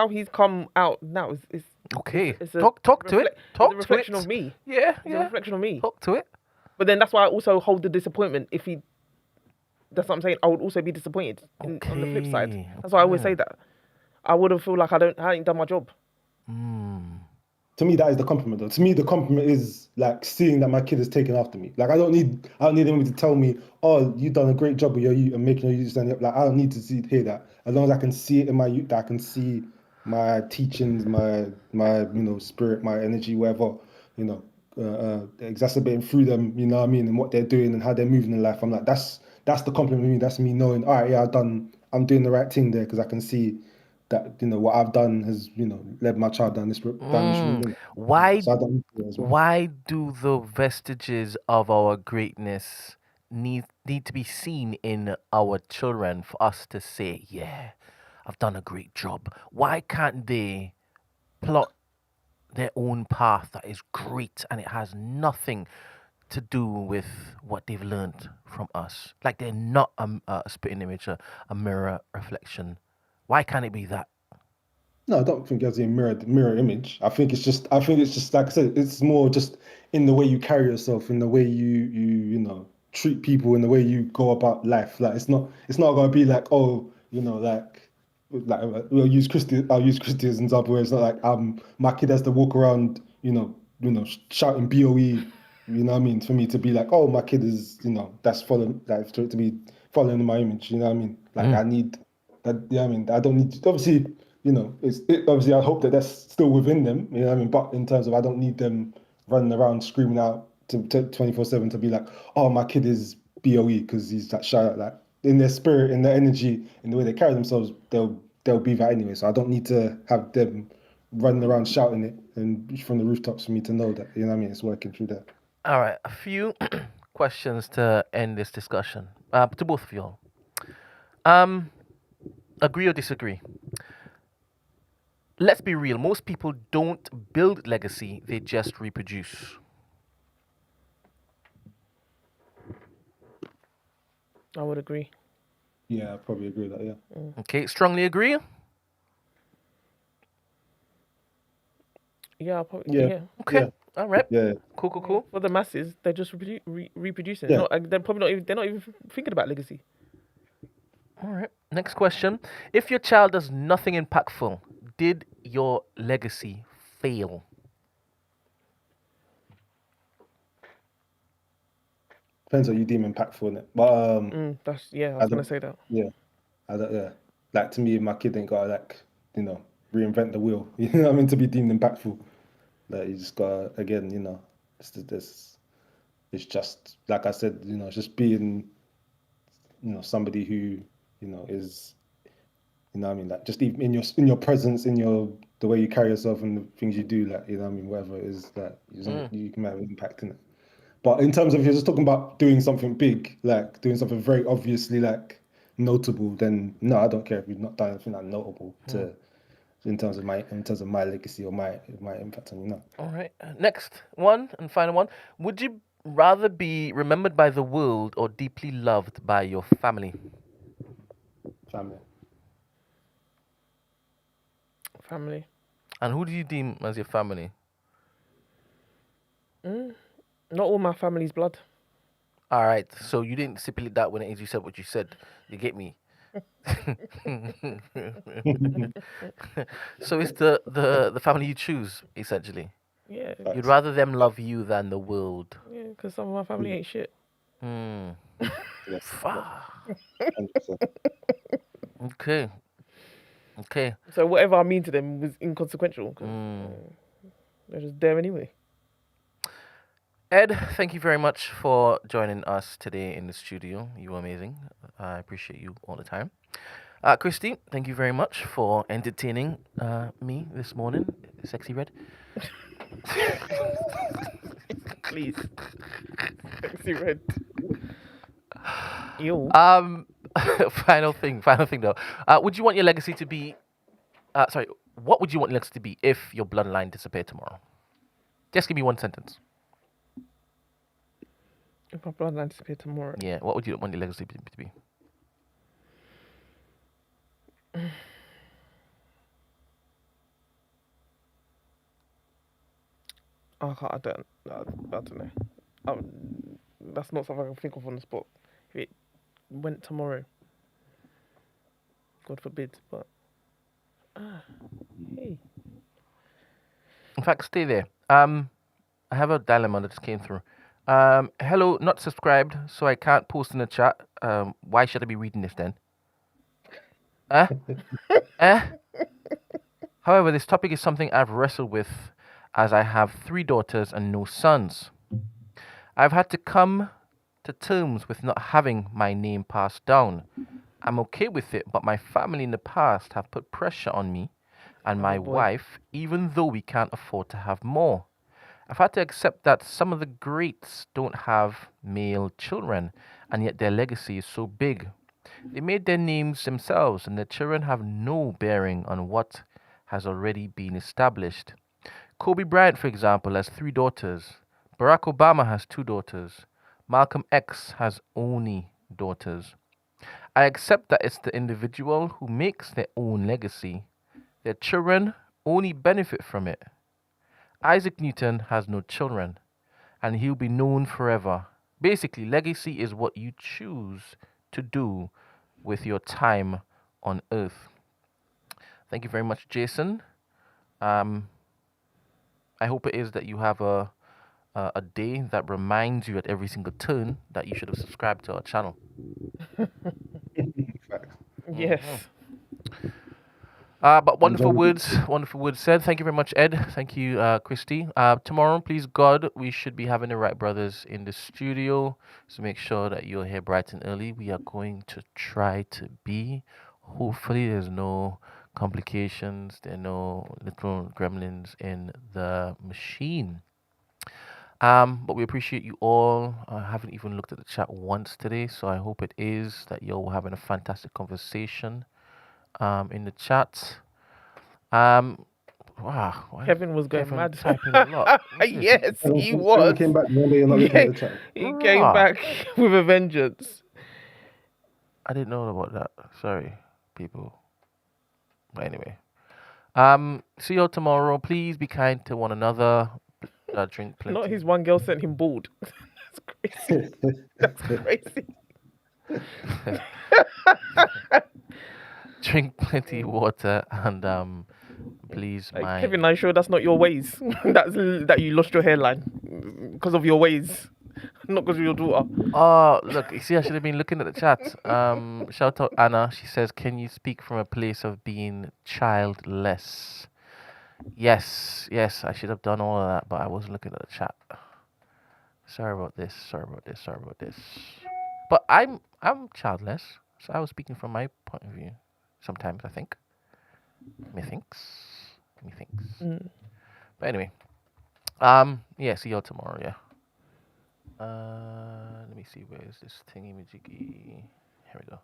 he's come out now is Okay, it's a talk to it. Talk it's a reflection to it. of me. Yeah, It's a reflection of me. Talk to it. But then that's why I also hold the disappointment. If he, that's what I'm saying. I would also be disappointed on the flip side. Okay, That's why I always okay. say that. I wouldn't feel like I ain't done my job. To me, that is the compliment, though. To me, the compliment is like seeing that my kid is taking after me. Like I don't need anybody to tell me, "Oh, you've done a great job with your youth and making your youth stand up." Like I don't need to hear that. As long as I can see it in my youth, that I can see my teachings, my spirit, my energy, whatever, exacerbating through them. You know what I mean, and what they're doing and how they're moving in life. I'm like, that's the compliment to me. That's me knowing, all right, yeah, I'm doing the right thing there because I can see that what I've done has led my child down this route. Why? So I don't need to do it as well. Why do the vestiges of our greatness need to be seen in our children for us to say, yeah, I've done a great job? Why can't they plot their own path that is great and it has nothing to do with what they've learned from us? Like they're not a spitting image, a mirror reflection. Why can't it be that? No, I don't think it's a mirror image. I think it's just like I said, it's more just in the way you carry yourself, in the way you treat people, in the way you go about life. Like it's not gonna be like, oh, I'll use Christy as an example where it's not like my kid has to walk around, shouting BOE, you know what I mean, for me to be like, oh, my kid is, that's following, like for it to be following my image, you know what I mean? Like I need that, you know what I mean? I don't need obviously, obviously I hope that that's still within them, you know what I mean? But in terms of I don't need them running around screaming out to 24/7 to be like, oh, my kid is BOE because he's like shout out, like in their spirit, in their energy, in the way they carry themselves, they'll be that anyway. So I don't need to have them running around shouting it and from the rooftops for me to know that, you know what I mean, it's working through that. All right, a few questions to end this discussion. To both of you all. Agree or disagree? Let's be real. Most people don't build legacy; they just reproduce. I would agree. Yeah, I probably agree with that, yeah. Okay, strongly agree. Yeah, I'll probably, Yeah. yeah. Okay, Yeah. all right. Yeah. Cool. For the masses, they're just reproducing. Yeah. They're probably not even. They're not even thinking about legacy. All right. Next question: if your child does nothing impactful, did your legacy fail? Depends what you deem impactful in it. But I was gonna don't- say that. yeah. Like to me, my kid ain't gotta reinvent the wheel. You know what I mean? To be deemed impactful. Like you just gotta again, it's just like I said, it's just being, somebody who, is, what I mean, like just even in your presence, the way you carry yourself and the things you do, like, what I mean, whatever it is that you can have an impact in it. But in terms of if you're just talking about doing something big, like doing something very obviously like notable, then no, I don't care if you've not done anything like notable in terms of my legacy or my impact on you. All right. Next one and final one. Would you rather be remembered by the world or deeply loved by your family? Family. Family. And who do you deem as your family? Not all my family's blood. All right. So you didn't stipulate that when you said what you said. You get me? So it's the family you choose, essentially. Yeah. You'd rather them love you than the world. Yeah, because some of my family ain't shit. Fuck. 100%. Okay. So whatever I mean to them was inconsequential. 'Cause, they're just there anyway. Ed, thank you very much for joining us today in the studio. You were amazing. I appreciate you all the time. Christy, thank you very much for entertaining me this morning. Sexy Red. Please. Sexy red. Ew. Final thing though. Would you want your legacy to be? Sorry. What would you want your legacy to be if your bloodline disappeared tomorrow? Just give me one sentence. If my bloodline disappeared tomorrow. Yeah. What would you want your legacy to be? Oh, I don't know. That's not something I can think of on the spot. If it went tomorrow, God forbid, but hey. In fact, stay there. I have a dilemma that just came through. Hello, not subscribed, so I can't post in the chat. Why should I be reading this then? However, this topic is something I've wrestled with as I have 3 daughters and no sons. I've had to come to terms with not having my name passed down. I'm okay with it, but my family in the past have put pressure on me and my wife, even though we can't afford to have more. I've had to accept that some of the greats don't have male children, and yet their legacy is so big. They made their names themselves, and their children have no bearing on what has already been established. Kobe Bryant, for example, has 3 daughters. Barack Obama has 2 daughters. Malcolm X has only daughters. I accept that it's the individual who makes their own legacy. Their children only benefit from it. Isaac Newton has no children, and he'll be known forever. Basically, legacy is what you choose to do with your time on Earth. Thank you very much, Jason. I hope it is that you have a day that reminds you at every single turn that you should have subscribed to our channel. Yes. But wonderful words said. Thank you very much, Ed. Thank you, Christy. Tomorrow, please God, we should be having the Wright brothers in the studio. So make sure that you're here bright and early. We are going to try to be. Hopefully, there's no complications. There are no little gremlins in the machine. But we appreciate you all. I haven't even looked at the chat once today, so I hope it is that you're having a fantastic conversation in the chat. Wow. Kevin was going Kevin mad. typing a lot. Yes, he Kevin was. came back one day, you're not looking at the chat. He came back with a vengeance. I didn't know about that. Sorry, people. But anyway. See you all tomorrow. Please be kind to one another. Drink plenty. Not his one girl sent him bald. That's crazy. That's crazy. Drink plenty of water and please mind. Kevin, I'm sure that's not your ways. that you lost your hairline because of your ways, not because of your daughter. Oh, look, you see, I should have been looking at the chat. Shout out Anna. She says, "Can you speak from a place of being childless?" Yes, I should have done all of that, but I wasn't looking at the chat. Sorry about this. But I'm childless, so I was speaking from my point of view. Sometimes I think. Methinks. But anyway, yeah. See y'all tomorrow. Yeah. Let me see. Where is this thingy majiggy? Here we go.